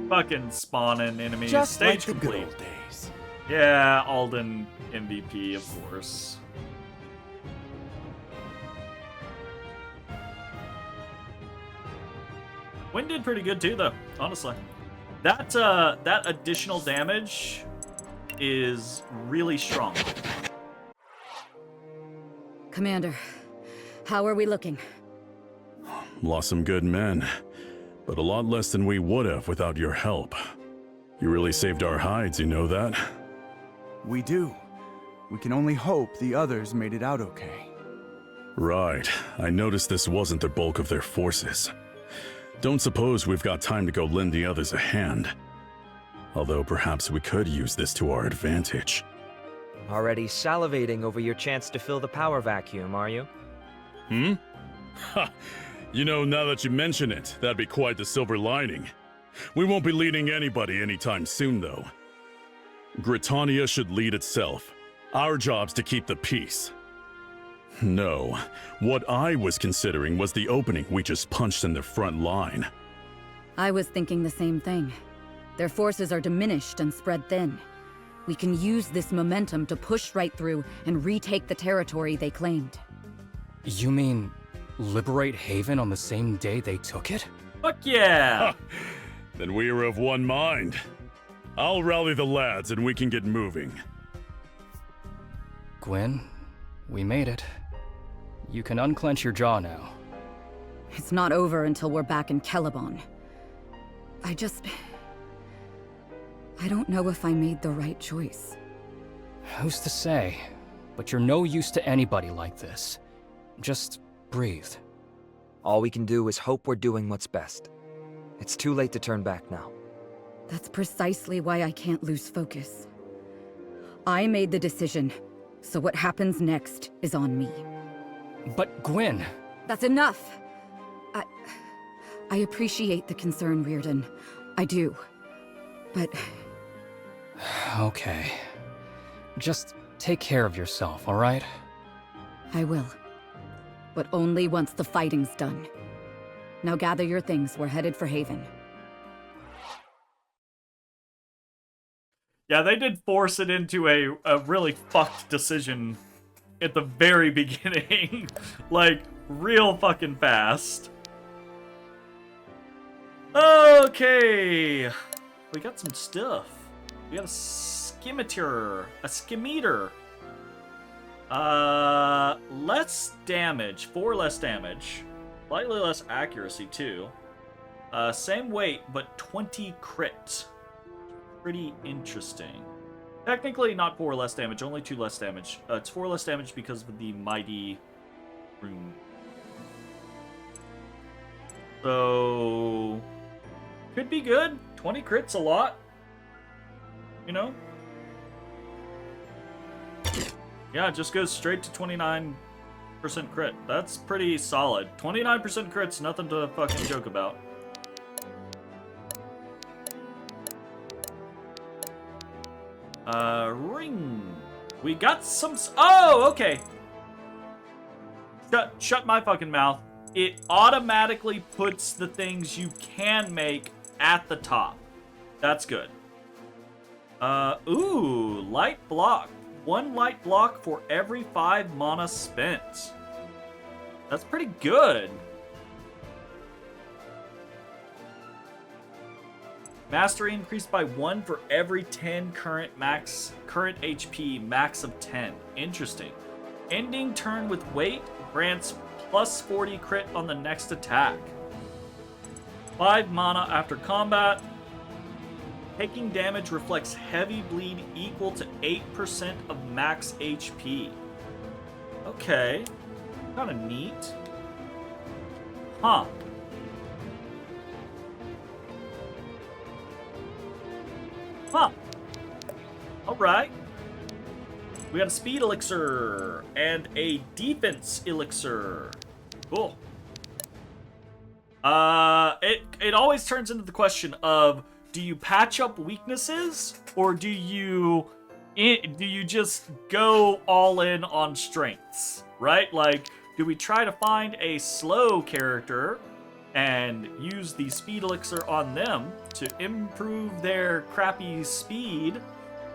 Fucking spawning enemies. Just Stage like the good complete. old days. Yeah, Alden MVP, of course. Wind did pretty good too, though. Honestly, that additional damage is really strong. Commander, how are we looking? Lost some good men, but a lot less than we would have without your help. You really saved our hides, you know that? We do. We can only hope the others made it out okay. Right. I noticed this wasn't the bulk of their forces. Don't suppose we've got time to go lend the others a hand. Although perhaps we could use this to our advantage. Already salivating over your chance to fill the power vacuum, are you? Hmm? Ha! You know, now that you mention it, that'd be quite the silver lining. We won't be leading anybody anytime soon, though. Gritania should lead itself. Our job's to keep the peace. No, what I was considering was the opening we just punched in the front line. I was thinking the same thing. Their forces are diminished and spread thin. We can use this momentum to push right through and retake the territory they claimed. You mean liberate Haven on the same day they took it? Fuck yeah! Then we are of one mind. I'll rally the lads and we can get moving. Gwen, we made it. You can unclench your jaw now. It's not over until we're back in Celeborn. I don't know if I made the right choice. Who's to say? But you're no use to anybody like this. Just breathe. All we can do is hope we're doing what's best. It's too late to turn back now. That's precisely why I can't lose focus. I made the decision, so what happens next is on me. But Gwen... That's enough! I appreciate the concern, Reardon. I do. But... Okay. Just take care of yourself, alright? I will. But only once the fighting's done. Now gather your things, we're headed for Haven. Yeah, they did force it into a really fucked decision at the very beginning. Like, real fucking fast. Okay. We got some stuff. We got a skimitar. A skimitar. Less damage. 4 less damage. Slightly less accuracy, too. Same weight, but 20 crit. Pretty interesting. Technically, not 4 less damage, only 2 less damage. It's 4 less damage because of the mighty rune. So, could be good. 20 crits a lot. You know? Yeah, it just goes straight to 29% crit. That's pretty solid. 29% crit's nothing to fucking joke about. Ring. We got some... Oh, okay. Shut my fucking mouth. It automatically puts the things you can make at the top. That's good. Ooh, light block. 1 light block for every 5 mana spent. That's pretty good. Mastery increased by 1 for every 10 current HP, max of 10. Interesting. Ending turn with weight grants plus 40 crit on the next attack. 5 mana after combat. Taking damage reflects heavy bleed equal to 8% of max HP. Okay. Kind of neat. Huh. Huh. Alright. We got a speed elixir and a defense elixir. Cool. It always turns into the question of, do you patch up weaknesses or do you just go all in on strengths, right? Like, do we try to find a slow character and use the speed elixir on them to improve their crappy speed?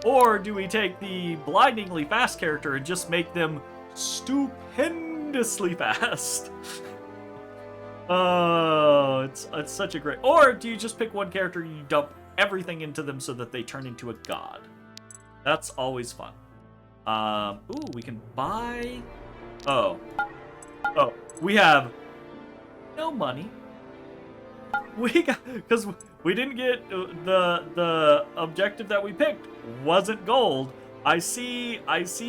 Or do we take the blindingly fast character and just make them stupendously fast? Oh, it's such a great... Or do you just pick one character and you dump everything into them so that they turn into a god? That's always fun. Ooh, we can buy... Oh, we have no money. We got... Because we didn't get the objective that we picked wasn't gold. I see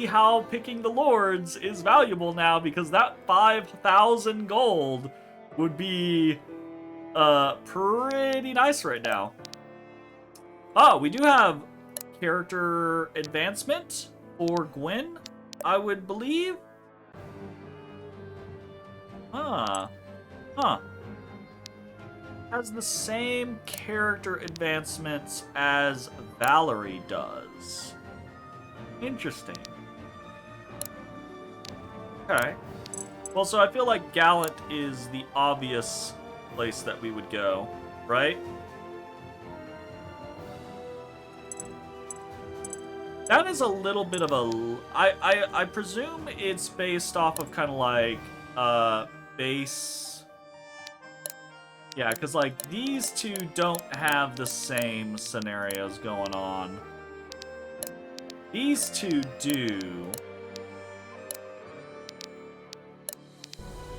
how picking the lords is valuable now, because that 5,000 gold would be pretty nice right now. Oh, we do have character advancement for Gwen, I would believe. Huh. Has the same character advancements as Valerie does. Interesting. Okay. Well, so I feel like Gallant is the obvious place that we would go, right? That is a little bit of a... I presume it's based off of kind of like, base... Yeah, because, like, these two don't have the same scenarios going on. These two do.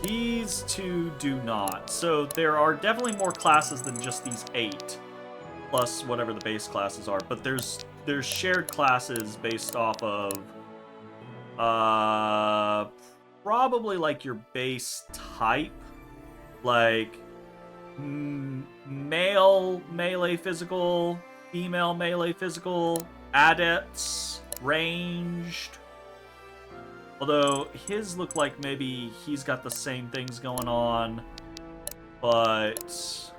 These two do not. So there are definitely more classes than just these 8, plus whatever the base classes are. But there's shared classes based off of probably like your base type, like male melee physical, female melee physical, adepts, ranged. Although his look like maybe he's got the same things going on, but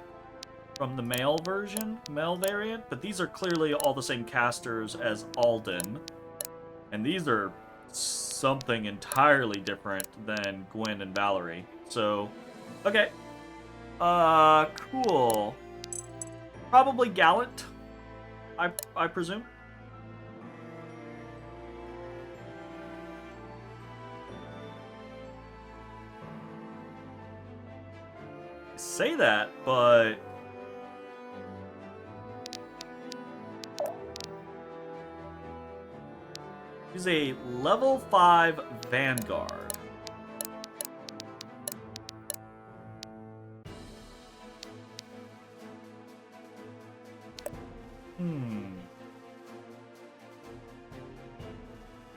from the male variant. But these are clearly all the same casters as Alden. And these are something entirely different than Gwen and Valerie. So, okay. Cool. Probably Gallant, I presume. Say that, but Use a level 5 Vanguard.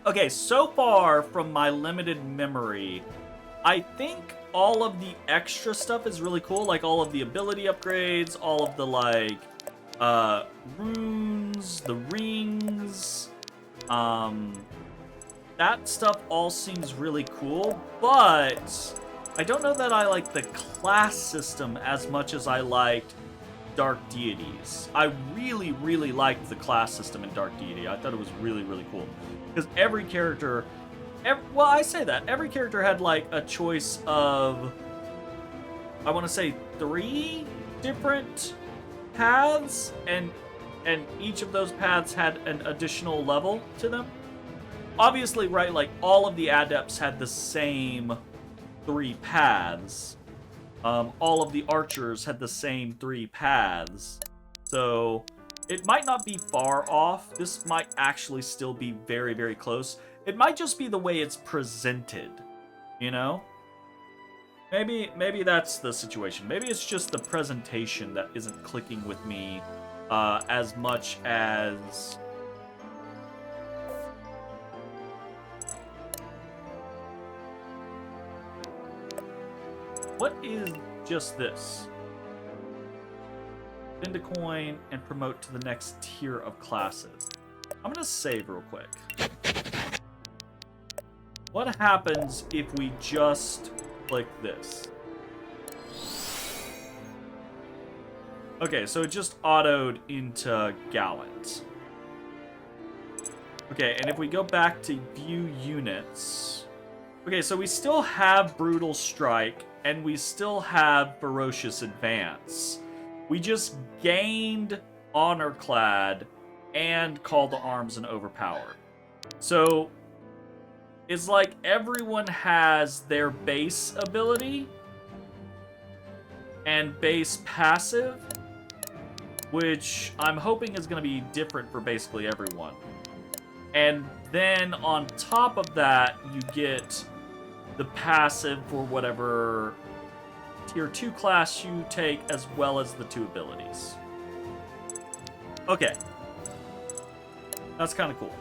Okay, so far from my limited memory, I think all of the extra stuff is really cool, like all of the ability upgrades, all of the like runes, the rings, that stuff all seems really cool, but I don't know that I like the class system as much as I liked Dark Deities. I really, really liked the class system in Dark Deity. I thought it was really, really cool. Because every character, well, I say that. Every character had like a choice of, I want to say 3 different paths, and each of those paths had an additional level to them. Obviously, right, like all of the adepts had the same 3 paths. All of the archers had the same 3 paths. So it might not be far off. This might actually still be very, very close. It might just be the way it's presented, you know? Maybe that's the situation. Maybe it's just the presentation that isn't clicking with me as much as... What is just this? Spend a coin and promote to the next tier of classes. I'm gonna save real quick. What happens if we just click this? Okay, so it just autoed into Gallant. Okay, and if we go back to view units... Okay, so we still have Brutal Strike, and we still have Ferocious Advance. We just gained Honorclad and Call to Arms and Overpowered. So, it's like everyone has their base ability and base passive, which I'm hoping is going to be different for basically everyone. And then on top of that, you get the passive for whatever tier 2 class you take, as well as the 2 abilities. Okay. That's kind of cool.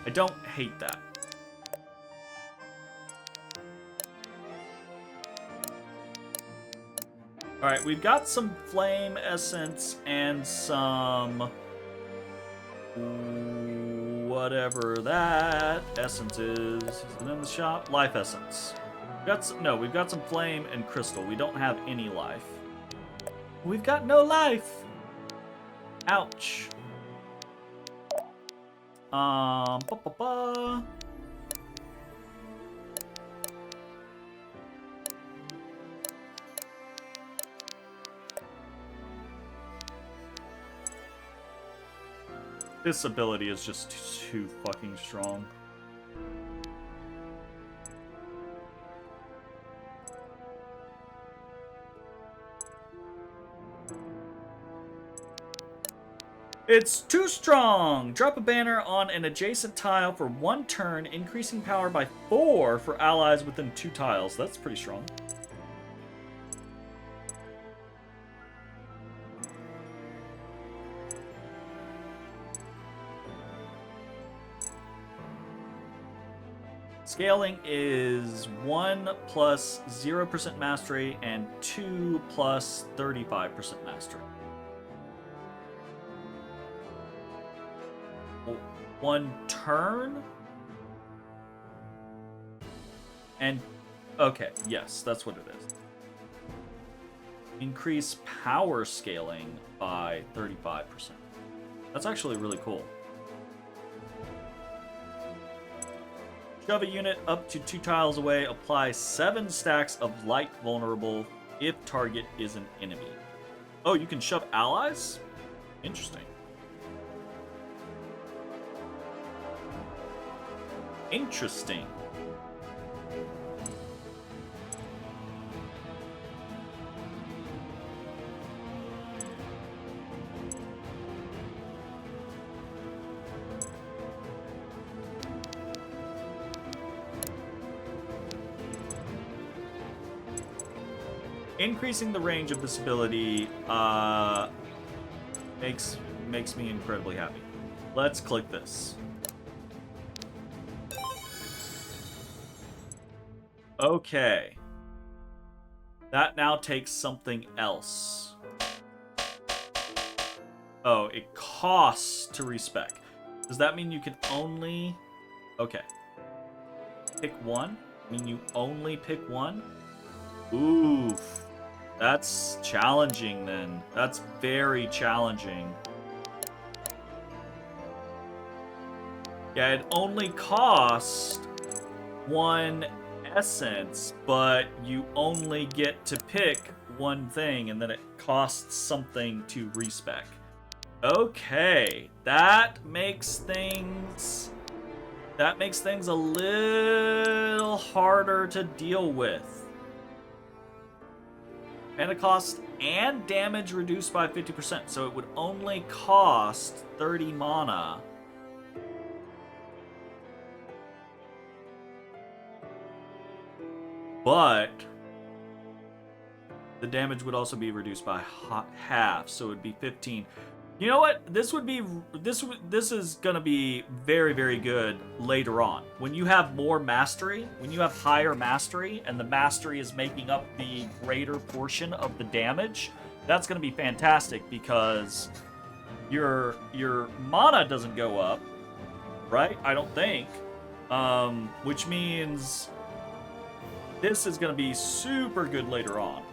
I don't hate that. Alright, we've got some Flame Essence and some... whatever that essence is. Is it in the shop? Life Essence. We've got some Flame and Crystal. We don't have any life. We've got no life! Ouch. This ability is just too fucking strong. It's too strong! Drop a banner on an adjacent tile for 1 turn, increasing power by 4 for allies within 2 tiles. That's pretty strong. Scaling is 1 plus 0% mastery and 2 plus 35% mastery. 1 turn? And, okay, yes, that's what it is. Increase power scaling by 35%. That's actually really cool. Shove a unit up to 2 tiles away. Apply 7 stacks of light vulnerable if target is an enemy. Oh, you can shove allies? Interesting. Interesting. increasing the range of this ability makes me incredibly happy. Let's click this. Okay. That now takes something else. Oh, it costs to respec. Does that mean you can only... Okay. Pick one? I mean, you only pick one? Oof. That's challenging, then. That's very challenging. Yeah, it only costs one essence, but you only get to pick one thing, and then it costs something to respec. Okay, that makes things a little harder to deal with. Mana cost and damage reduced by 50%, so it would only cost 30 mana. But the damage would also be reduced by half, so it would be 15. You know what? This is gonna be very, very good later on. When you have more mastery, when you have higher mastery, and the mastery is making up the greater portion of the damage, that's gonna be fantastic because your mana doesn't go up, right? I don't think. Which means this is gonna be super good later on.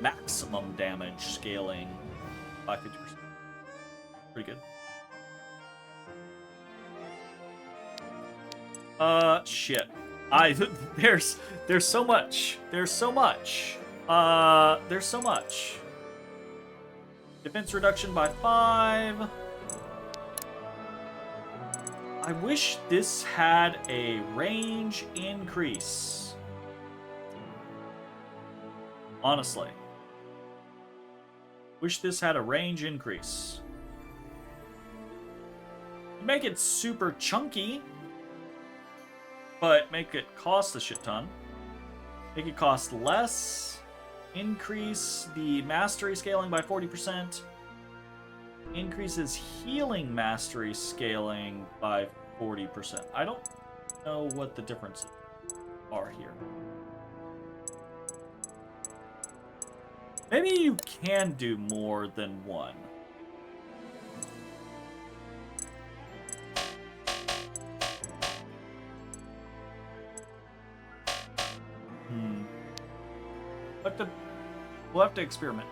Maximum damage scaling by 50%. Pretty good. Shit. There's so much. There's so much. Defense reduction by 5. I wish this had a range increase. Honestly. Wish this had a range increase. Make it super chunky, but make it cost a shit ton. Make it cost less. Increase the mastery scaling by 40%. Increases healing mastery scaling by 40%. I don't know what the differences are here. Maybe you can do more than one. We'll have to experiment.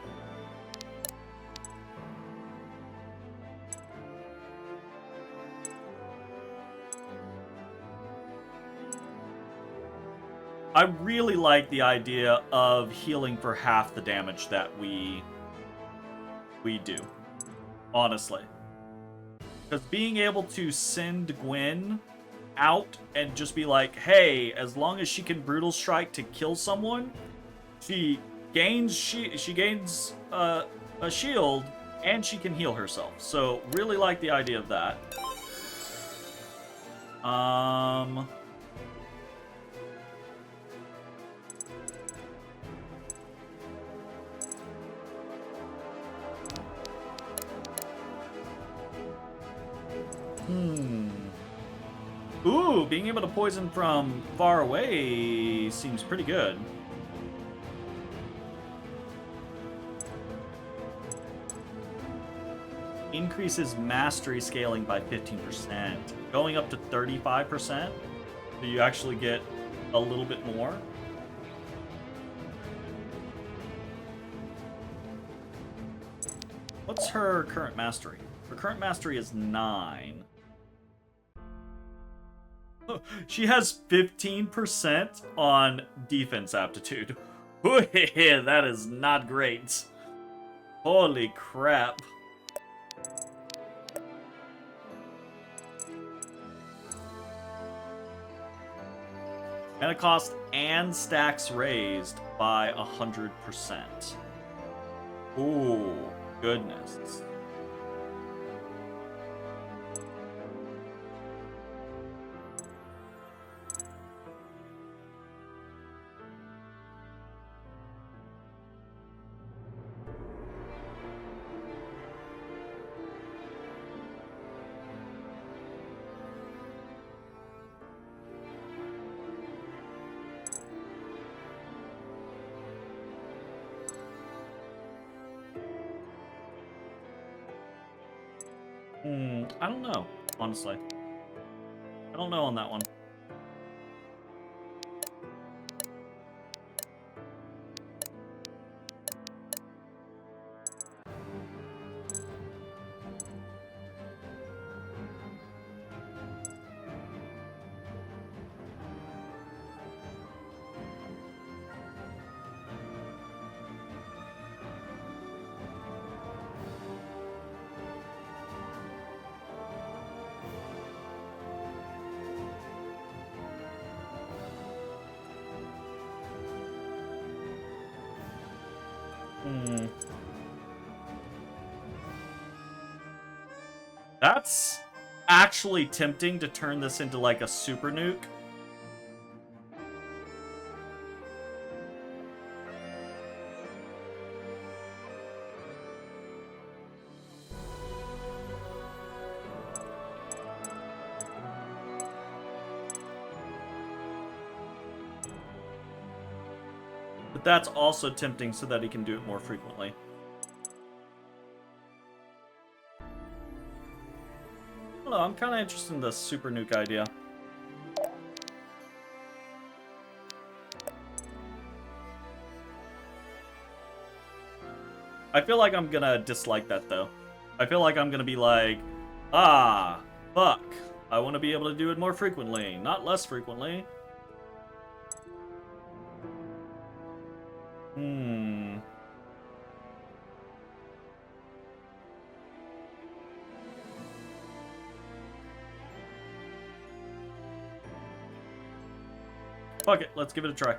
I really like the idea of healing for half the damage that we do, honestly. Because being able to send Gwen out and just be like, hey, as long as she can Brutal Strike to kill someone, she gains a shield and she can heal herself. So really like the idea of that. Ooh, being able to poison from far away seems pretty good. Increases mastery scaling by 15%. Going up to 35%. So you actually get a little bit more. What's her current mastery? Her current mastery is 9. She has 15% on defense aptitude. That is not great. Holy crap. Mana cost and stacks raised by 100%. Ooh, goodness. I don't know, honestly. I don't know on that one. That's actually tempting to turn this into like a super nuke. But that's also tempting so that he can do it more frequently. I don't know, I'm kind of interested in the super nuke idea. I feel like I'm gonna dislike that though. I feel like I'm gonna be like, ah, fuck. I want to be able to do it more frequently, not less frequently. Fuck it, let's give it a try.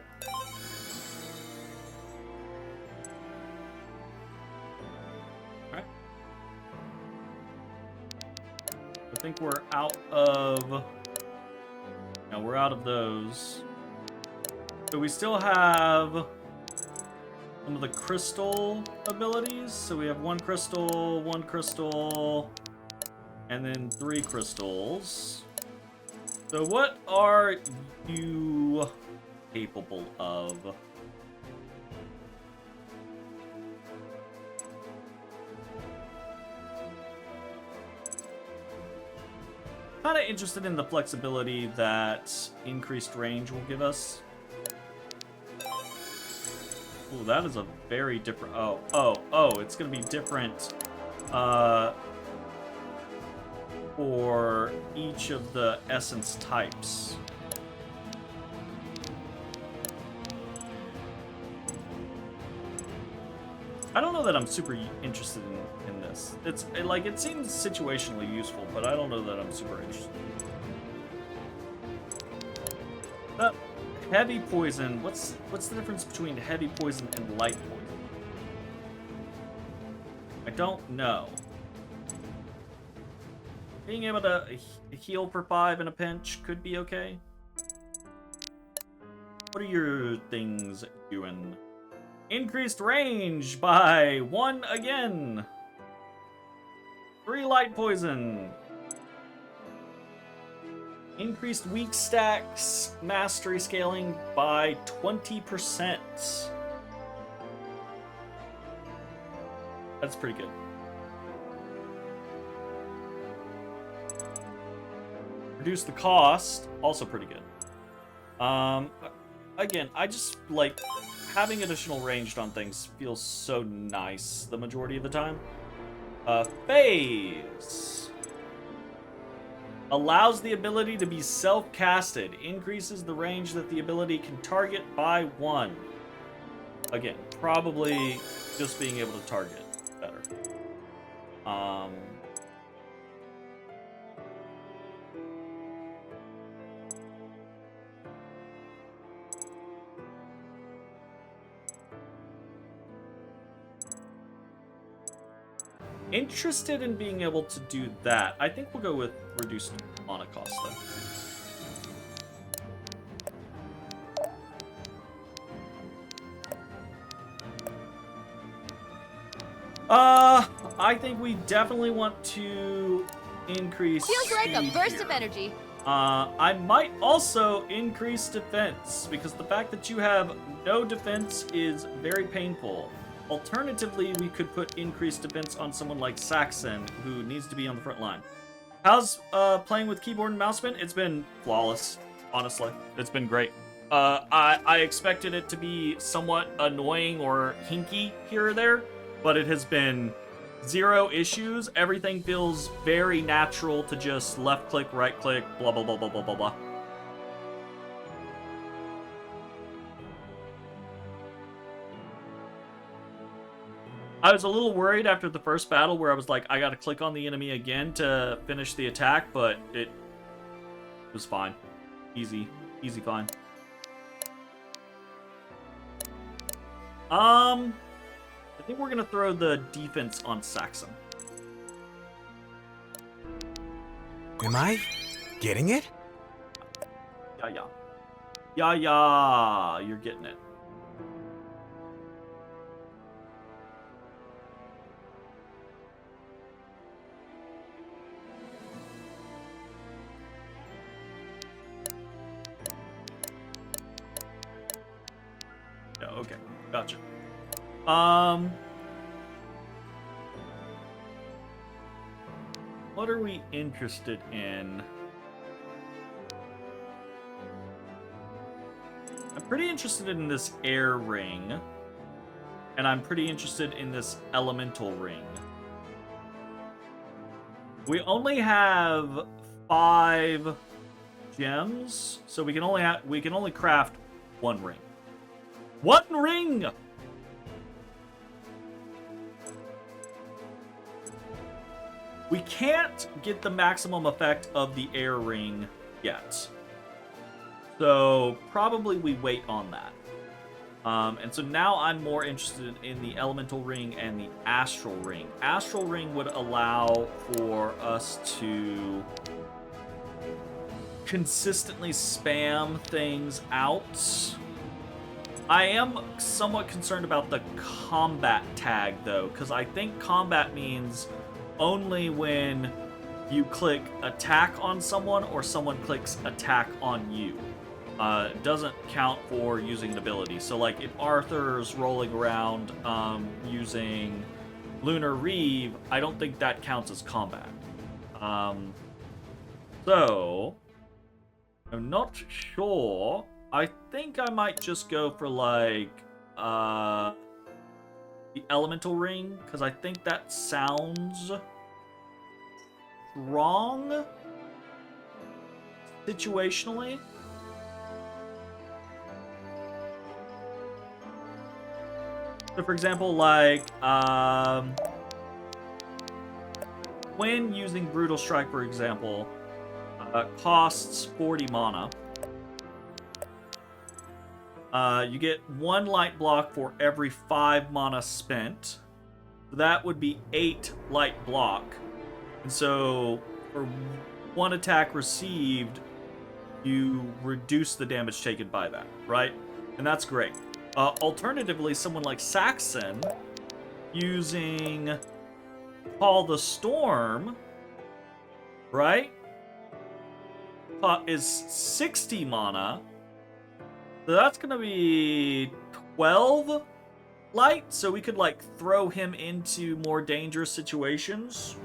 Alright. I think we're out of... No, we're out of those. So we still have some of the crystal abilities. So we have one crystal, and then 3 crystals. So what are you capable of? Kind of interested in the flexibility that increased range will give us. Ooh, that is a very different... Oh, it's going to be different for each of the essence types. I don't know that I'm super interested in this. It seems situationally useful, but I don't know that I'm super interested. Heavy poison. What's the difference between heavy poison and light poison? I don't know. Being able to heal for 5 in a pinch could be okay. What are your things doing? Increased range by 1 again. 3 light poison. Increased weak stacks mastery scaling by 20%. That's pretty good. Reduce the cost, also pretty good. Again, I just like having additional ranged on things feels so nice the majority of the time. Phase allows the ability to be self-casted, increases the range that the ability can target by 1. Again, probably just being able to target better. Interested in being able to do that. I think we'll go with reduced mana cost though. I think we definitely want to increase Feels like a speed burst here. of energy. I might also increase defense, because the fact that you have no defense is very painful. Alternatively, we could put increased defense on someone like Saxon, who needs to be on the front line. How's playing with keyboard and mouse been? It's been flawless, honestly. It's been great. I expected it to be somewhat annoying or hinky here or there, but it has been zero issues. Everything feels very natural to just left click, right click, blah, blah, blah, blah, blah, blah, blah. I was a little worried after the first battle where I was like, I gotta click on the enemy again to finish the attack, but it was fine. Easy fine. I think we're gonna throw the defense on Saxon. Am I getting it? Yeah, you're getting it. Yeah, okay, gotcha. What are we interested in? I'm pretty interested in this air ring. And I'm pretty interested in this elemental ring. We only have 5 gems, so we can only craft 1 ring. 1 ring! We can't get the maximum effect of the air ring yet. So probably we wait on that. And so now I'm more interested in the elemental ring and the astral ring. Astral ring would allow for us to consistently spam things out. I am somewhat concerned about the combat tag though, because I think combat means only when you click attack on someone or someone clicks attack on you. It doesn't count for using an ability. So like if Arthur's rolling around using Lunar Reeve, I don't think that counts as combat. So I'm not sure. I think I might just go for like the elemental ring, because I think that sounds wrong situationally. So for example, like when using Brutal Strike, for example, costs 40 mana. You get 1 light block for every 5 mana spent. That would be 8 light block. And so, for 1 attack received, you reduce the damage taken by that, right? And that's great. Alternatively, someone like Saxon, using Call the Storm, right? Is 60 mana. So that's gonna be 12 light, so we could like throw him into more dangerous situations,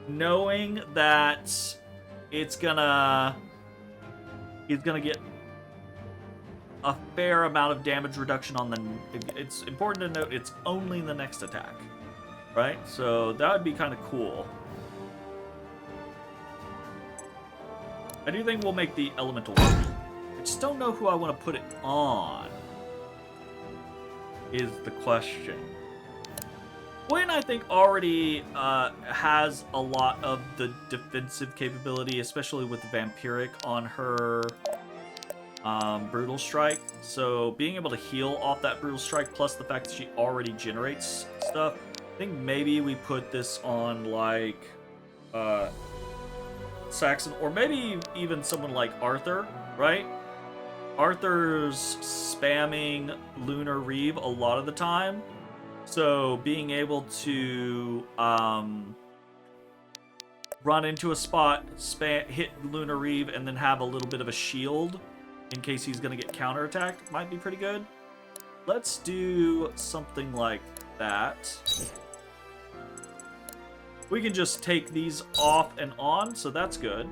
knowing that he's gonna get a fair amount of damage reduction on the. It's important to note it's only the next attack, right? So that would be kind of cool. I do think we'll make the elemental one. I just don't know who I want to put it on, is the question. Gwen, I think, already has a lot of the defensive capability, especially with the Vampiric on her Brutal Strike. So being able to heal off that Brutal Strike, plus the fact that she already generates stuff, I think maybe we put this on, like, Saxon, or maybe even someone like Arthur, right? Arthur's spamming Lunar Reeve a lot of the time, so being able to run into a spot, hit Lunar Reeve, and then have a little bit of a shield in case he's going to get counterattacked might be pretty good. Let's do something like that. We can just take these off and on, so that's good.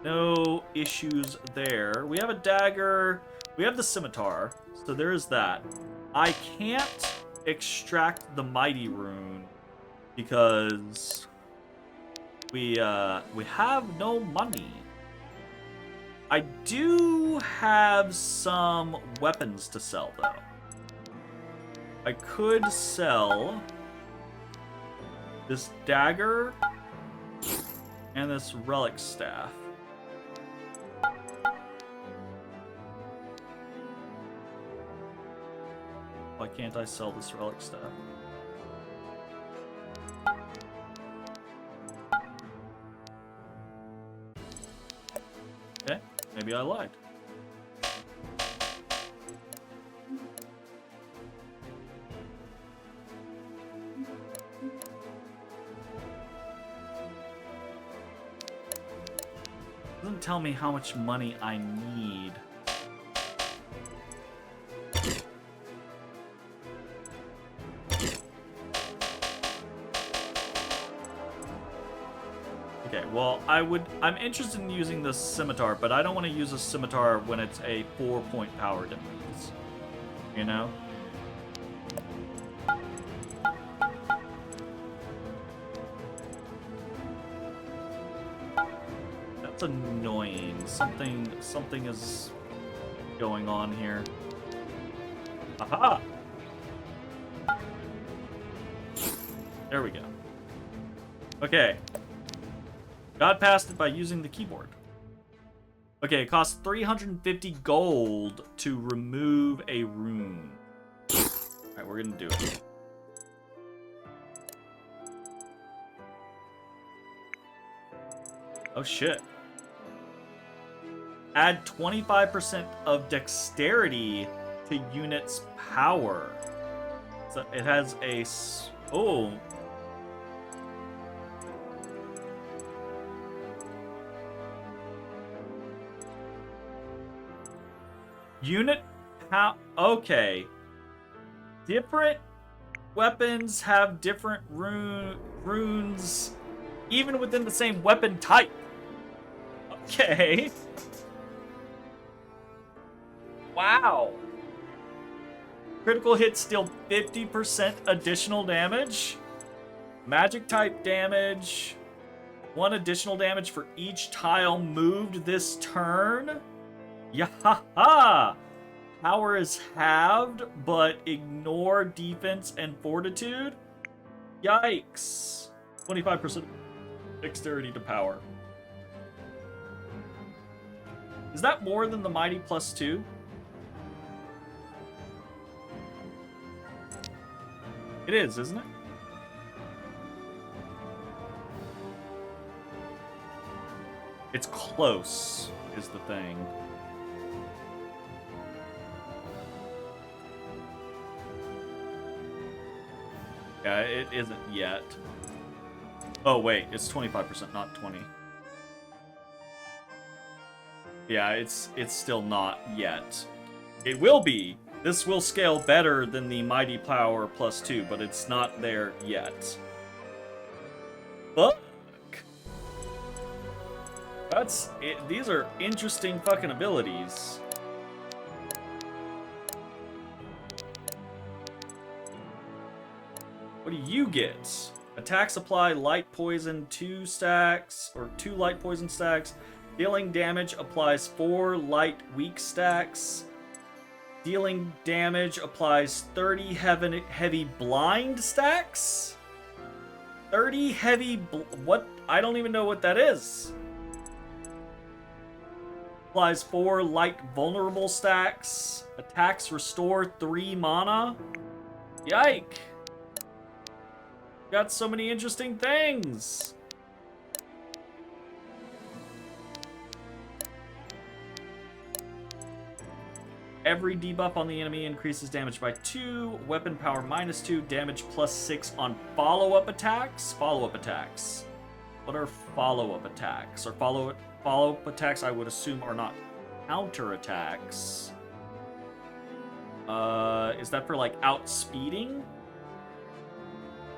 No issues there. We have a dagger. We have the scimitar, so there is that. I can't extract the mighty rune because we have no money. I do have some weapons to sell, though. I could sell this dagger and this relic staff. Why can't I sell this relic staff? Okay, maybe I lied. Doesn't tell me how much money I need. Okay, well, I'm interested in using the scimitar, but I don't want to use a scimitar when it's a 4-point power difference. You know? That's annoying. Something is going on here. Aha! There we go. Okay. Got past it by using the keyboard. Okay, it costs 350 gold to remove a rune. Alright, we're gonna do it. Oh shit. Add 25% of dexterity to unit's power. So it has a... Oh. Unit okay. Different weapons have different runes even within the same weapon type. Okay. Wow. Critical hits deal 50% additional damage. Magic type damage. 1 additional damage for each tile moved this turn. Yahaha! Power is halved, but ignore defense and fortitude. Yikes. 25% dexterity to power. Is that more than the mighty +2? It is, isn't it? It's close, is the thing. Yeah, it isn't yet. Oh, wait, it's 25%, not 20. Yeah, it's still not yet. It will be. This will scale better than the Mighty Power +2, but it's not there yet. Fuck! That's it. These are interesting fucking abilities. What do you get? Attacks apply light poison 2 stacks, or 2 light poison stacks. Dealing damage applies 4 light weak stacks. Dealing damage applies 30 heavy blind stacks? 30 heavy what? I don't even know what that is. Applies 4 light vulnerable stacks. Attacks restore 3 mana. Yike. Got so many interesting things. Every debuff on the enemy increases damage by 2, weapon power -2, damage +6 on follow-up attacks. Follow-up attacks. What are follow-up attacks? Or follow-up attacks I would assume are not counter attacks. Is that for like outspeeding?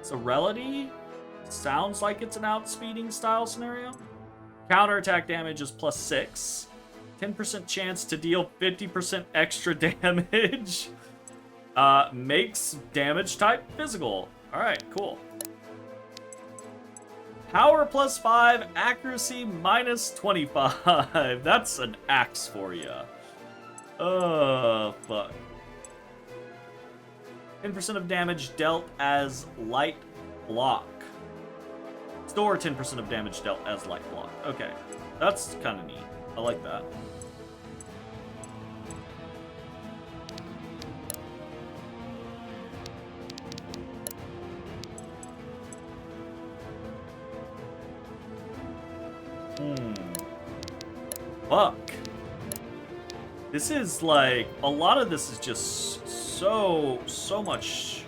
Serenity? Sounds like it's an outspeeding style scenario. Counterattack damage is +6. 10% chance to deal 50% extra damage. Makes damage type physical. Alright, cool. Power +5, accuracy -25. That's an axe for you. Oh, fuck. 10% of damage dealt as light block. Store 10% of damage dealt as light block. Okay, that's kind of neat. I like that. Fuck. This is like, a lot of this is just so much.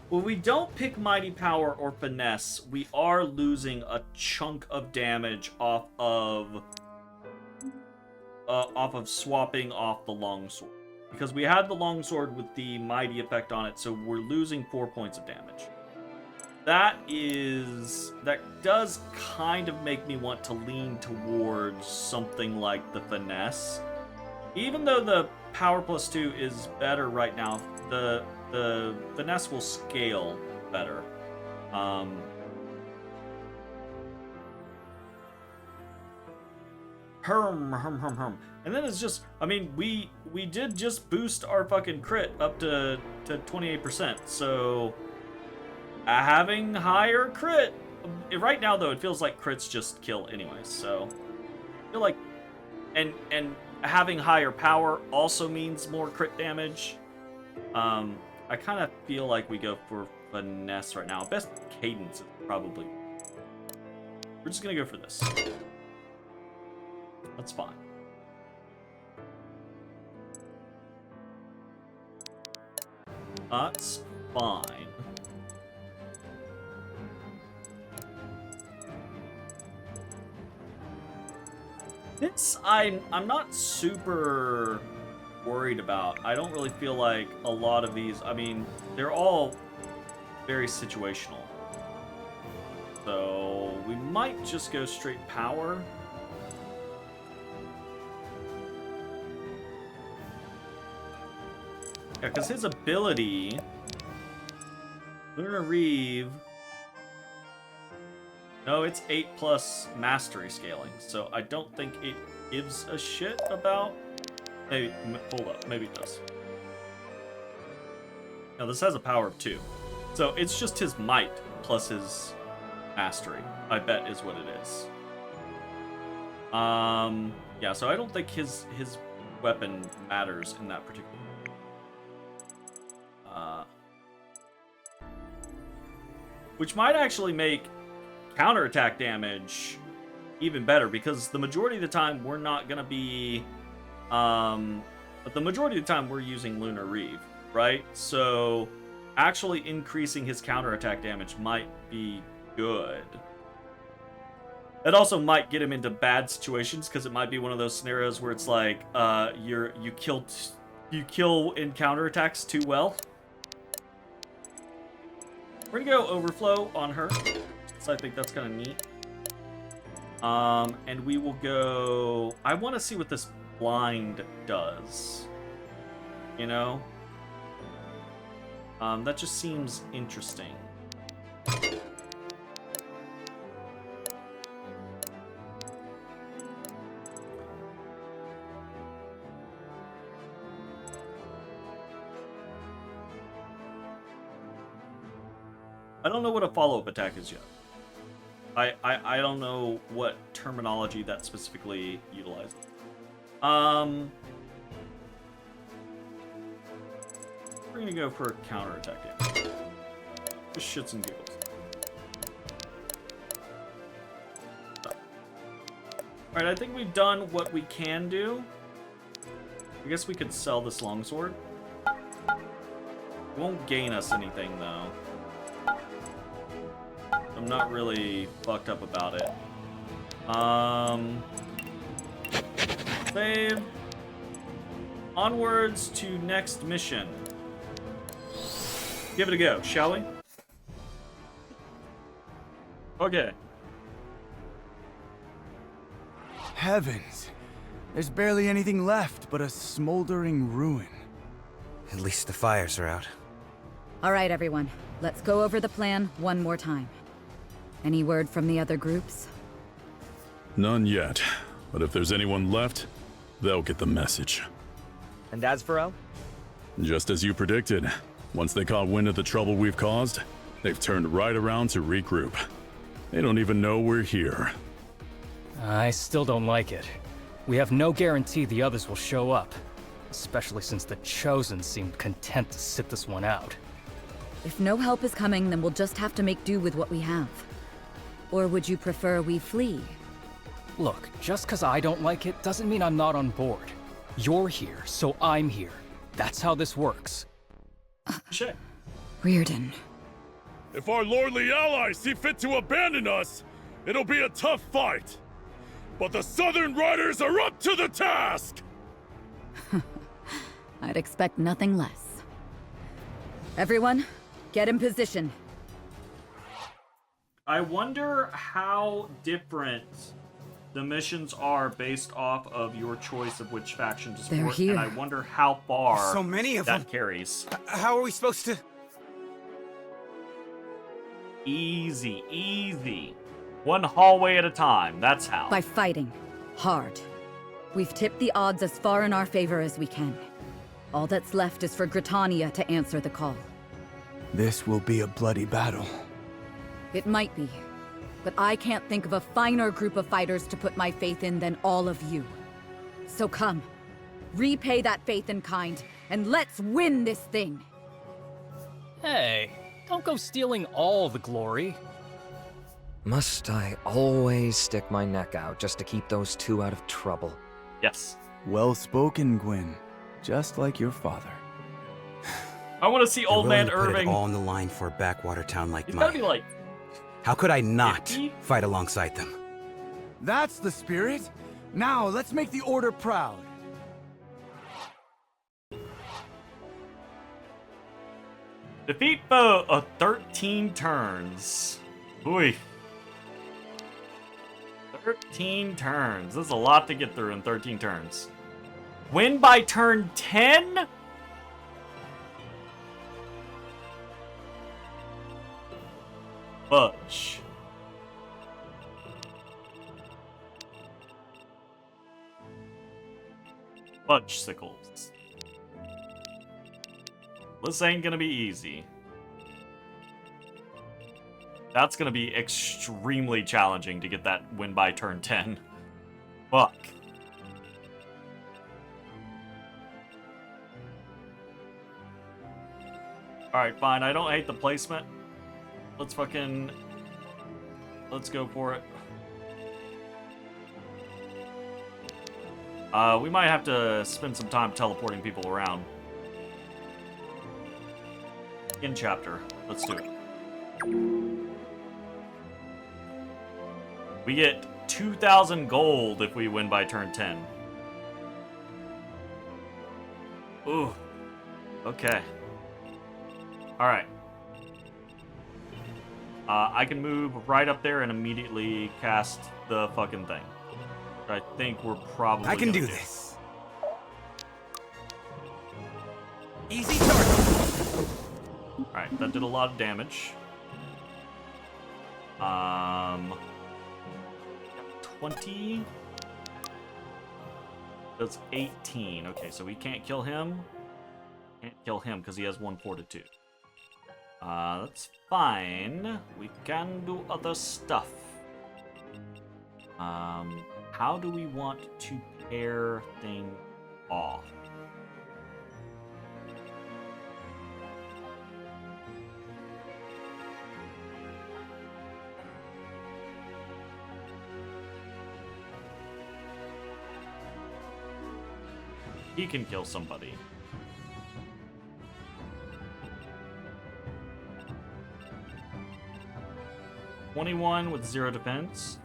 When we don't pick Mighty Power or Finesse, we are losing a chunk of damage off of swapping off the longsword. Because we had the longsword with the mighty effect on it, so we're losing 4 points of damage. That does kind of make me want to lean towards something like the Finesse. Even though the Power +2 is better right now, the Finesse will scale better. And then it's just, I mean, we did just boost our fucking crit up to 28%, so having higher crit, right now though, it feels like crits just kill anyway, so I feel like, and having higher power also means more crit damage. I kind of feel like we go for Finesse right now. Best cadence is probably, we're just gonna go for this. That's fine. That's fine. This, I'm not super worried about. I don't really feel like a lot of these, I mean, they're all very situational. So we might just go straight power. Yeah, because his ability, Lunar Reeve, no, it's 8+ mastery scaling, so I don't think it gives a shit about, maybe, hold up, maybe it does. No, this has a power of 2, so it's just his might plus his mastery, I bet is what it is. Yeah, so I don't think his weapon matters in that particular. Which might actually make counterattack damage even better, because the majority of the time we're not gonna be, but the majority of the time we're using Lunar Reeve, right? So actually increasing his counterattack damage might be good. It also might get him into bad situations, because it might be one of those scenarios where it's like, you kill in counterattacks too well. We're gonna go Overflow on her, so I think that's kind of neat. And we will go, I want to see what this blind does, you know? That just seems interesting. I don't know what a follow-up attack is yet. I don't know what terminology that specifically utilizes. We're gonna go for a counterattack damage. Just shits and giggles. Alright, I think we've done what we can do. I guess we could sell this longsword. It won't gain us anything, though. I'm not really fucked up about it. Save. Onwards to next mission. Give it a go, shall we? Okay. Heavens. There's barely anything left but a smoldering ruin. At least the fires are out. All right, everyone. Let's go over the plan one more time. Any word from the other groups? None yet. But if there's anyone left, they'll get the message. And Asvarel? Just as you predicted. Once they caught wind of the trouble we've caused, they've turned right around to regroup. They don't even know we're here. I still don't like it. We have no guarantee the others will show up. Especially since the Chosen seemed content to sit this one out. If no help is coming, then we'll just have to make do with what we have. Or would you prefer we flee? Look, just cause I don't like it doesn't mean I'm not on board. You're here, so I'm here. That's how this works. Shit. Reardon. If our lordly allies see fit to abandon us, it'll be a tough fight. But the Southern Riders are up to the task! I'd expect nothing less. Everyone, get in position. I wonder how different the missions are based off of your choice of which faction to support. They're here. And I wonder how far So many of them. that carries. How are we supposed to... Easy, easy. One hallway at a time, that's how. By fighting. Hard. We've tipped the odds as far in our favor as we can. All that's left is for Gritania to answer the call. This will be a bloody battle. It might be, but I can't think of a finer group of fighters to put my faith in than all of you. So come, repay that faith in kind, and let's win this thing! Hey, don't go stealing all the glory. Must I always stick my neck out just to keep those two out of trouble? Yes. Well spoken, Gwyn. Just like your father. I want to see They're Old willing Man to put it Irving. all on the line for a backwater town like He's mine. gotta be like... How could I not 50? fight alongside them? That's the spirit. Now, let's make the Order proud. Defeat foe of 13 turns. Ooh. 13 turns. This is a lot to get through in 13 turns. Win by turn 10? Fudge. Fudge sickles. This ain't gonna be easy. That's gonna be extremely challenging to get that win by turn 10. Fuck. Alright, fine. I don't hate the placement. Let's go for it. We might have to spend some time teleporting people around. In chapter. Let's do it. We get 2,000 gold if we win by turn 10. Ooh. Okay. Alright. I can move right up there and immediately cast the fucking thing. I think we're probably I can gonna do this. Easy target. Alright, that did a lot of damage. 20. That's 18. Okay, so we can't kill him. Can't kill him because he has 1 fortitude. That's fine. We can do other stuff. How do we want to pair things off? He can kill somebody. (21) with 0 defense.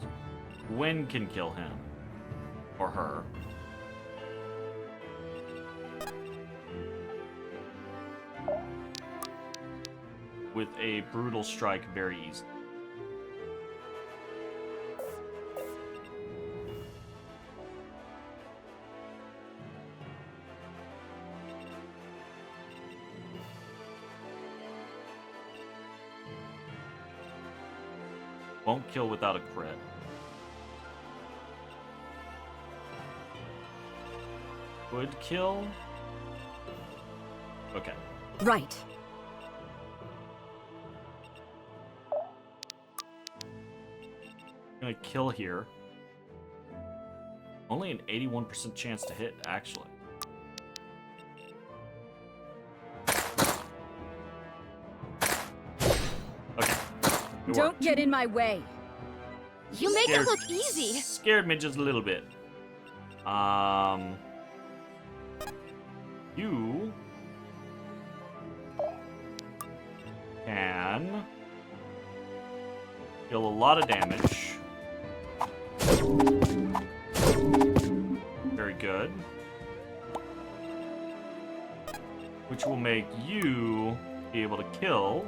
Gwen can kill him. Or her. With a brutal strike very easy. Won't kill without a crit. Would kill? Okay. Right. Gonna kill here. Only an 81% chance to hit, actually. Okay. Don't get in my way. You make it look easy. Scared me just a little bit. You can deal a lot of damage. Very good. Which will make you be able to kill.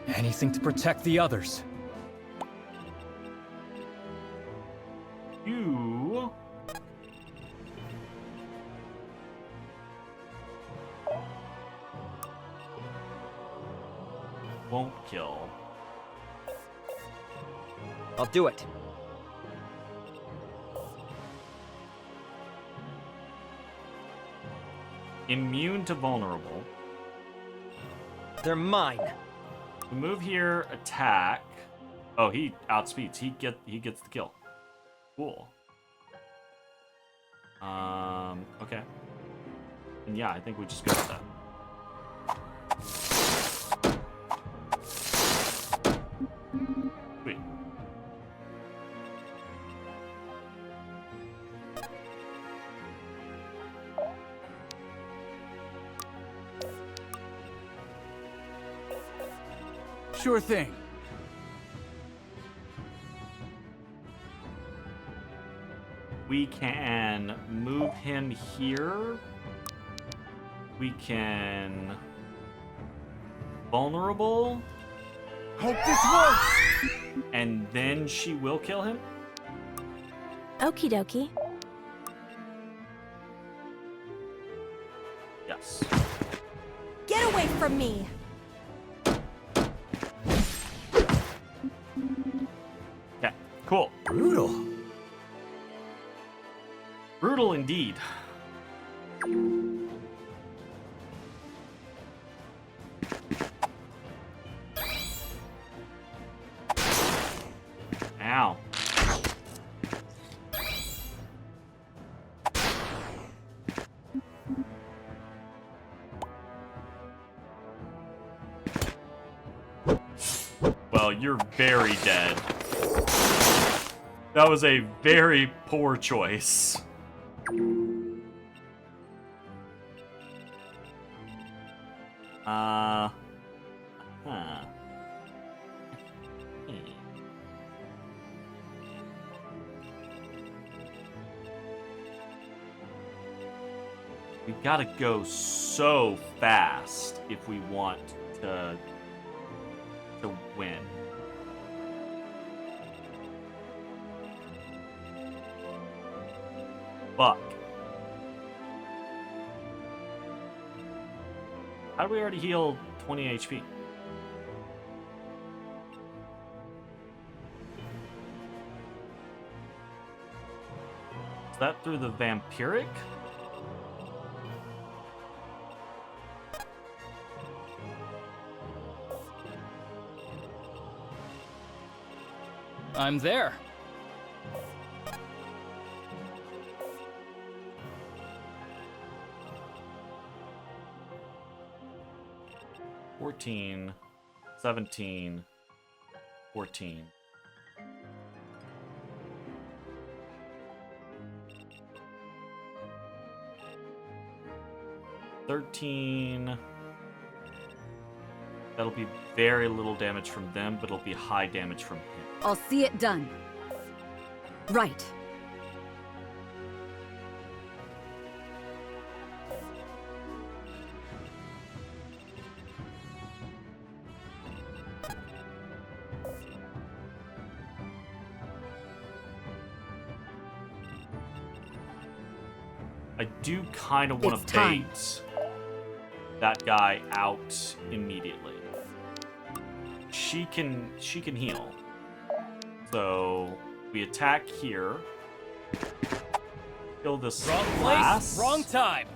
Anything to protect the others. You won't kill. I'll do it. Immune to vulnerable. They're mine. We move here, attack. Oh, he outspeeds. He gets the kill. Cool. Okay. And yeah, I think we just go with that. Sweet. Sure thing. We can move him here. We can... Vulnerable. Hope this works! And then she will kill him? Okie dokie. Yes. Get away from me! Okay, cool. Brutal. Brutal indeed. Ow. Well, you're very dead. That was a very poor choice. Huh. We gotta go so fast if we want to win. Fuck. How do we already heal 20 HP? Is that through the vampiric? I'm there. $14, 17, 14. $13, That'll be very little damage from them, but it'll be high damage from him. I'll see it done. Right. I do kind of want It's to time. bait that guy out immediately. She can heal. So we attack here. Kill this Wrong glass. place, wrong time.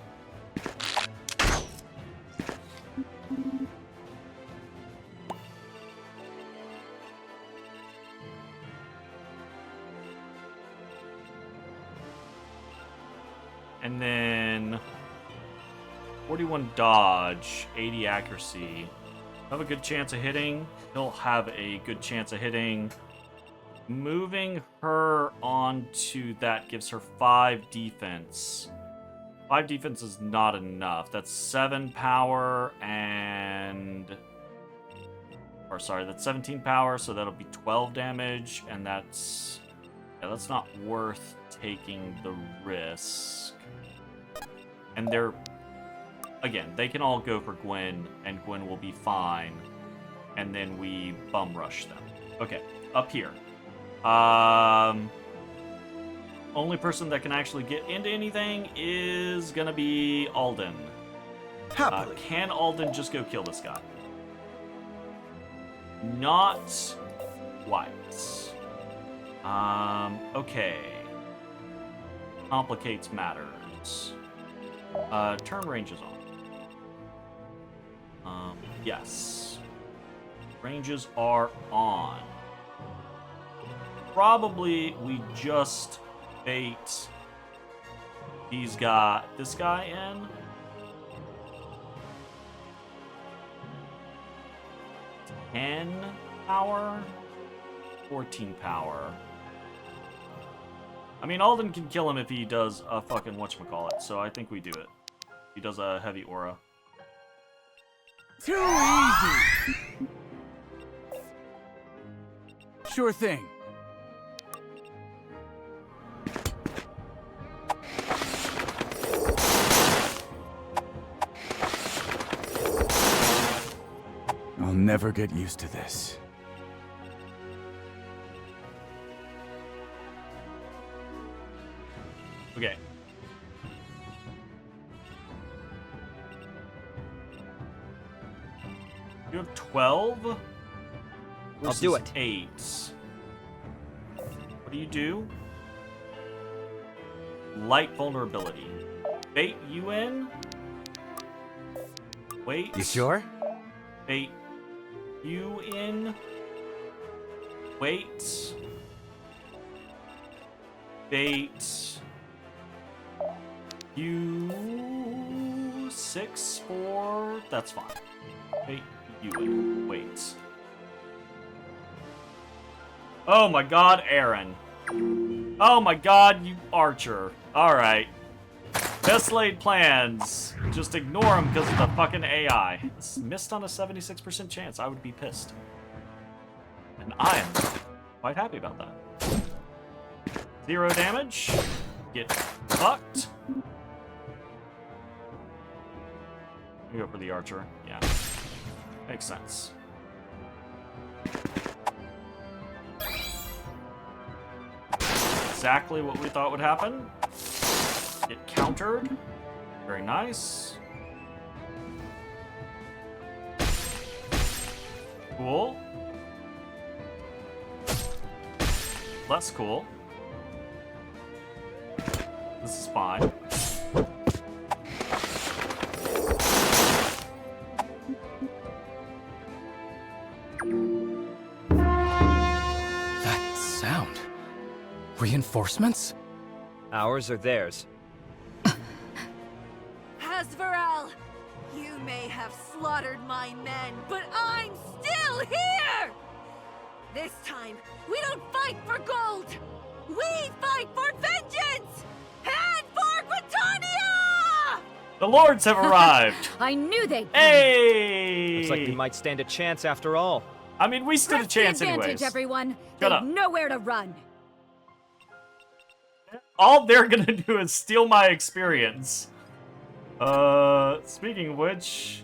And then 41 dodge, 80 accuracy. Have a good chance of hitting. He'll have a good chance of hitting. Moving her onto that gives her 5 defense. 5 defense is not enough. That's 7 power and... Or sorry, that's 17 power, so that'll be 12 damage, and that's... Yeah, that's not worth taking the risk. And they're... Again, they can all go for Gwen, and Gwen will be fine. And then we bum rush them. Okay, up here. Only person that can actually get into anything is gonna be Alden. Happily. Can Alden just go kill this guy? Not quite. Okay. Complicates matters. Turn range is on. Yes. Ranges are on. Probably we just bait this guy in. 10 power, 14 power. I mean, Alden can kill him if he does a fucking whatchamacallit, so I think we do it. He does a heavy aura. Too easy! Sure thing. I'll never get used to this. Okay. You have 12? I'll do versus it. 8. What do you do? Light vulnerability. Bait you in. Wait. You sure? Bait you in. Wait. Bait you 6, 4. That's fine. Bait you in. Wait. Oh my god, Aaron. Oh my god, you archer. Alright. Best laid plans. Just ignore them because of the fucking AI. It's missed on a 76% chance. I would be pissed. And I am quite happy about that. 0 damage. Get fucked. We go for the archer. Yeah. Makes sense. Exactly what we thought would happen. Get countered. Very nice. Cool. Less cool. This is fine. That sound. Reinforcements? Ours or theirs? Hasvarel, you may have slaughtered my men, but I'm still here! This time, we don't fight for gold! We fight for vengeance! And for Britannia! The lords have arrived! I knew they'd come. Hey! Looks like we might stand a chance after all. I mean, we stood a Press the chance advantage, anyways. everyone. Shut They've up. nowhere to run. All they're gonna do is steal my experience. Speaking of which,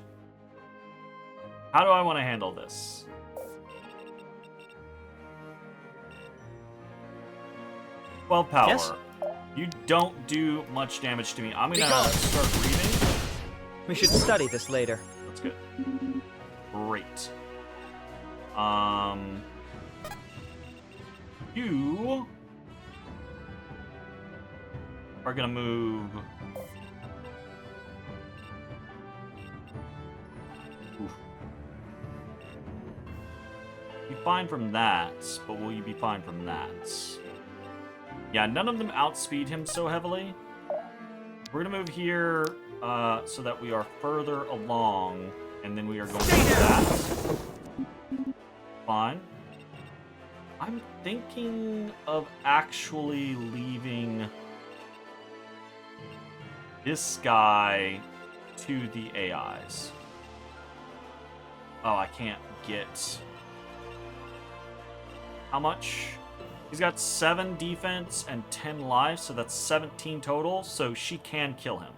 how do I want to handle this? Well, power. Yes? You don't do much damage to me. I'm gonna start reading. We should study this later. That's good. Great. You are gonna move. Oof. Be fine from that, but will you be fine from that? Yeah, none of them outspeed him so heavily. We're gonna move here so that we are further along, and then we are going to do that. Fine. I'm thinking of actually leaving this guy to the AIs. Oh, I can't get... How much? He's got 7 defense and 10 life, so that's 17 total, so she can kill him.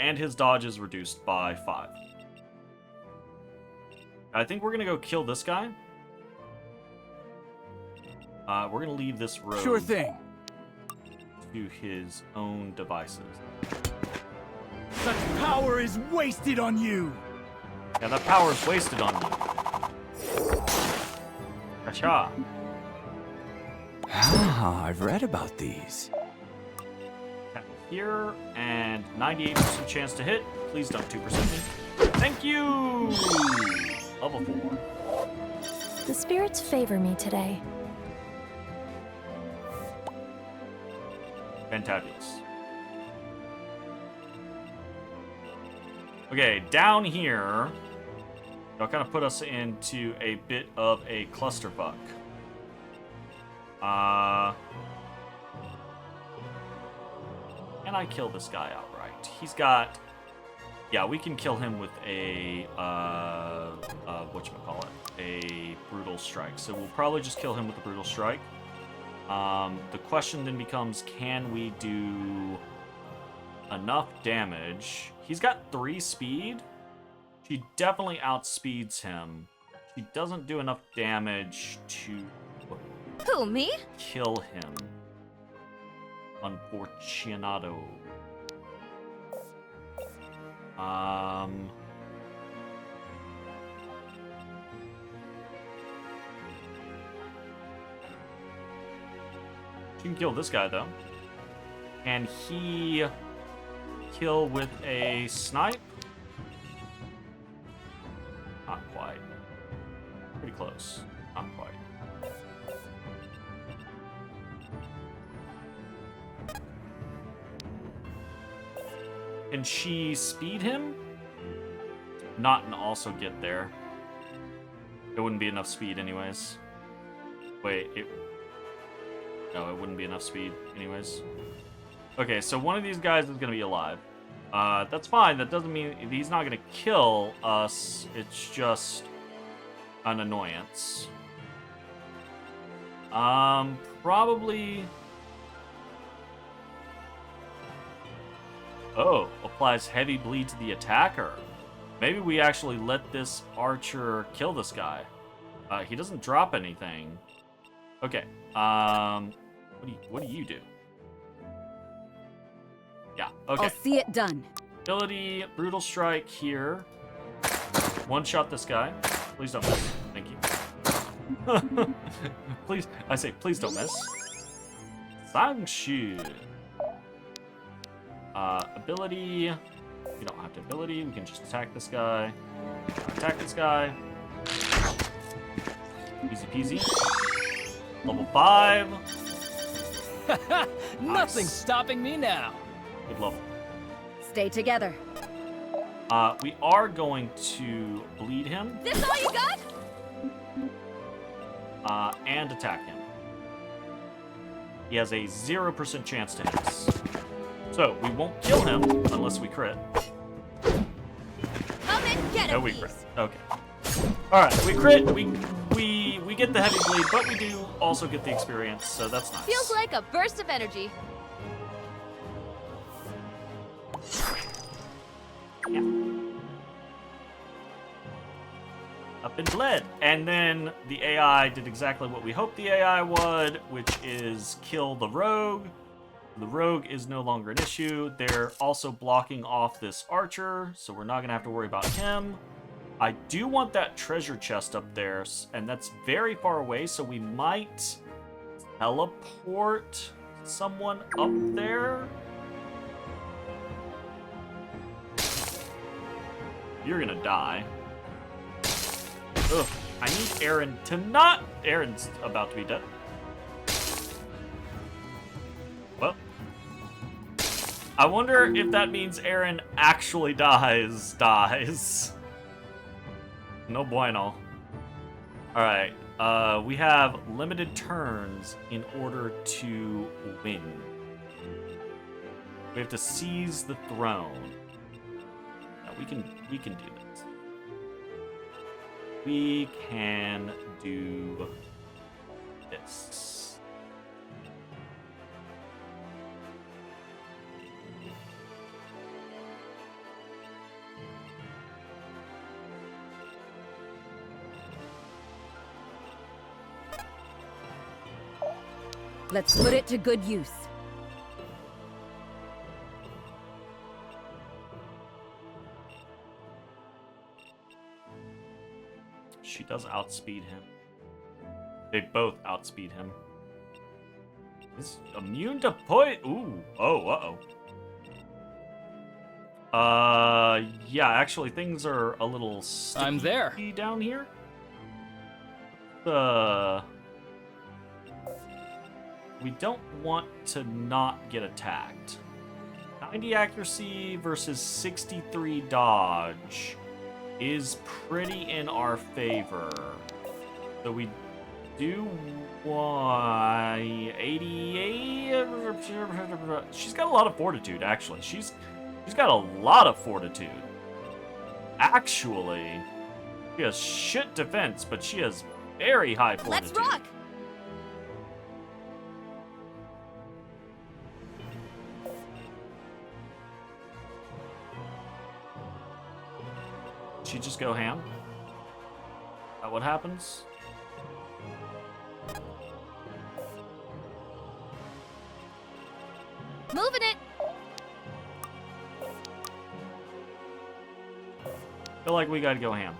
And his dodge is reduced by 5. I think we're gonna go kill this guy. We're gonna leave this rogue Sure thing. to his own devices. Such power is wasted on you. Yeah, that power is wasted on you. Gotcha. Ah, I've read about these. Tap here, and 98% chance to hit. Please don't 2% me. Thank you! Level 4. The spirits favor me today. Fantabulous. Okay, down here, that'll kind of put us into a bit of a clusterfuck. Can I kill this guy outright? He's got... Yeah, we can kill him with a, whatchamacallit, a Brutal Strike. So we'll probably just kill him with the Brutal Strike. The question then becomes, can we do enough damage? He's got 3 speed. She definitely outspeeds him. She doesn't do enough damage to... Who, me? Kill him. Unfortunado. She can kill this guy, though. Can he kill with a snipe? Not quite. Pretty close. Not quite. Can she speed him? Not and also get there. It wouldn't be enough speed anyways. Wait, no, it wouldn't be enough speed anyways. Okay, so one of these guys is gonna be alive. That's fine, that doesn't mean he's not gonna kill us, it's just an annoyance. Probably... Oh, applies heavy bleed to the attacker. Maybe we actually let this archer kill this guy. He doesn't drop anything. Okay, what do you do? Yeah, okay. I'll see it done. Ability, Brutal Strike here. One-shot this guy. Please don't miss. Thank you. Please, I say, please don't miss. Sangshu. Ability. We don't have to ability. We can just attack this guy. Attack this guy. Easy peasy. Level 5. Nothing's stopping me now. Good level. Stay together. We are going to bleed him. This all you got? And attack him. He has a 0% chance to hit us. So, we won't kill him unless we crit. Come and get No, a we piece. crit. Okay. Alright, we crit, we get the heavy bleed, but we do also get the experience, so that's nice. Feels like a burst of energy. Yeah. Up in bled. And then the AI did exactly what we hoped the AI would, which is kill the rogue. The rogue is no longer an issue. They're also blocking off this archer, so we're not going to have to worry about him. I do want that treasure chest up there, and that's very far away, so we might teleport someone up there. You're gonna die. Ugh, I need Aaron to not... Aaron's about to be dead. Well. I wonder if that means Aaron actually dies. No bueno. Alright, we have limited turns in order to win. We have to seize the throne. Now, we can do this. We can do this. Let's put it to good use. She does outspeed him. They both outspeed him. He's immune to poison. Ooh. Oh, yeah, actually, things are a little sticky I'm there. down here. We don't want to not get attacked. 90 accuracy versus 63 dodge is pretty in our favor. So we do want 88. She's got a lot of fortitude, actually. She's got a lot of fortitude. Actually, she has shit defense, but she has very high fortitude. Let's rock! She just go ham? Is that what happens? Moving it! Feel like we gotta go ham.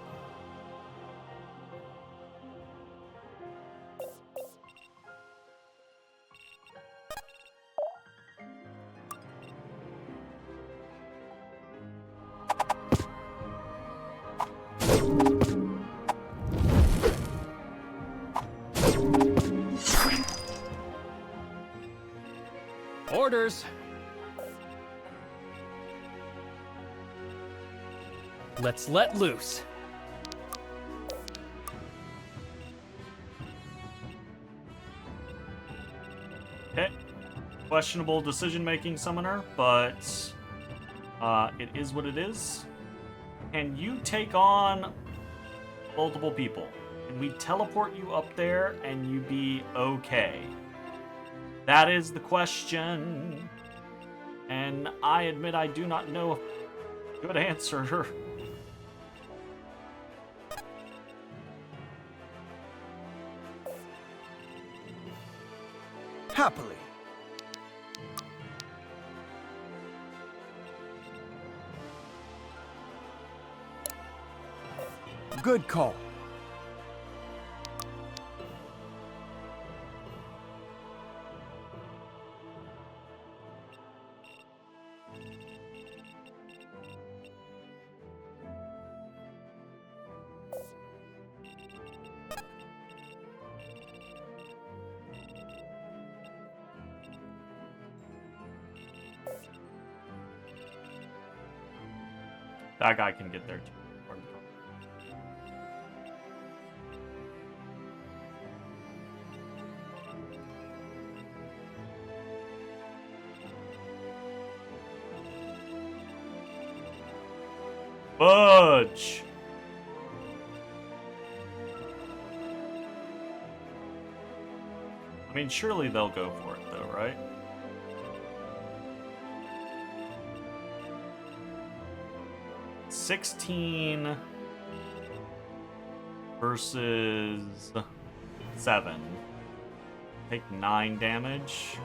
Orders. Let's let loose. Okay. Questionable decision-making, Summoner, but it is what it is. Can you take on multiple people? Can we teleport you up there and you be okay? That is the question. And I admit I do not know a good answer. Happily. Good call. That guy can get there too. Fudge! I mean, surely they'll go for it, though, right? $16 versus 7. Take 9 damage.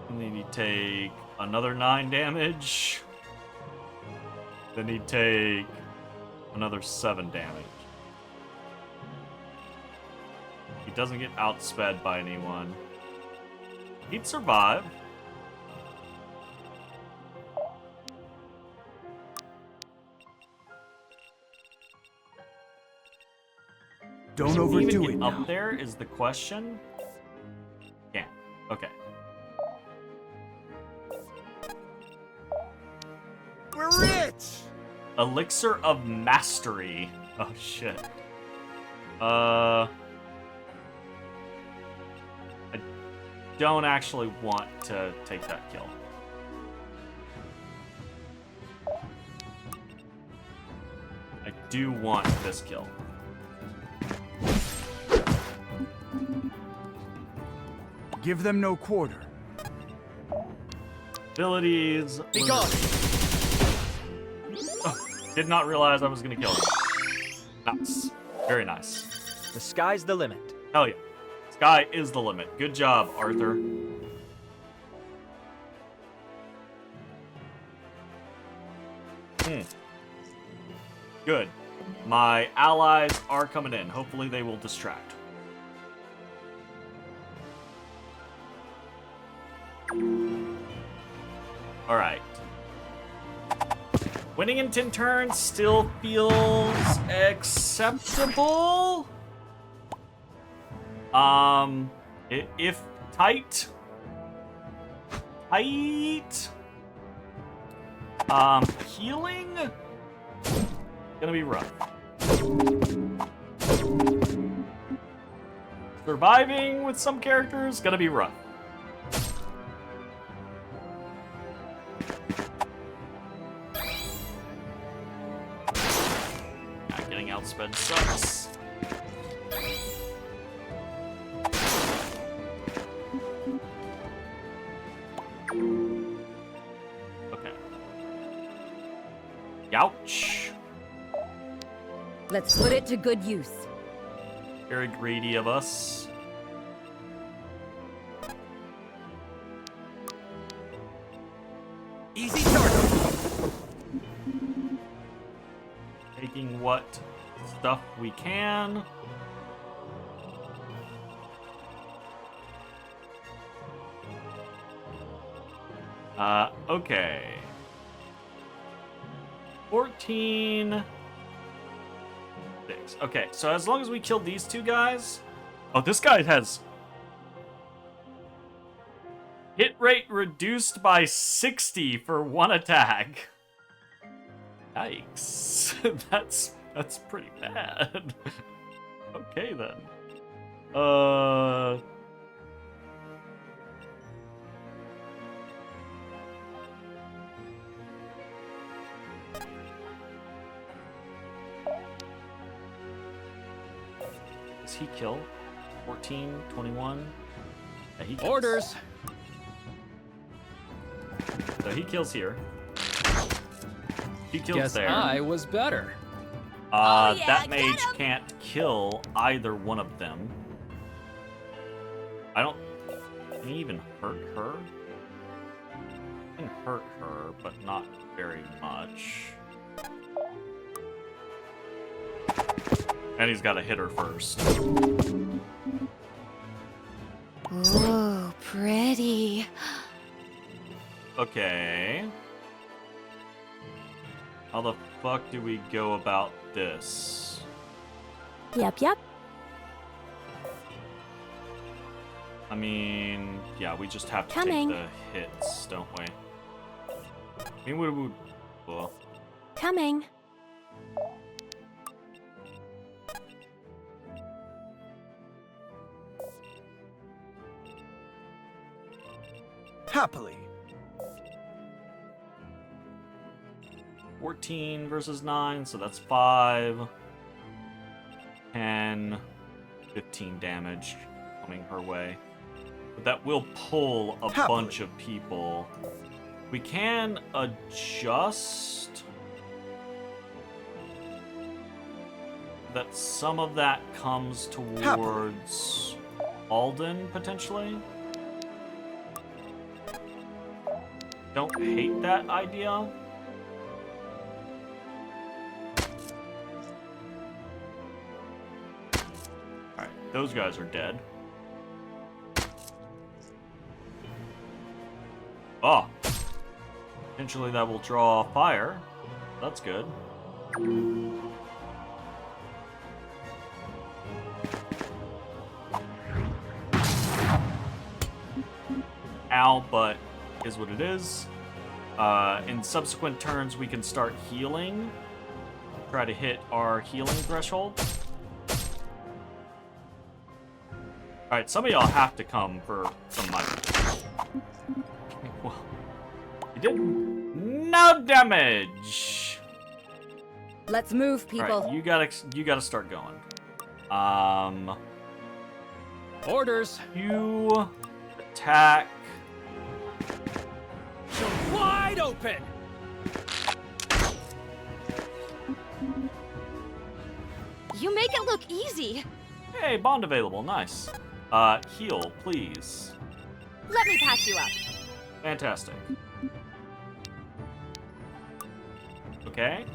And then you take another 9 damage. Then he'd take another 7 damage. He doesn't get outsped by anyone. He'd survive. Don't overdo it Get now. up there is the question. Yeah. Okay. We're rich! Elixir of Mastery. Oh shit. I don't actually want to take that kill. I do want this kill. Give them no quarter. Abilities. Be gone! Oh, did not realize I was gonna kill him. Nice. Very nice. The sky's the limit. Hell yeah. Sky is the limit. Good job, Arthur. Good. My allies are coming in. Hopefully they will distract. Alright. Winning in 10 turns still feels acceptable. If tight. Healing? Gonna be rough. Surviving with some characters, gonna be rough. Not getting outsped sucks. Okay. Ouch. Let's put it to good use. Very greedy of us. Easy target. Taking what stuff we can. Okay. 14. 6. Okay, so as long as we kill these two guys. Oh, this guy has hit rate reduced by 60 for one attack. Yikes. That's pretty bad. Okay then. Does he kill? 14, 21? Yeah, he kills. Orders! So he kills here. He kills Guess there. I was better. Oh, yeah, That get mage him! can't kill either one of them. I don't... Can he even hurt her? He can hurt her, but not very much. And he's got to hit her first. Ooh, pretty. Okay. How the fuck do we go about this? Yep, yep. I mean, yeah, we just have to Coming. take the hits, don't we? I mean, we would... Well, Coming. Happily. 14 versus 9, so that's 5. 10, 15 damage coming her way. But that will pull a bunch of people. We can adjust that some of that comes towards Alden, potentially. Don't hate that idea. Alright, those guys are dead. Oh. Potentially that will draw fire. That's good. Ow, but is what it is. In subsequent turns, we can start healing. Try to hit our healing threshold. Alright, some of y'all have to come for some money. Well, you did no damage. Let's move, people. Alright, you gotta start going. Orders. You attack. Wide open. You make it look easy. Hey, bond available. Nice. Heal, please. Let me patch you up. Fantastic. Okay.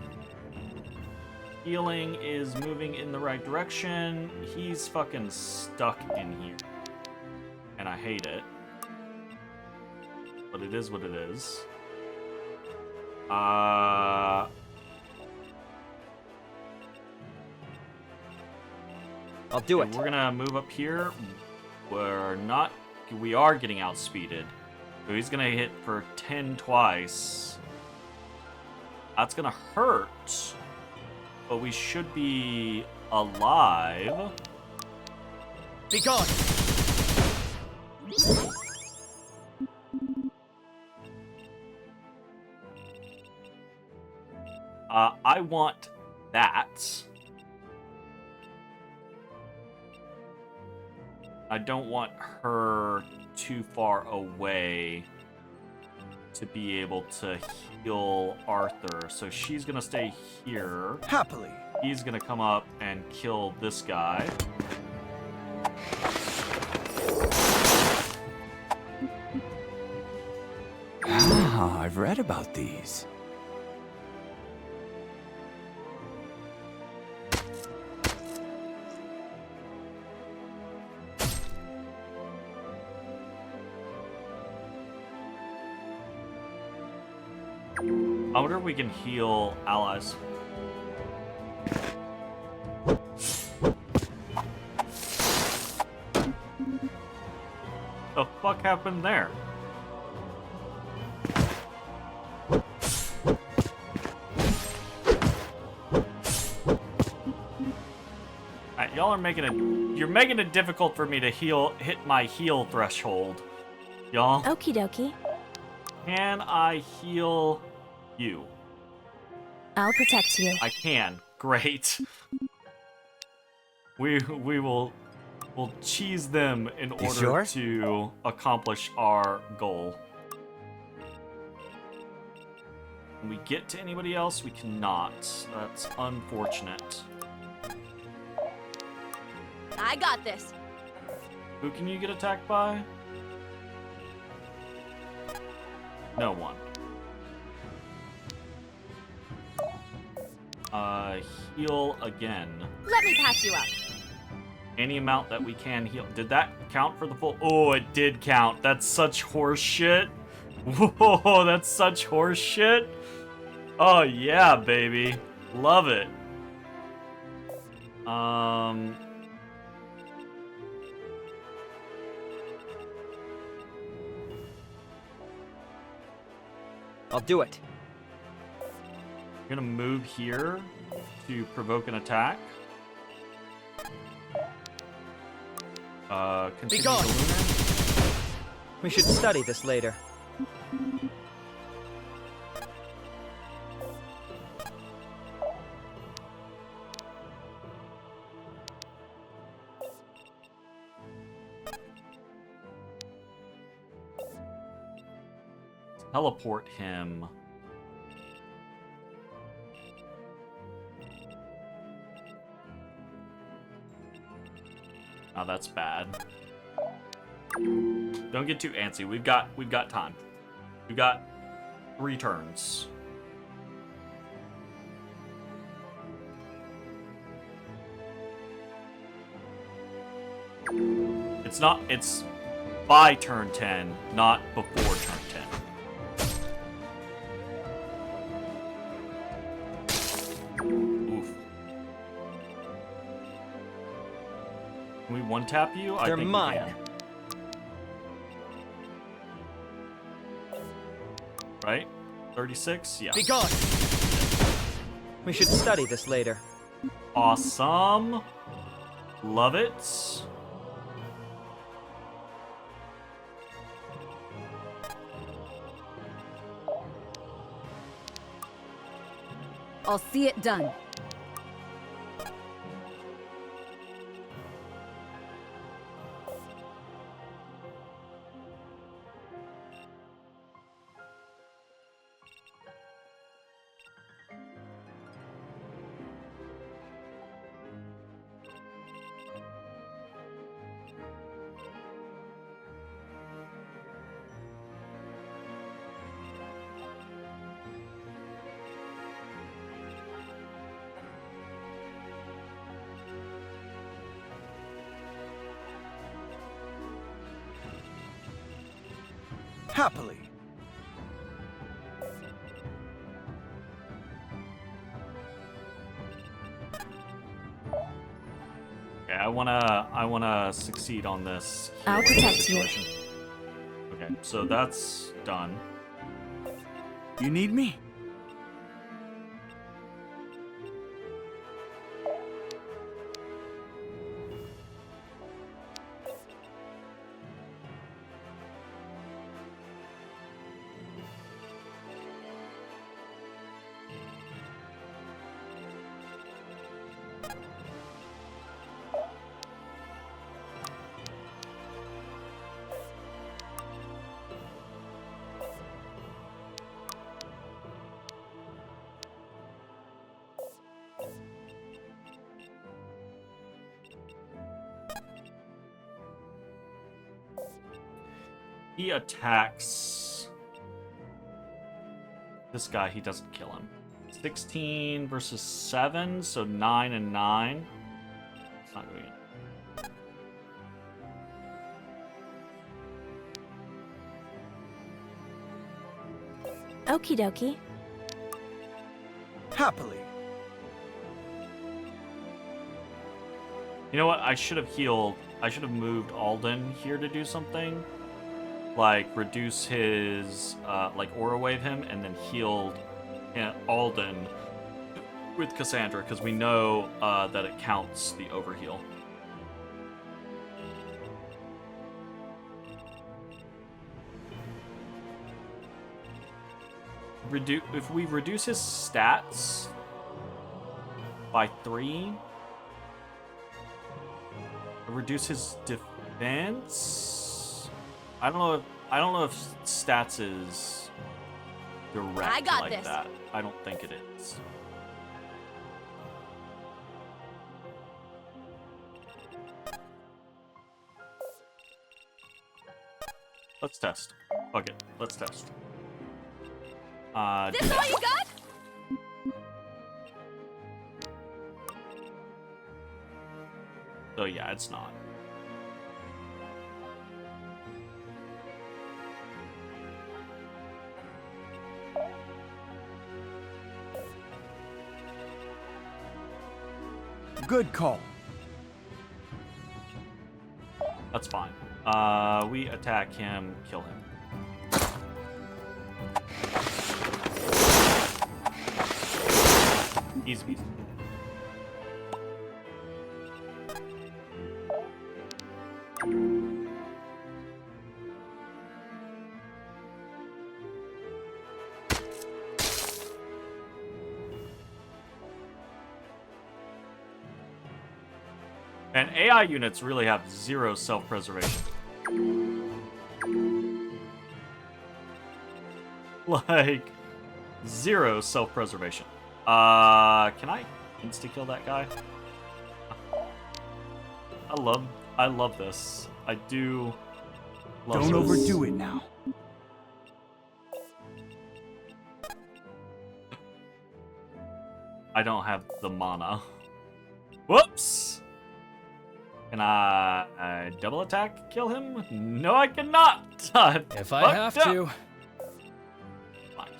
Healing is moving in the right direction. He's fucking stuck in here. And I hate it. But it is what it is. I'll do it. We're gonna move up here. We are getting outspeeded. So he's gonna hit for 10 twice. That's gonna hurt. But we should be alive. Be gone. I want that. I don't want her too far away to be able to heal Arthur. So she's gonna stay here. Happily. He's gonna come up and kill this guy. Ah, I've read about these. I wonder if we can heal allies. The fuck happened there? Alright, y'all are you're making it difficult for me to hit my heal threshold. Y'all. Okie dokie. Can I heal you? I'll protect you. I can. Great. We'll cheese them in order to accomplish our goal. Can we get to anybody else? We cannot. That's unfortunate. I got this. Who can you get attacked by? No one. Heal again. Let me patch you up. Any amount that we can heal. Did that count for the full? Oh, it did count. That's such horse shit. Whoa, that's such horse shit. Oh yeah, baby. Love it. I'll do it. I'm gonna move here to provoke an attack. Be gone. We should study this later. teleport him. Oh, that's bad. Don't get too antsy. We've got time. We've got 3 turns. It's by turn 10, not before turn 10. Oof. Can we one-tap you? They're I think mine. we can. Right? 36? Yeah. Be gone! We should study this later. Awesome. Love it. I'll see it done. Happily. Okay, I wanna succeed on this. I'll healing protect you. situation. Okay, so that's done. You need me? He attacks this guy. He doesn't kill him. 16 versus 7, so 9 and 9. It's not going in. Okie dokie. Happily. You know what? I should have healed. I should have moved Alden here to do something. Like, reduce his, like, aura wave him, and then healed Alden with Cassandra, because we know that it counts the overheal. If we reduce his stats by 3, reduce his defense. I don't know if stats is direct I got like this. that. I don't think it is. Let's test. Fuck it. Let's test. This all you got? So yeah, it's not. Good call. That's fine. We attack him, kill him. Easy peasy. And AI units really have 0 self-preservation. Like, zero self-preservation. Can I insta-kill that guy? I love this. I do love Don't this. overdo it now. I don't have the mana. Whoops! Can I double attack kill him? No, I cannot! If I have to.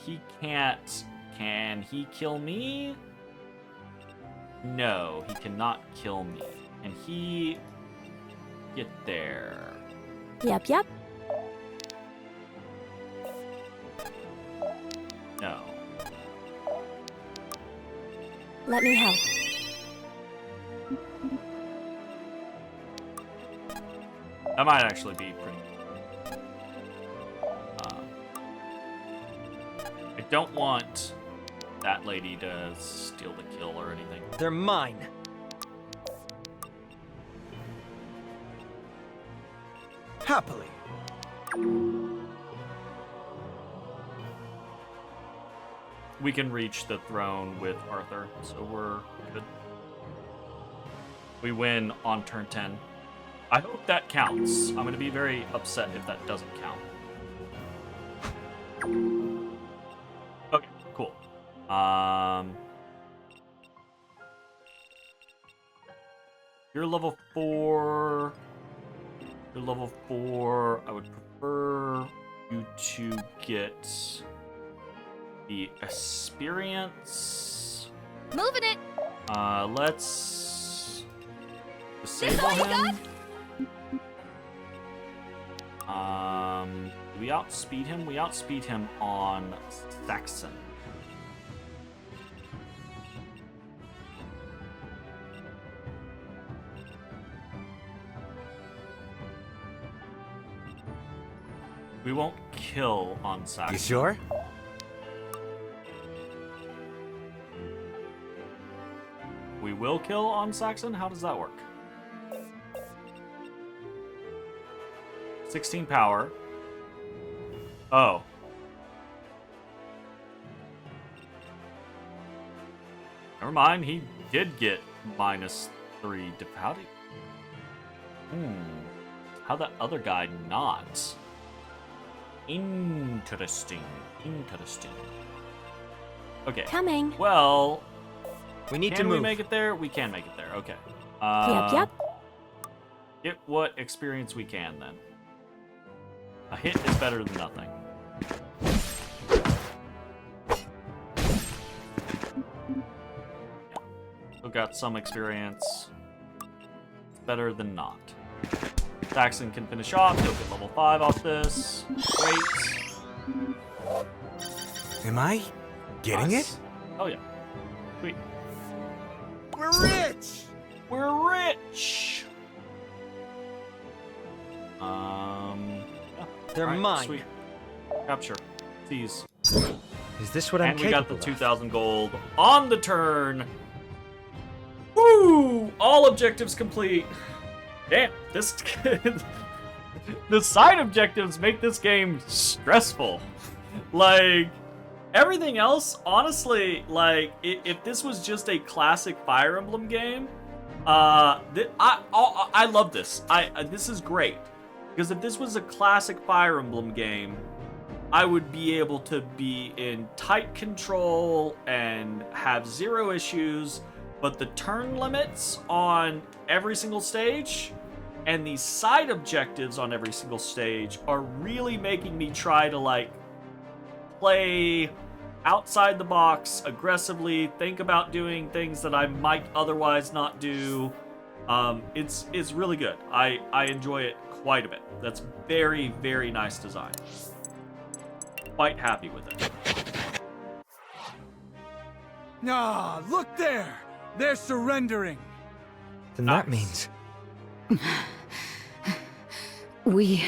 He can't. Can he kill me? No, he cannot kill me. Can he get there? Yep, yep. No. Let me help. That might actually be pretty. I don't want that lady to steal the kill or anything. They're mine. Happily. We can reach the throne with Arthur, so we're good. We win on turn 10. I hope that counts. I'm gonna be very upset if that doesn't count. Okay, cool. You're level 4. You're level 4. I would prefer you to get the experience. Moving it. Let's This disable all you him. Do we outspeed him? We outspeed him on Saxon. We won't kill on Saxon. You sure? We will kill on Saxon? How does that work? 16 power. Oh. Never mind, he did get -3 to how did... How that other guy not? Interesting. Interesting. Okay. Coming. Well, we need to can move. we make it there? We can make it there. Okay. Yep. Get what experience we can then. A hit is better than nothing. We got some experience. It's better than not. Saxon can finish off. He'll get level 5 off this. Great. Am I getting Nice. Oh yeah. Sweet. We're rich! We're rich. Yeah. They're Alright, mine. Sweet. Capture. Seize. Is this what I'm And we got capable the of? 2,000 gold on the turn. Woo! All objectives complete. Damn, this the side objectives make this game stressful. Like everything else, honestly, like if this was just a classic Fire Emblem game, I love this. This is great because if this was a classic Fire Emblem game, I would be able to be in tight control and have zero issues. But the turn limits on every single stage and these side objectives on every single stage are really making me try to like play outside the box aggressively, think about doing things that I might otherwise not do. It's really good. I enjoy it quite a bit. That's very, very nice design. Quite happy with it. Ah, look there! They're surrendering! Then that means... We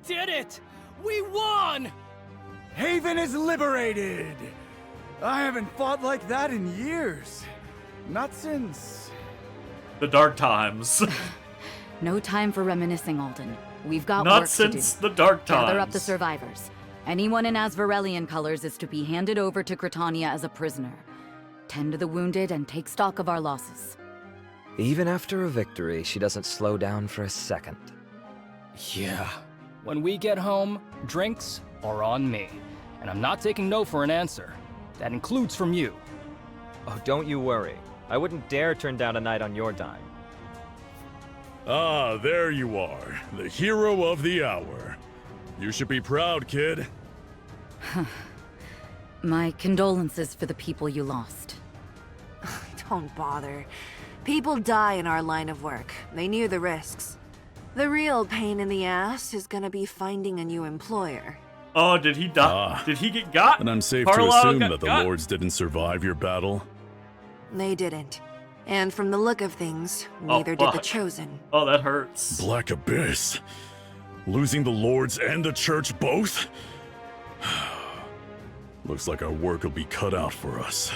did it! We won! Haven is liberated! I haven't fought like that in years. Not since... The dark times. No time for reminiscing, Alden. We've got Not work to do. since the dark times. Gather up the survivors. Anyone in Asvarelian colors is to be handed over to Gritania as a prisoner. Tend to the wounded and take stock of our losses. Even after a victory, she doesn't slow down for a second. Yeah. When we get home, drinks are on me. And I'm not taking no for an answer. That includes from you. Oh, don't you worry. I wouldn't dare turn down a night on your dime. Ah, there you are, the hero of the hour. You should be proud, kid. My condolences for the people you lost. Don't bother. People die in our line of work. They knew the risks. The real pain in the ass is gonna be finding a new employer. Oh, did he die? Did he get got? And I'm safe Carlo to assume got that the got? lords didn't survive your battle? They didn't. And from the look of things, neither did the fuck. Chosen. Oh, that hurts. Black Abyss? Losing the lords and the church both? Looks like our work will be cut out for us.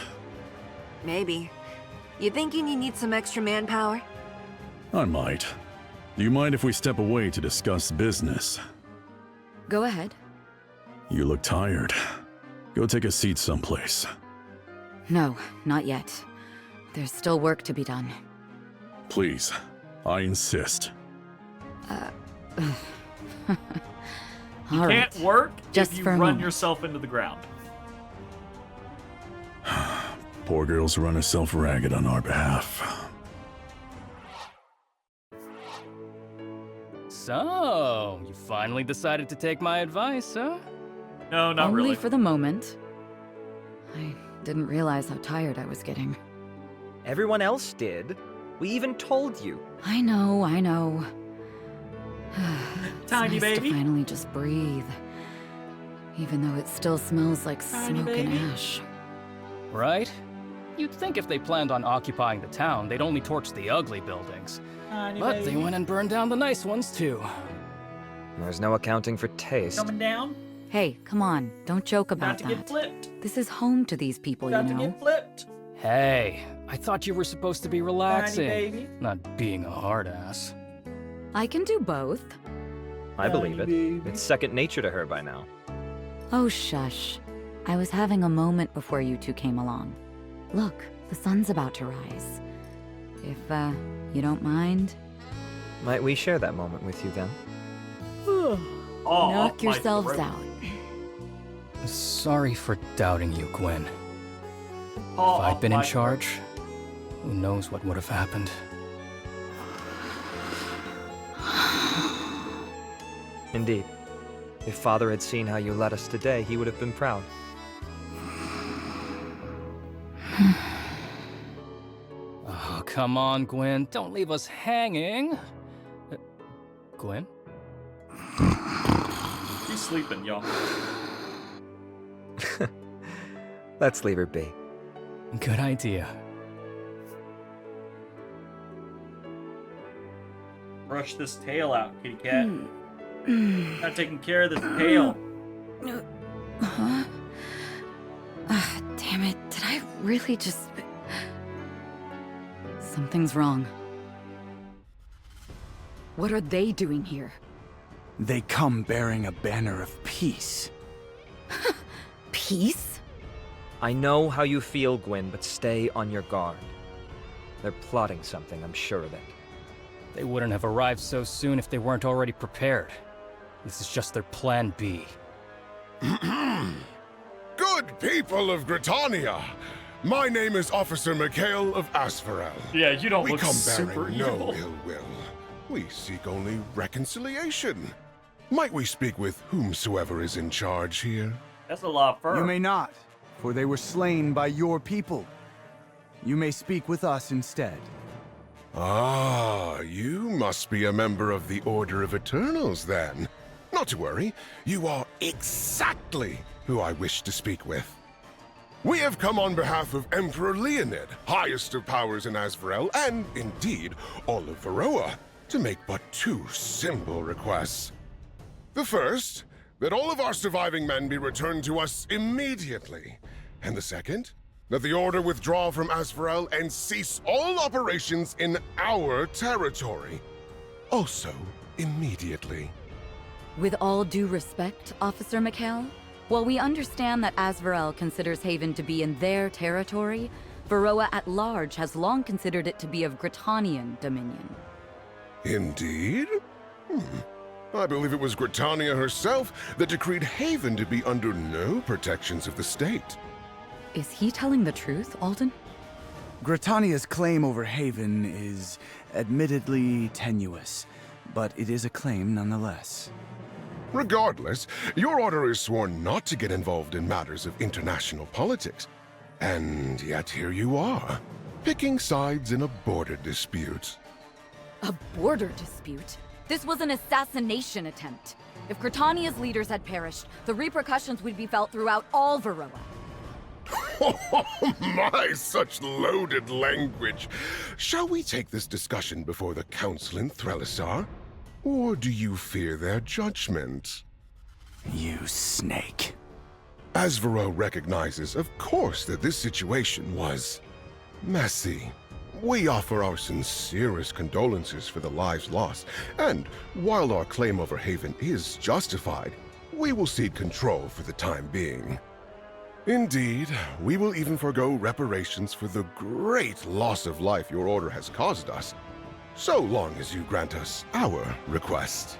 Maybe. You thinking you need some extra manpower? I might. Do you mind if we step away to discuss business? Go ahead. You look tired. Go take a seat someplace. No, not yet. There's still work to be done. Please, I insist. All right. Can't work Just if you for a run moment. yourself into the ground. Poor girl's run herself ragged on our behalf. So, you finally decided to take my advice, huh? No, not Only really. for the moment. I didn't realize how tired I was getting. Everyone else did. We even told you. I know, I know. It's Tiny nice baby. to finally just breathe. Even though it still smells like Tiny smoke baby. and ash. Right? You'd think if they planned on occupying the town, they'd only torch the ugly buildings. Tiny But baby. they went and burned down the nice ones, too. There's no accounting for taste. Coming down. Hey, come on, don't joke About about to get that. flipped. This is home to these people, About you to know. get flipped. Hey, I thought you were supposed to be relaxing, baby. not being a hard ass. I can do both. I believe it. Baby. It's second nature to her by now. Oh, shush. I was having a moment before you two came along. Look, the sun's about to rise. If, you don't mind, Might we share that moment with you then? Oh, knock my yourselves throat. out. Sorry for doubting you, Gwen. Oh, If I'd been in my charge, who knows what would have happened. Indeed. If Father had seen how you led us today, he would have been proud. Oh, come on, Gwen. Don't leave us hanging. Gwen? She's sleeping, y'all. Let's leave her be. Good idea. Brush this tail out, kitty cat. Not taking care of this tail. Huh? Damn it, did I really just... Something's wrong. What are they doing here? They come bearing a banner of peace. Peace? I know how you feel, Gwen, but stay on your guard. They're plotting something, I'm sure of it. They wouldn't have arrived so soon if they weren't already prepared. This is just their plan B. Good people of Gritania! My name is Officer Mikhail of Asfarel. Yeah, you don't We look come super bearing no evil. ill will. We seek only reconciliation. Might we speak with whomsoever is in charge here? That's a lot of fur. You may not, for they were slain by your people. You may speak with us instead. Ah, you must be a member of the Order of Eternals, then. Not to worry, you are exactly who I wish to speak with. We have come on behalf of Emperor Leonid, highest of powers in Asvarel, and, indeed, all of Varroa, to make but two simple requests. The first, that all of our surviving men be returned to us immediately. And the second, that the Order withdraw from Asvarel and cease all operations in our territory. Also, immediately. With all due respect, Officer McHale, while we understand that Azvarel considers Haven to be in their territory, Varroa at large has long considered it to be of Gritanian dominion. Indeed? I believe it was Gritania herself that decreed Haven to be under no protections of the state. Is he telling the truth, Alden? Gritania's claim over Haven is admittedly tenuous, but it is a claim nonetheless. Regardless, your order is sworn not to get involved in matters of international politics. And yet here you are, picking sides in a border dispute. A border dispute? This was an assassination attempt. If Gritania's leaders had perished, the repercussions would be felt throughout all Varroa. Oh my, such loaded language. Shall we take this discussion before the council in Threlisar? Or do you fear their judgment? You snake. Azvarel recognizes, of course, that this situation was messy. We offer our sincerest condolences for the lives lost, and while our claim over Haven is justified, we will cede control for the time being. Indeed, we will even forgo reparations for the great loss of life your order has caused us, so long as you grant us our request.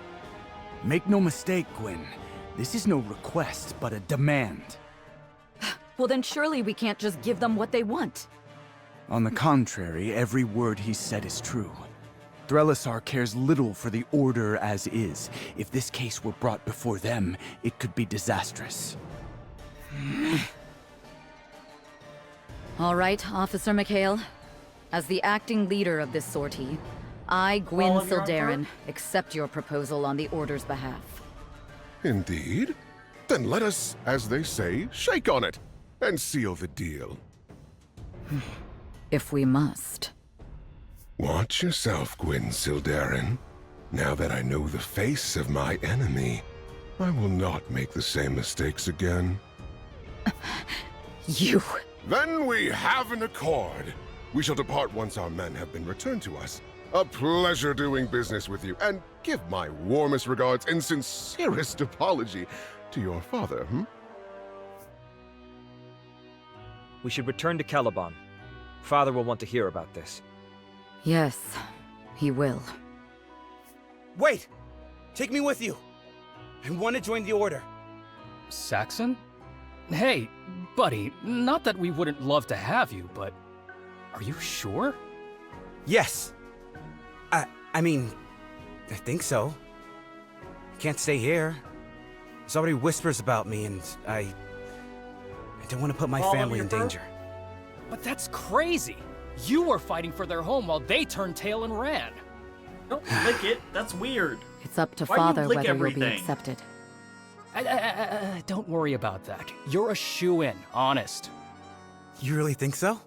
Make no mistake, Gwyn. This is no request, but a demand. Well, then surely we can't just give them what they want. On the contrary, every word he said is true. Threlisar cares little for the Order as is. If this case were brought before them, it could be disastrous. All right, Officer McHale. As the acting leader of this sortie, I, Gwyn Sildarin, accept your proposal on the Order's behalf. Indeed? Then let us, as they say, shake on it and seal the deal. If we must. Watch yourself, Gwyn Sildarin. Now that I know the face of my enemy, I will not make the same mistakes again. You... Then we have an accord. We shall depart once our men have been returned to us. A pleasure doing business with you, and give my warmest regards and sincerest apology to your father, We should return to Caliban. Father will want to hear about this. Yes, he will. Wait! Take me with you! I want to join the Order. Saxon? Hey, buddy, not that we wouldn't love to have you, but are you sure? Yes. I mean, I think so. Can't stay here. There's already whispers about me, and I don't want to put my family in danger. But that's crazy! You were fighting for their home while they turned tail and ran. Don't lick it. That's weird. It's up to Why do you Father lick whether you'll be everything? accepted. Don't worry about that. You're a shoo-in, honest. You really think so?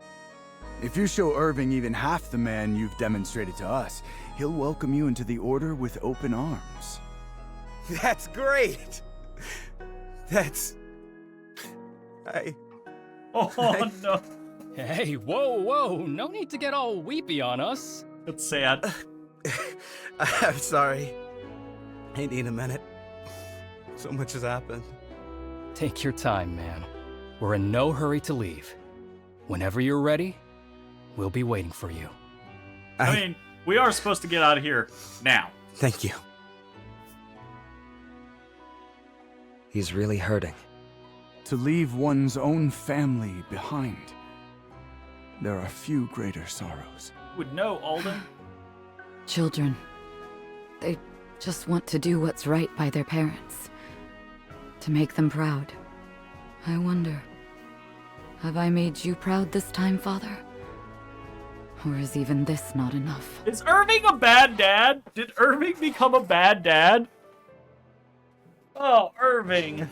If you show Irving even half the man you've demonstrated to us, he'll welcome you into the Order with open arms. That's great! Oh, no. Hey, whoa, no need to get all weepy on us. It's sad. I'm sorry. I need a minute. So much has happened. Take your time, man. We're in no hurry to leave. Whenever you're ready, we'll be waiting for you. I mean, we are supposed to get out of here now. Thank you. He's really hurting. To leave one's own family behind. There are few greater sorrows. Would know, Alden. Children. They just want to do what's right by their parents. To make them proud. I wonder, have I made you proud this time, Father? Or is even this not enough? Is Irving a bad dad? Did Irving become a bad dad? Oh, Irving.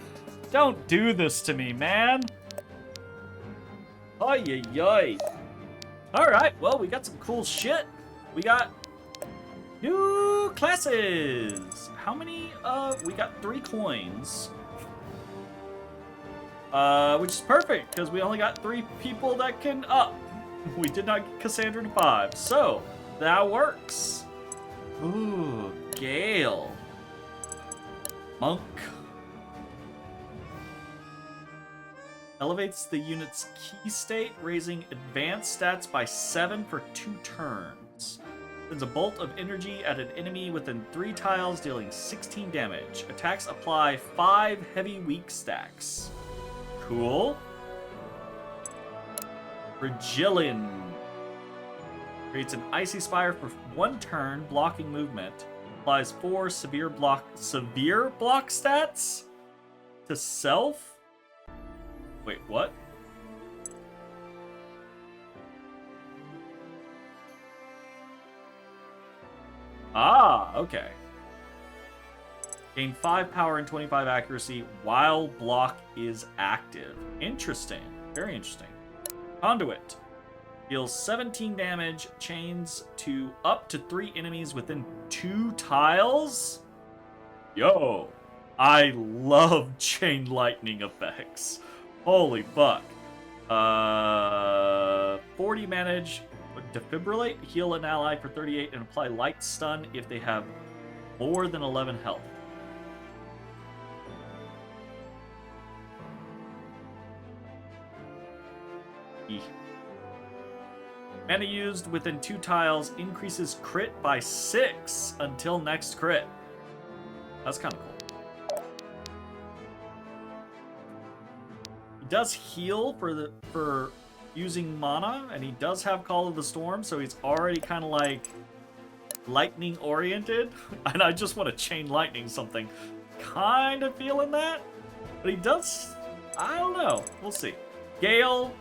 Don't do this to me, man. Ay, ay, ay. Alright, well, we got some cool shit. We got new classes. How many? We got 3 coins. Which is perfect, because we only got 3 people that can up. We did not get Cassandra to 5, so that works. Ooh, Gale. Monk. Elevates the unit's key state, raising advanced stats by 7 for 2 turns. Sends a bolt of energy at an enemy within 3 tiles, dealing 16 damage. Attacks apply 5 heavy weak stacks. Cool. Fragilin. Creates an icy spire for 1 turn, blocking movement. Applies 4 severe block stats to self. Wait, what? Ah, okay. Gain 5 power and 25 accuracy while block is active. Interesting. Very interesting. Conduit. Deals 17 damage, chains to up to 3 enemies within 2 tiles? Yo, I love chain lightning effects. Holy fuck. 40 manage, defibrillate, heal an ally for 38, and apply light stun if they have more than 11 health. Eeh. Mana used within 2 tiles increases crit by 6 until next crit. That's kind of cool. He does heal for using mana, and he does have Call of the Storm, so he's already kind of like lightning oriented. And I just want to chain lightning something. Kind of feeling that, but he does. I don't know. We'll see. Gale.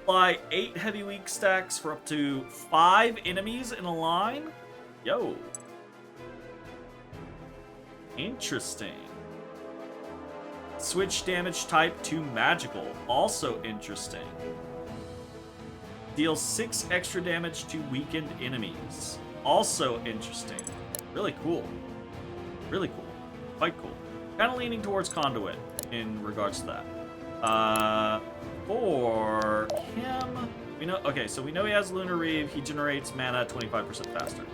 Apply 8 heavy weak stacks for up to 5 enemies in a line. Yo. Interesting. Switch damage type to magical. Also interesting. Deals 6 extra damage to weakened enemies. Also interesting. Really cool. Really cool. Quite cool. Kind of leaning towards Conduit in regards to that. For him, we know. Okay, so we know he has Lunar Reeve. He generates mana 25% faster.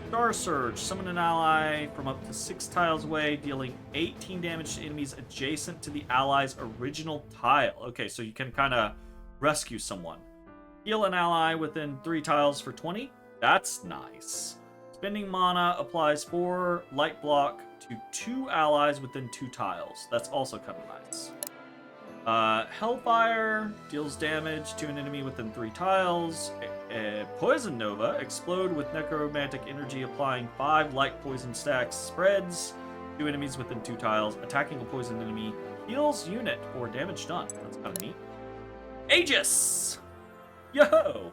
Star Surge. Summon an ally from up to 6 tiles away, dealing 18 damage to enemies adjacent to the ally's original tile. Okay, so you can kind of rescue someone. Heal an ally within 3 tiles for 20. That's nice. Spending mana applies 4 light block to 2 allies within 2 tiles. That's also kind of nice. Hellfire deals damage to an enemy within 3 tiles. Poison Nova, explode with necromantic energy, applying 5 light poison stacks. Spreads to enemies within 2 tiles. Attacking a poison enemy heals unit for damage done. That's kind of neat. Aegis! Yo!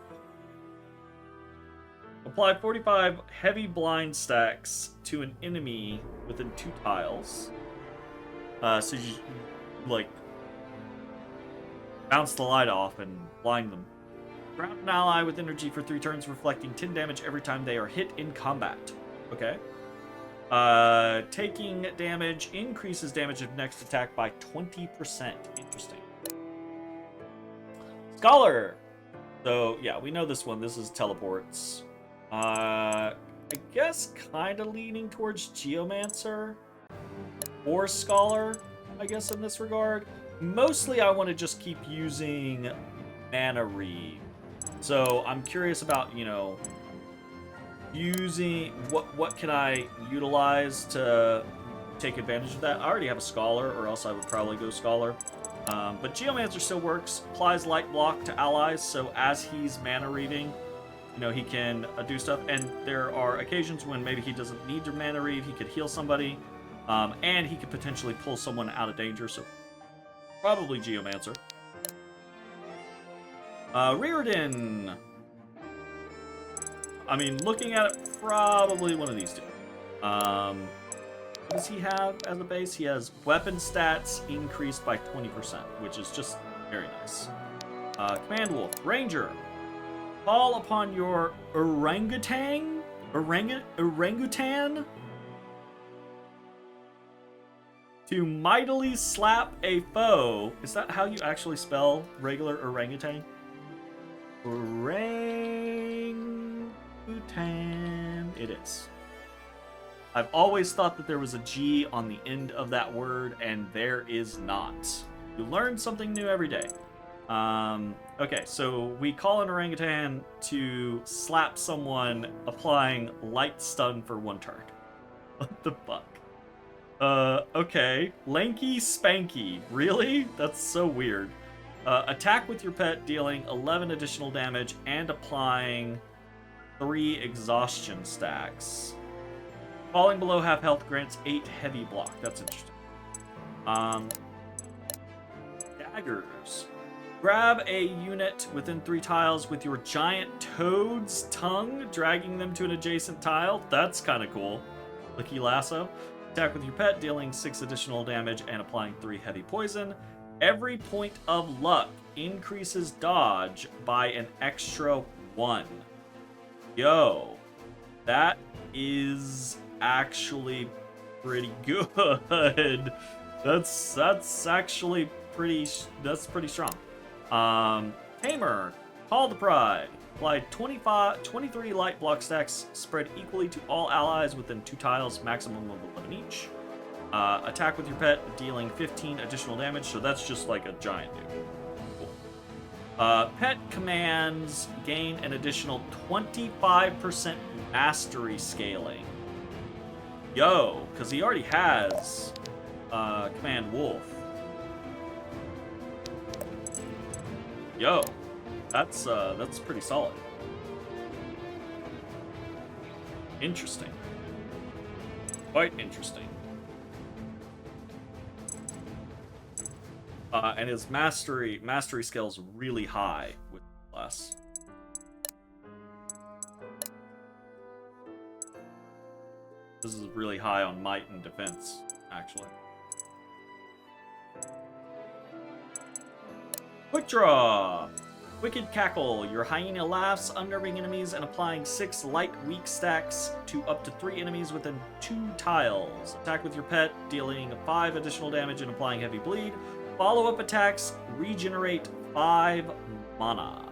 Apply 45 heavy blind stacks to an enemy within 2 tiles. So you, like, bounce the light off and blind them. Ground an ally with energy for 3 turns, reflecting 10 damage every time they are hit in combat. Okay. Taking damage increases damage of next attack by 20%. Interesting. Scholar! So, yeah, we know this one. This is teleports. I guess kind of leaning towards Geomancer or Scholar, I guess, in this regard. Mostly I want to just keep using Mana Reeve. So I'm curious about, you know, using what can I utilize to take advantage of that. I already have a Scholar, or else I would probably go Scholar. But Geomancer still works. Applies light block to allies, so as he's Mana Reaving, you know, he can do stuff. And there are occasions when maybe he doesn't need to Mana Reave. He could heal somebody, and he could potentially pull someone out of danger. So probably Geomancer. Reardon. I mean, looking at it, probably one of these two. What does he have as a base? He has weapon stats increased by 20%, which is just very nice. Command Wolf. Ranger. Call upon your orangutan to mightily slap a foe. Is that how you actually spell regular orangutan? Orangutan. It is. I've always thought that there was a G on the end of that word, and there is not. You learn something new every day. Okay, so we call an orangutan to slap someone, applying light stun for 1 turn. What the fuck? Okay. Lanky Spanky. Really? That's so weird. Attack with your pet, dealing 11 additional damage and applying 3 exhaustion stacks. Falling below half health grants 8 heavy block. That's interesting. Daggers. Grab a unit within 3 tiles with your giant toad's tongue, dragging them to an adjacent tile. That's kind of cool. Licky Lasso. Attack with your pet, dealing 6 additional damage and applying 3 heavy poison. Every point of luck increases dodge by an extra 1. Yo, that is actually pretty good. That's actually pretty strong. Tamer, Call the Pride. Apply 23 light block stacks spread equally to all allies within 2 tiles, maximum of 11 each. Attack with your pet, dealing 15 additional damage, so that's just like a giant dude. Cool. Pet commands gain an additional 25% mastery scaling. Yo, because he already has Command Wolf. Yo, that's pretty solid. Interesting. Quite interesting. And his mastery scale's really high with class. This is really high on might and defense, actually. Quick Draw! Wicked Cackle. Your hyena laughs, unnerving enemies and applying 6 light weak stacks to up to 3 enemies within 2 tiles. Attack with your pet, dealing 5 additional damage and applying heavy bleed. Follow-up attacks regenerate 5 mana.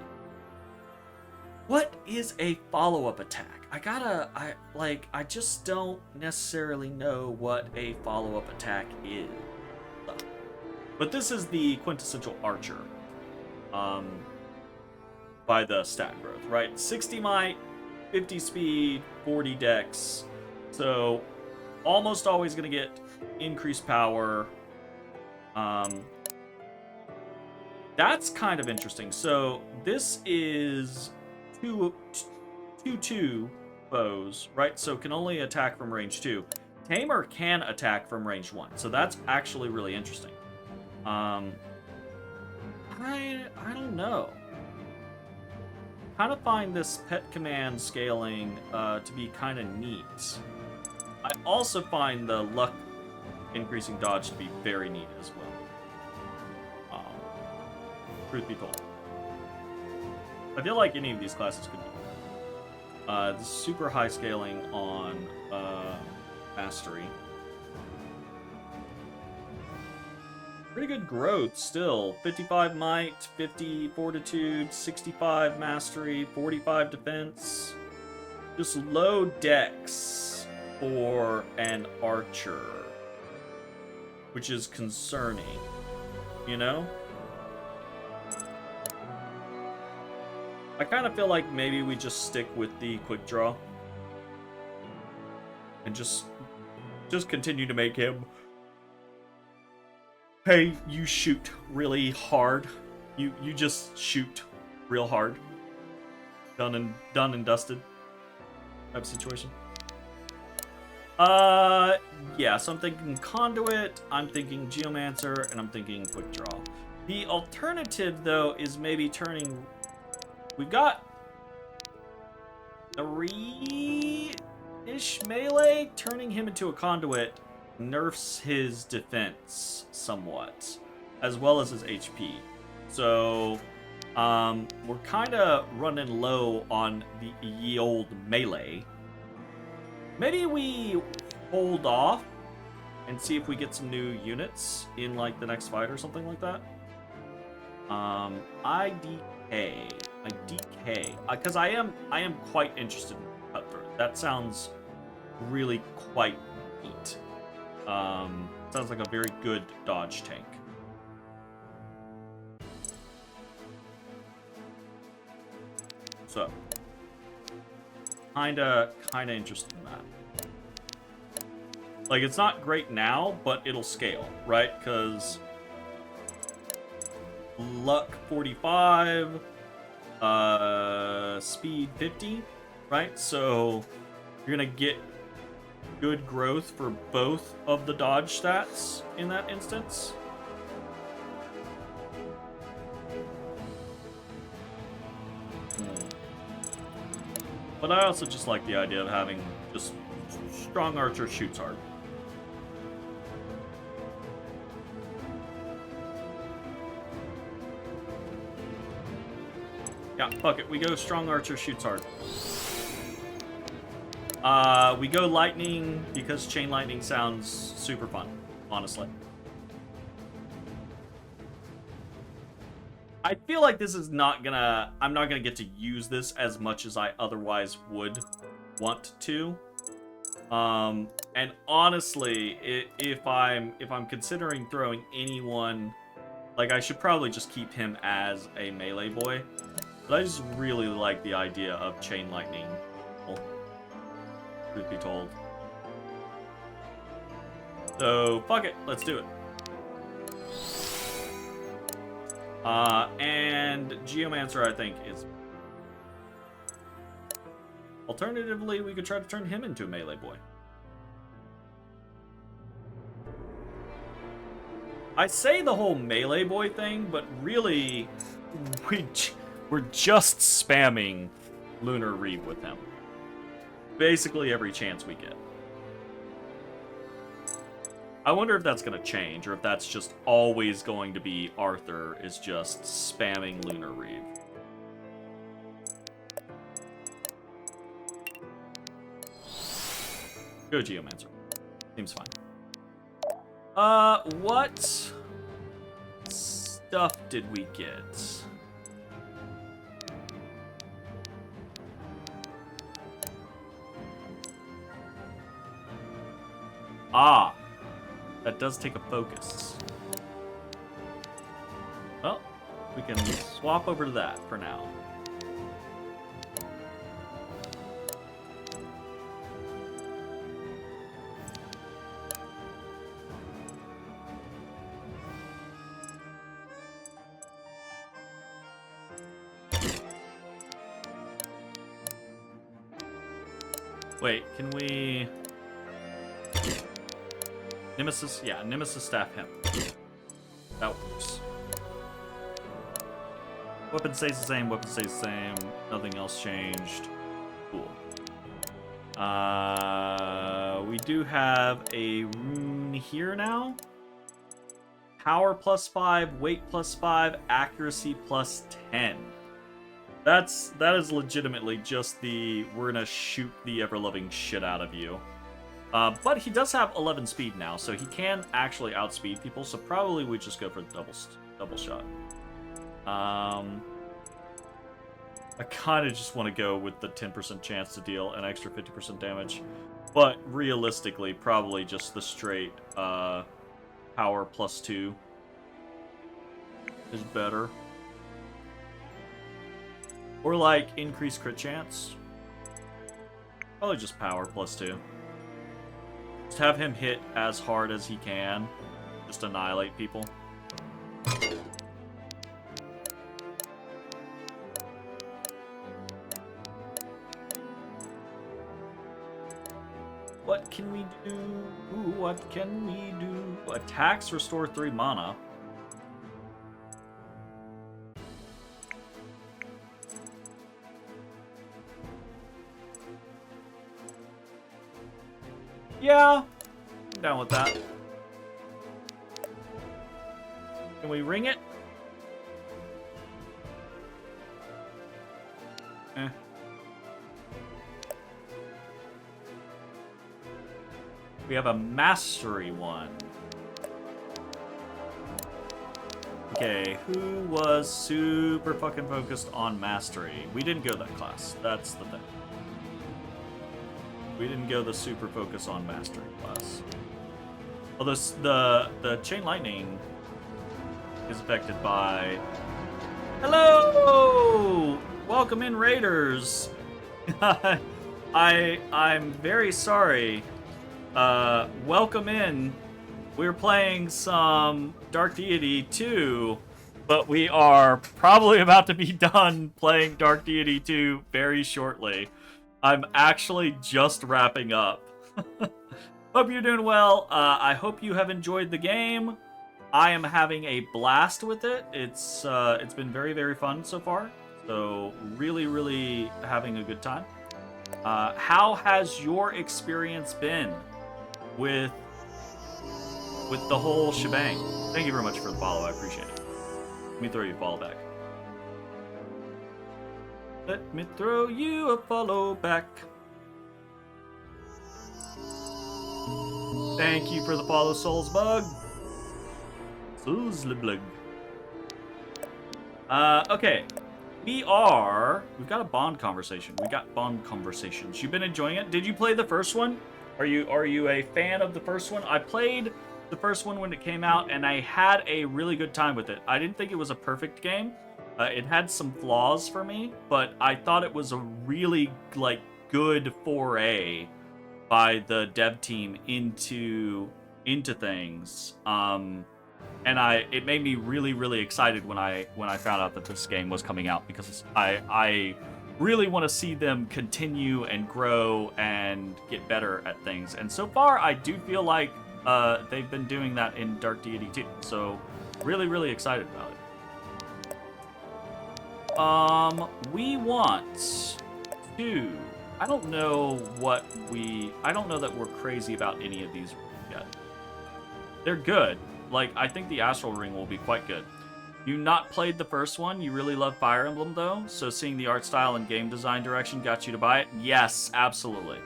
What is a follow-up attack? I just don't necessarily know what a follow-up attack is. But this is the quintessential archer. By the stat growth, right? 60 might, 50 speed, 40 dex. So almost always gonna get increased power. That's kind of interesting. So this is 2/2 foes, right? So can only attack from range 2. Tamer can attack from range 1, so that's actually really interesting. I don't know. Kind of find this pet command scaling to be kind of neat. I also find the luck increasing dodge to be very neat as well. Truth be told, I feel like any of these classes could be. The super high scaling on mastery. Pretty good growth still. 55 might, 50 fortitude, 65 mastery, 45 defense. Just low dex for an archer, which is concerning, you know? I kind of feel like maybe we just stick with the quick draw and just continue to make him, hey, you shoot really hard. You just shoot real hard. Done and dusted type of situation. Yeah, so I'm thinking Conduit, I'm thinking Geomancer, and I'm thinking Quick Draw. The alternative, though, is maybe turning... We've got 3-ish melee. Turning him into a Conduit nerfs his defense somewhat, as well as his HP. So, we're kind of running low on the ye old melee. Maybe we hold off and see if we get some new units in like the next fight or something like that. IDK, because I am quite interested in Cutthroat. That sounds really quite neat. Sounds like a very good dodge tank. So, kinda interested in that. Like, it's not great now, but it'll scale, right? Because luck 45, speed 50, right? So you're gonna get good growth for both of the dodge stats in that instance. But I also just like the idea of having just strong archer shoots hard. Yeah, fuck it. We go strong archer shoots hard. We go lightning because chain lightning sounds super fun, honestly. I feel like this is not gonna... I'm not gonna get to use this as much as I otherwise would want to. And honestly, if I'm considering throwing anyone... Like, I should probably just keep him as a melee boy. But I just really like the idea of chain lightning. Truth be told. So, fuck it. Let's do it. And Geomancer, I think, is... Alternatively, we could try to turn him into a melee boy. I say the whole melee boy thing, but really, we're just spamming Lunar Reeve with him. Basically every chance we get. I wonder if that's going to change, or if that's just always going to be Arthur is just spamming Lunar Reeve. Go Geomancer. Seems fine. What stuff did we get? Ah, that does take a focus. Well, we can swap over to that for now. Wait, can we... Nemesis, yeah, Nemesis staff him. That works. Weapon stays the same, weapon stays the same, nothing else changed. Cool. We do have a rune here now. Power +5, weight +5, accuracy +10. That is legitimately just the we're gonna shoot the ever-loving shit out of you. But he does have 11 speed now, so he can actually outspeed people, so probably we just go for the double shot. I kind of just want to go with the 10% chance to deal an extra 50% damage, but realistically, probably just the straight power +2 is better. Or like increased crit chance. Probably just power +2. Just have him hit as hard as he can. Just annihilate people. What can we do? What can we do? Attacks restore 3 mana. Yeah, I'm down with that. Can we ring it? Eh. We have a mastery one. Okay, who was super fucking focused on mastery? We didn't go that class. That's the thing. We didn't go the super focus on mastering class. Although the chain lightning is affected by. Hello, welcome in, Raiders. I'm very sorry. Welcome in. We're playing some Dark Deity 2, but we are probably about to be done playing Dark Deity 2 very shortly. I'm actually just wrapping up. Hope you're doing well. I hope you have enjoyed the game. I am having a blast with it. It's been very, very fun so far. So really, really having a good time. How has your experience been with the whole shebang? Thank you very much for the follow. I appreciate it. Let me throw you a follow back. Let me throw you a follow back. Thank you for the follow, Soulsbug. Soulsbug. Okay. We've got a Bond conversation. We got Bond conversations. You've been enjoying it? Did you play the first one? Are you a fan of the first one? I played the first one when it came out, and I had a really good time with it. I didn't think it was a perfect game. It had some flaws for me, but I thought it was a really good foray by the dev team into things. And it made me really, really excited when I found out that this game was coming out, because I really want to see them continue and grow and get better at things. And so far, I do feel like they've been doing that in Dark Deity 2. So really, really excited about it. We want to. I don't know that we're crazy about any of these yet. They're good. I think the Astral Ring will be quite good. You not played the first one. You really love Fire Emblem, though. So seeing the art style and game design direction got you to buy it? Yes, absolutely.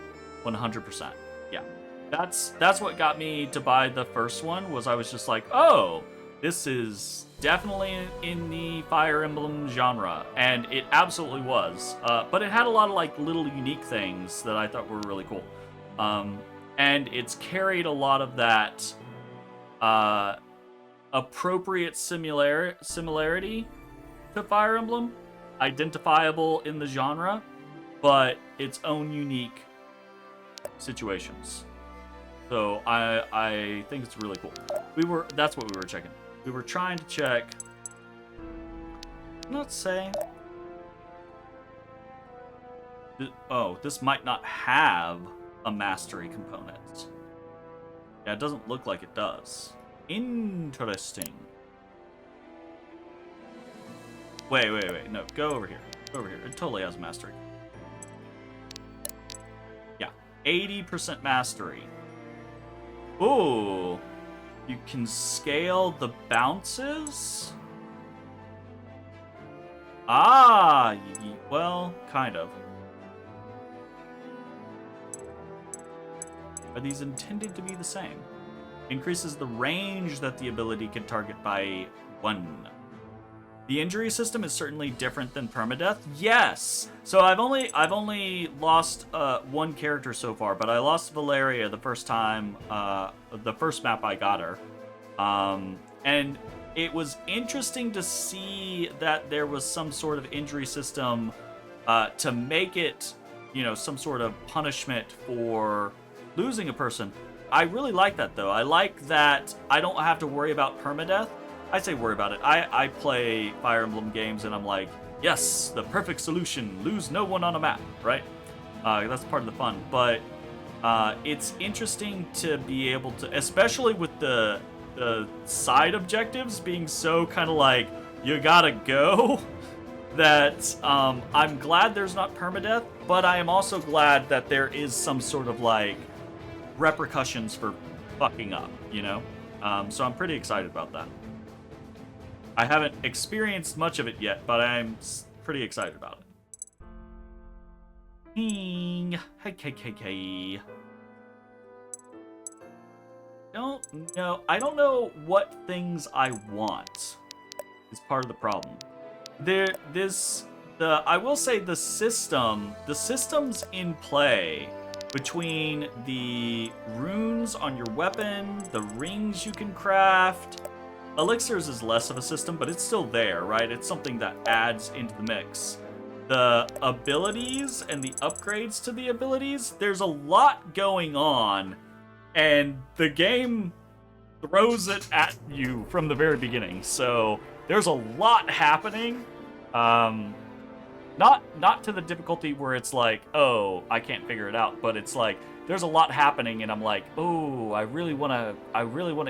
100%. Yeah. That's what got me to buy the first one, was I was just like, oh, this is definitely in the Fire Emblem genre. And it absolutely was. But it had a lot of little unique things that I thought were really cool. And it's carried a lot of that appropriate similarity to Fire Emblem, identifiable in the genre, but its own unique situations. So I think it's really cool. That's what we were checking. We were trying to check. Let's say. Oh, this might not have a mastery component. Yeah, it doesn't look like it does. Interesting. Wait. No, go over here. Go over here. It totally has mastery. Yeah, 80% mastery. Ooh. You can scale the bounces? Ah, well, kind of. Are these intended to be the same? Increases the range that the ability can target by 1. The injury system is certainly different than permadeath. Yes. So I've only lost one character so far, but I lost Valeria the first time, the first map I got her, and it was interesting to see that there was some sort of injury system to make it, some sort of punishment for losing a person. I really like that, though. I like that I don't have to worry about permadeath. I say worry about it. I play Fire Emblem games and I'm like, yes, the perfect solution, lose no one on a map, right? That's part of the fun. But it's interesting to be able to, especially with the side objectives being so kind of you gotta go, that I'm glad there's not permadeath, but I am also glad that there is some sort of repercussions for fucking up, so I'm pretty excited about that. I haven't experienced much of it yet, but I'm pretty excited about it. Hey. I don't know what things I want is part of the problem. I will say the systems in play between the runes on your weapon, the rings you can craft. Elixirs is less of a system, but it's still there, right? It's something that adds into the mix. The abilities and the upgrades to the abilities, there's a lot going on, and the game throws it at you from the very beginning. So there's a lot happening. Not to the difficulty where it's like, oh, I can't figure it out, but it's like there's a lot happening, and I'm like, oh, I really wanna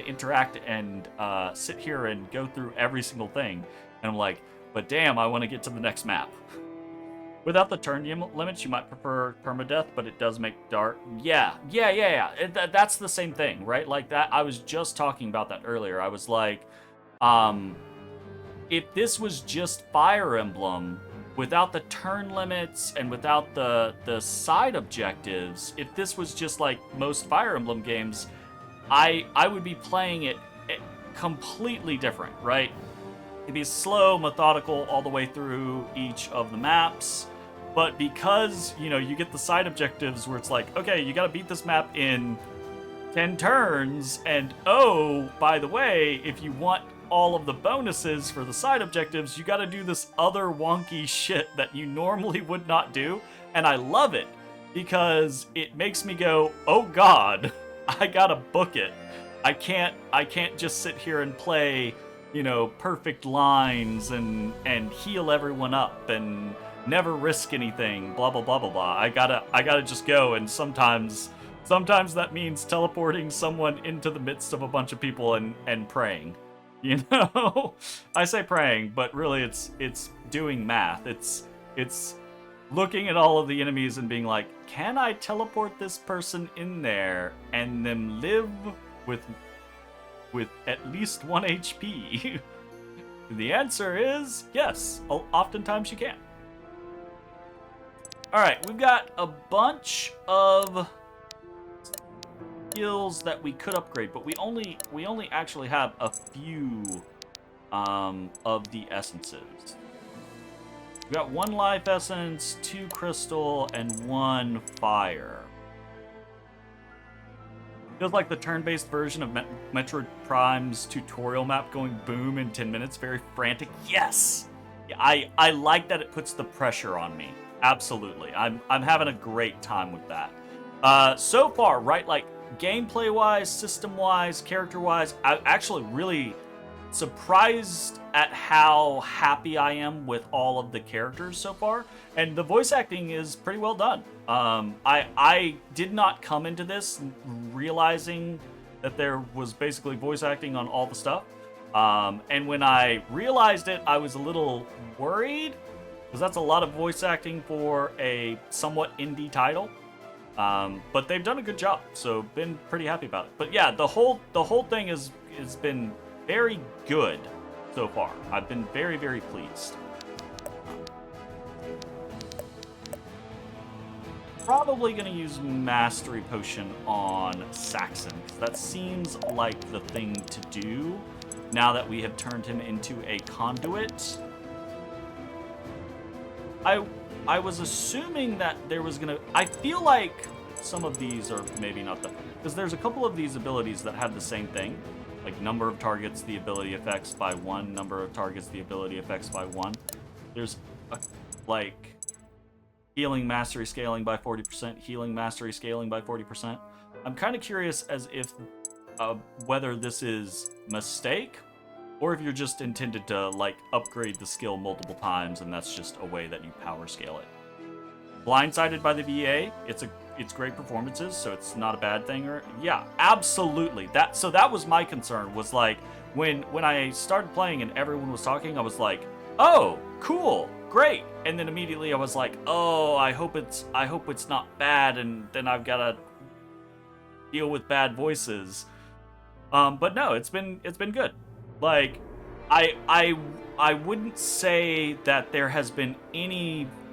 interact and sit here and go through every single thing, and I'm like, but damn, I want to get to the next map. Without the turn limits, you might prefer permadeath, but it does make dark. Yeah. That's the same thing, right? Like that. I was just talking about that earlier. I was like, if this was just Fire Emblem, without the turn limits and without the side objectives, if this was just like most Fire Emblem games, I would be playing it completely different, right? It'd be slow, methodical all the way through each of the maps. But because, you get the side objectives where it's like, okay, you gotta beat this map in 10 turns, and oh, by the way, if you want all of the bonuses for the side objectives, you gotta do this other wonky shit that you normally would not do. And I love it, because it makes me go, oh god, I gotta book it. I can't just sit here and play perfect lines and heal everyone up and never risk anything, blah blah blah blah blah. I gotta just go, and sometimes that means teleporting someone into the midst of a bunch of people and praying. I say praying, but really it's doing math. It's looking at all of the enemies and being like, can I teleport this person in there and them live with at least 1 HP? The answer is yes. Oftentimes you can. Alright, we've got a bunch of skills that we could upgrade, but we only actually have a few of the essences. We've got 1 life essence, 2 crystal, and 1 fire. Feels like the turn-based version of Metroid Prime's tutorial map going boom in 10 minutes. Very frantic. Yes! I like that it puts the pressure on me. Absolutely. I'm having a great time with that. So far, right, like gameplay-wise, system-wise, character-wise, I'm actually really surprised at how happy I am with all of the characters so far. And the voice acting is pretty well done. I did not come into this realizing that there was basically voice acting on all the stuff. And when I realized it, I was a little worried, because that's a lot of voice acting for a somewhat indie title. But they've done a good job, so been pretty happy about it. But yeah, the whole thing has been very good so far. I've been very, very pleased. Probably going to use Mastery Potion on Saxon, because that seems like the thing to do now that we have turned him into a conduit. I was assuming that there was going to... I feel like some of these are maybe not the... Because there's a couple of these abilities that have the same thing. Like number of targets, the ability affects by 1. Number of targets, the ability affects by 1. There's like healing mastery scaling by 40%, healing mastery scaling by 40%. I'm kind of curious as if whether this is mistake or if you're just intended to like upgrade the skill multiple times and that's just a way that you power scale it. Blindsided by the VA, it's great performances, so it's not a bad thing. Or yeah, absolutely. That was my concern, was like when I started playing and everyone was talking, I was like, oh, cool, great. And then immediately I was like, oh, I hope it's not bad, and then I've gotta deal with bad voices. But no, it's been good. Like, I wouldn't say that there has been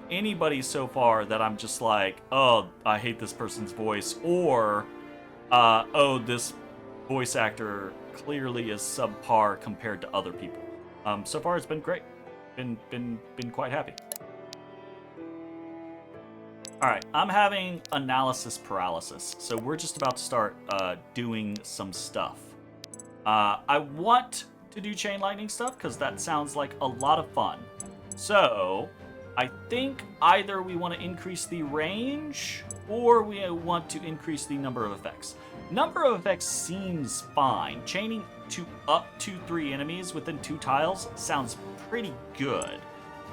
anybody so far that I'm just like, oh, I hate this person's voice, or oh, this voice actor clearly is subpar compared to other people. So far it's been great. Been quite happy. All right, I'm having analysis paralysis, so we're just about to start doing some stuff. I want to do chain lightning stuff because that sounds like a lot of fun. So I think either we want to increase the range or we want to increase the number of effects. Number of effects seems fine. Chaining to up to 3 enemies within 2 tiles sounds pretty good.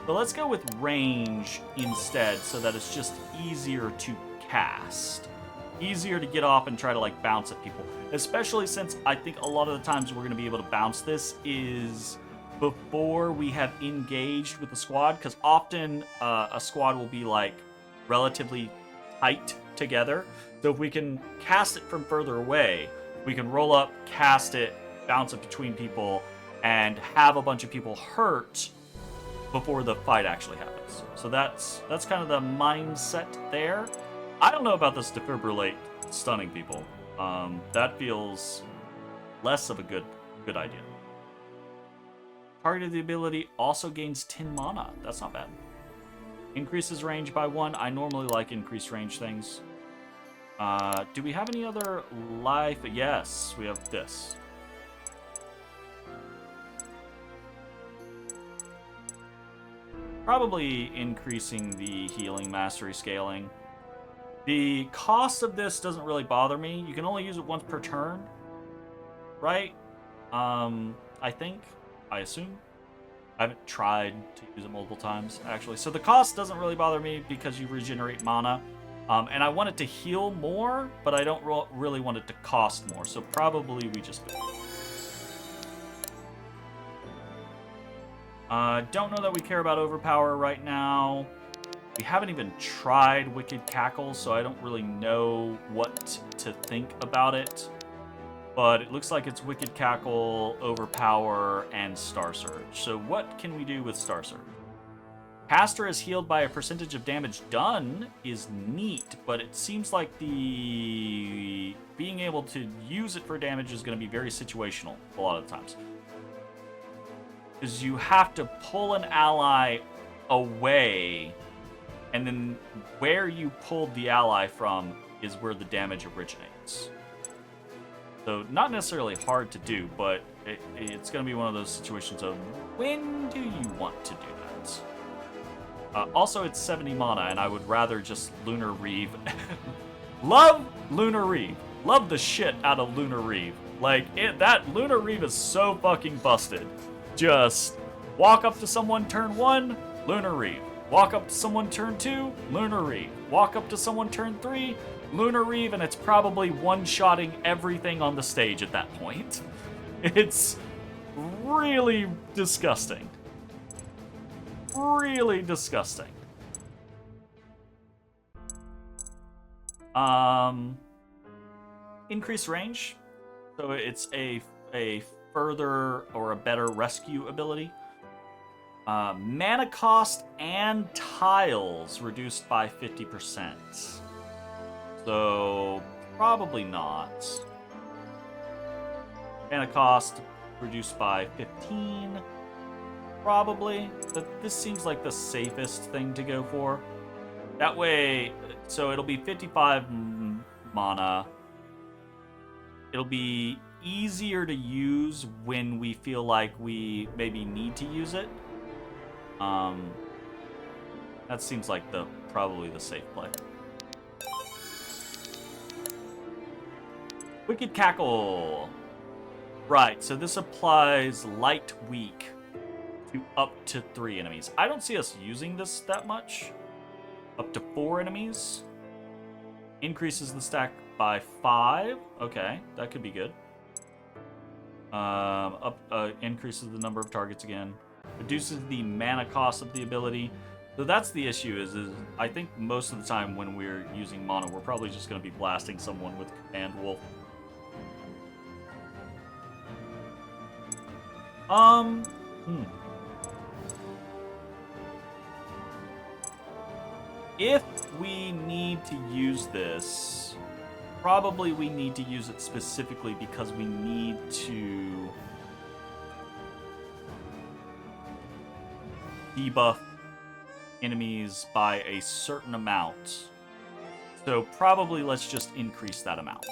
But let's go with range instead so that it's just easier to cast. Easier to get off and try to like bounce at people. Especially since I think a lot of the times we're going to be able to bounce this is before we have engaged with the squad. Because often a squad will be like relatively tight together. So if we can cast it from further away, we can roll up, cast it, bounce it between people, and have a bunch of people hurt before the fight actually happens. So that's kind of the mindset there. I don't know about this defibrillate stunning people. That feels less of a good idea. Target of the ability also gains 10 mana. That's not bad. Increases range by 1. I normally like increased range things. Do we have any other life? Yes, we have this. Probably increasing the healing mastery scaling. The cost of this doesn't really bother me. You can only use it once per turn, right? I think. I assume. I haven't tried to use it multiple times, actually. So the cost doesn't really bother me because you regenerate mana. And I want it to heal more, but I don't really want it to cost more. So probably we just... don't know that we care about Overpower right now. We haven't even tried Wicked Cackle, so I don't really know what to think about it. But it looks like it's Wicked Cackle, Overpower, and Star Surge. So what can we do with Star Surge? Caster is healed by a percentage of damage done is neat, but it seems like the being able to use it for damage is going to be very situational a lot of the times. Because you have to pull an ally away, and then where you pulled the ally from is where the damage originates. So not necessarily hard to do, but it's going to be one of those situations of when do you want to do that? Also, it's 70 mana, and I would rather just Lunar Reave. Love Lunar Reave. Love the shit out of Lunar Reave. Like, that Lunar Reave is so fucking busted. Just walk up to someone turn 1, Lunar Reave. Walk up to someone turn 2, Lunar Reave. Walk up to someone turn 3, Lunar Reave, and it's probably one-shotting everything on the stage at that point. It's really disgusting. Really disgusting. Increased range. So it's a further or a better rescue ability. Mana cost and tiles reduced by 50%. So probably not. Mana cost reduced by 15. Probably. But this seems like the safest thing to go for. That way, so it'll be 55 mana. It'll be easier to use when we feel like we maybe need to use it. That seems like probably the safe play. Wicked Cackle. Right, so this applies light weak to up to 3 enemies. I don't see us using this that much. Up to 4 enemies. Increases the stack by 5. Okay, that could be good. Increases the number of targets again. Reduces the mana cost of the ability. So that's the issue is I think most of the time when we're using mana, we're probably just going to be blasting someone with Command Wolf. If we need to use this, probably we need to use it specifically because we need to debuff enemies by a certain amount So probably let's just increase that amount.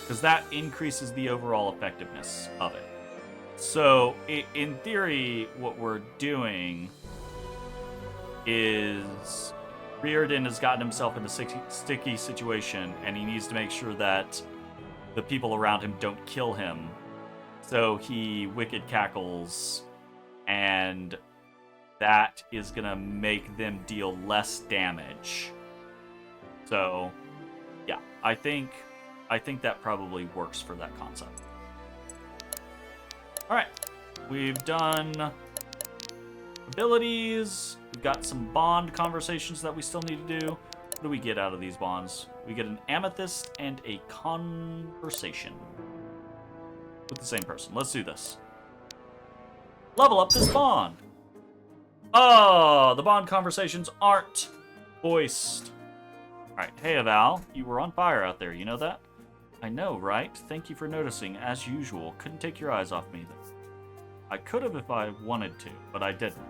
Because that increases the overall effectiveness of it. So, in theory, what we're doing is Reardon has gotten himself in a sticky situation, and he needs to make sure that the people around him don't kill him. So he wicked cackles, and that is going to make them deal less damage. So, yeah, I think that probably works for that concept. All right, we've done abilities. We've got some bond conversations that we still need to do. What do we get out of these bonds? We get an amethyst and a conversation with the same person. Let's do this. Level up this bond. Oh, the bond conversations aren't voiced. All right, hey Aval, you were on fire out there. You know that? I know, right? Thank you for noticing, as usual. Couldn't take your eyes off me, though. I could have if I wanted to, but I didn't.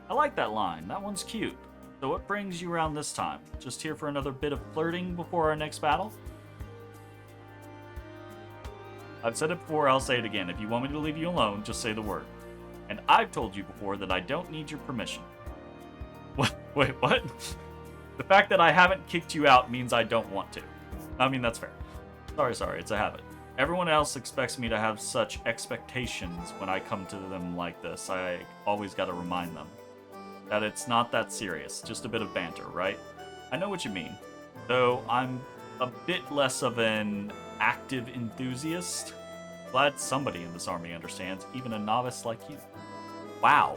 I like that line. That one's cute. So what brings you around this time? Just here for another bit of flirting before our next battle? I've said it before, I'll say it again. If you want me to leave you alone, just say the word. And I've told you before that I don't need your permission. What? Wait, what? The fact that I haven't kicked you out means I don't want to. I mean, that's fair. Sorry, it's a habit. Everyone else expects me to have such expectations when I come to them like this. I always gotta remind them that it's not that serious, just a bit of banter, right? I know what you mean, though I'm a bit less of an active enthusiast. Glad somebody in this army understands, even a novice like you. Wow.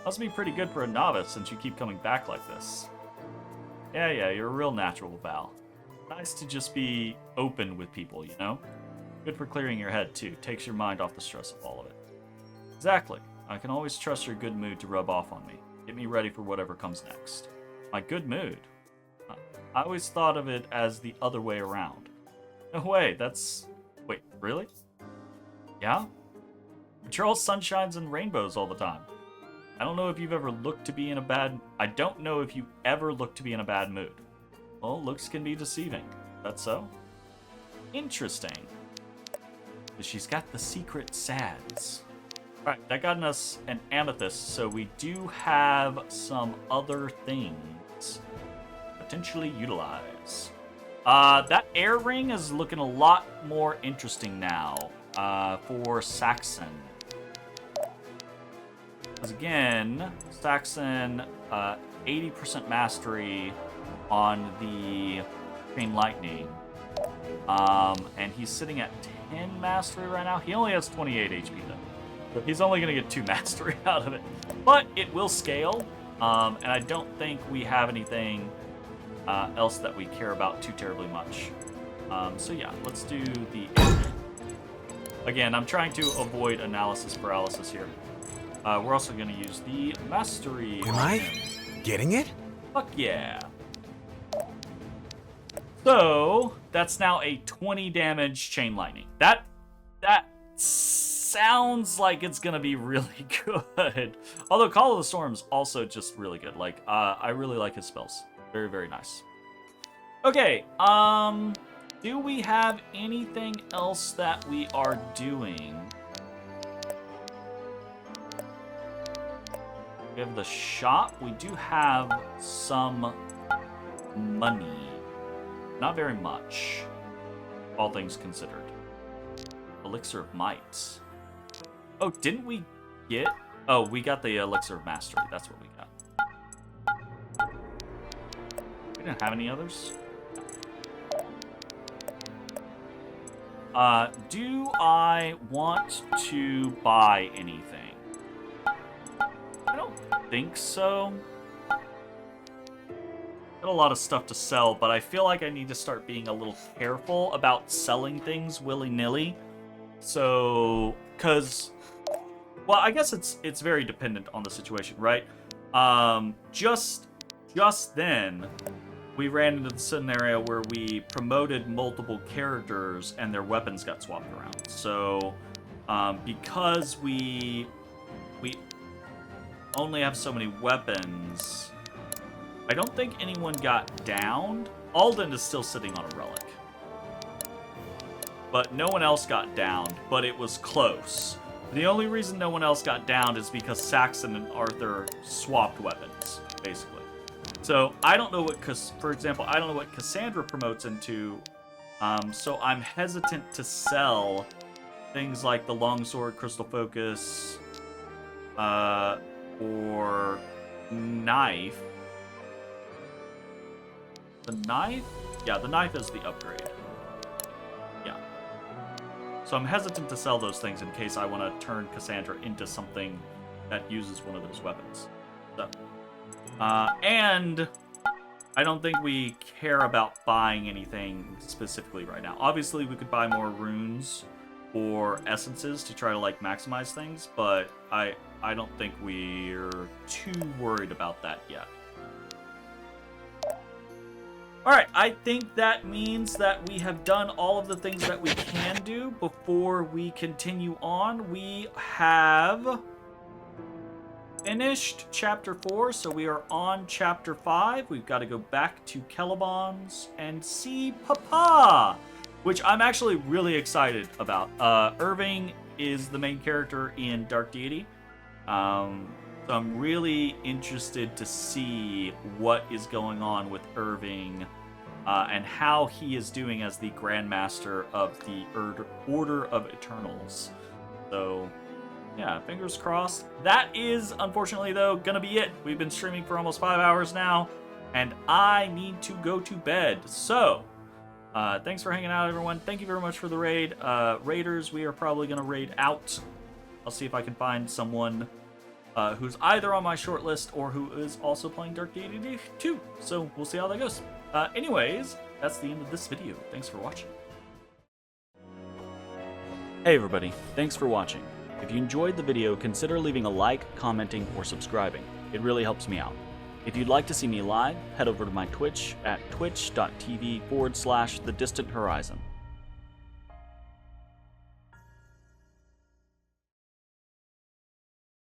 Must be pretty good for a novice since you keep coming back like this. Yeah, you're a real natural, Val. Nice to just be open with people, you know? Good for clearing your head, too. Takes your mind off the stress of all of it. Exactly. I can always trust your good mood to rub off on me. Get me ready for whatever comes next. My good mood? I always thought of it as the other way around. No way, that's... Wait, really? Yeah? Patrol sunshines and rainbows all the time. I don't know if you've ever looked to be in a bad... I don't know if you ever look to be in a bad mood. Well, looks can be deceiving. That's so? Interesting. She's got the secret sads. Alright, that got us an amethyst, so we do have some other things potentially utilize. That air ring is looking a lot more interesting now for Saxon. Because again, Saxon, 80% mastery on the Chain Lightning. And he's sitting at 10 mastery right now. He only has 28 HP though. So he's only going to get 2 mastery out of it. But it will scale. And I don't think we have anything else that we care about too terribly much. So yeah, let's do the... Again, I'm trying to avoid analysis paralysis here. We're also going to use the mastery. Am I getting it? Fuck yeah. So, that's now a 20 damage Chain Lightning. That sounds like it's gonna be really good. Although Call of the Storm's also just really good. Like, I really like his spells. Very, very nice. Okay, do we have anything else that we are doing? We have the shop. We do have some money. Not very much, all things considered. Elixir of Might. Oh, didn't we get... Oh, we got the Elixir of Mastery. That's what we got. We didn't have any others? Do I want to buy anything? I don't think so. Got a lot of stuff to sell, but I feel like I need to start being a little careful about selling things willy-nilly. So, because, well, I guess it's very dependent on the situation, right? Just then, we ran into the scenario where we promoted multiple characters and their weapons got swapped around. So, because we only have so many weapons, I don't think anyone got downed. Alden is still sitting on a relic. But no one else got downed, but it was close. The only reason no one else got downed is because Saxon and Arthur swapped weapons, basically. So I don't know what, for example, I don't know what Cassandra promotes into, so I'm hesitant to sell things like the longsword, crystal focus, or knife. The knife? Yeah, the knife is the upgrade. Yeah. So I'm hesitant to sell those things in case I want to turn Cassandra into something that uses one of those weapons. So, and I don't think we care about buying anything specifically right now. Obviously, we could buy more runes or essences to try to like maximize things, but I don't think we're too worried about that yet. Alright, I think that means that we have done all of the things that we can do before we continue on. We have finished Chapter 4, so we are on Chapter 5. We've got to go back to Celeborn's and see Papa, which I'm actually really excited about. Irving is the main character in Dark Deity. So I'm really interested to see what is going on with Irving and how he is doing as the Grandmaster of the Order of Eternals. So, yeah, fingers crossed. That is, unfortunately, though, gonna be it. We've been streaming for almost 5 hours now, and I need to go to bed. So, thanks for hanging out, everyone. Thank you very much for the raid. Raiders, we are probably gonna raid out. I'll see if I can find someone who's either on my short list or who is also playing Dark Deity 2. So we'll see how that goes. Anyways, that's the end of this video. Thanks for watching. Hey everybody, thanks for watching. If you enjoyed the video, consider leaving a like, commenting, or subscribing. It really helps me out. If you'd like to see me live, head over to my Twitch at twitch.tv/thedistanthorizon.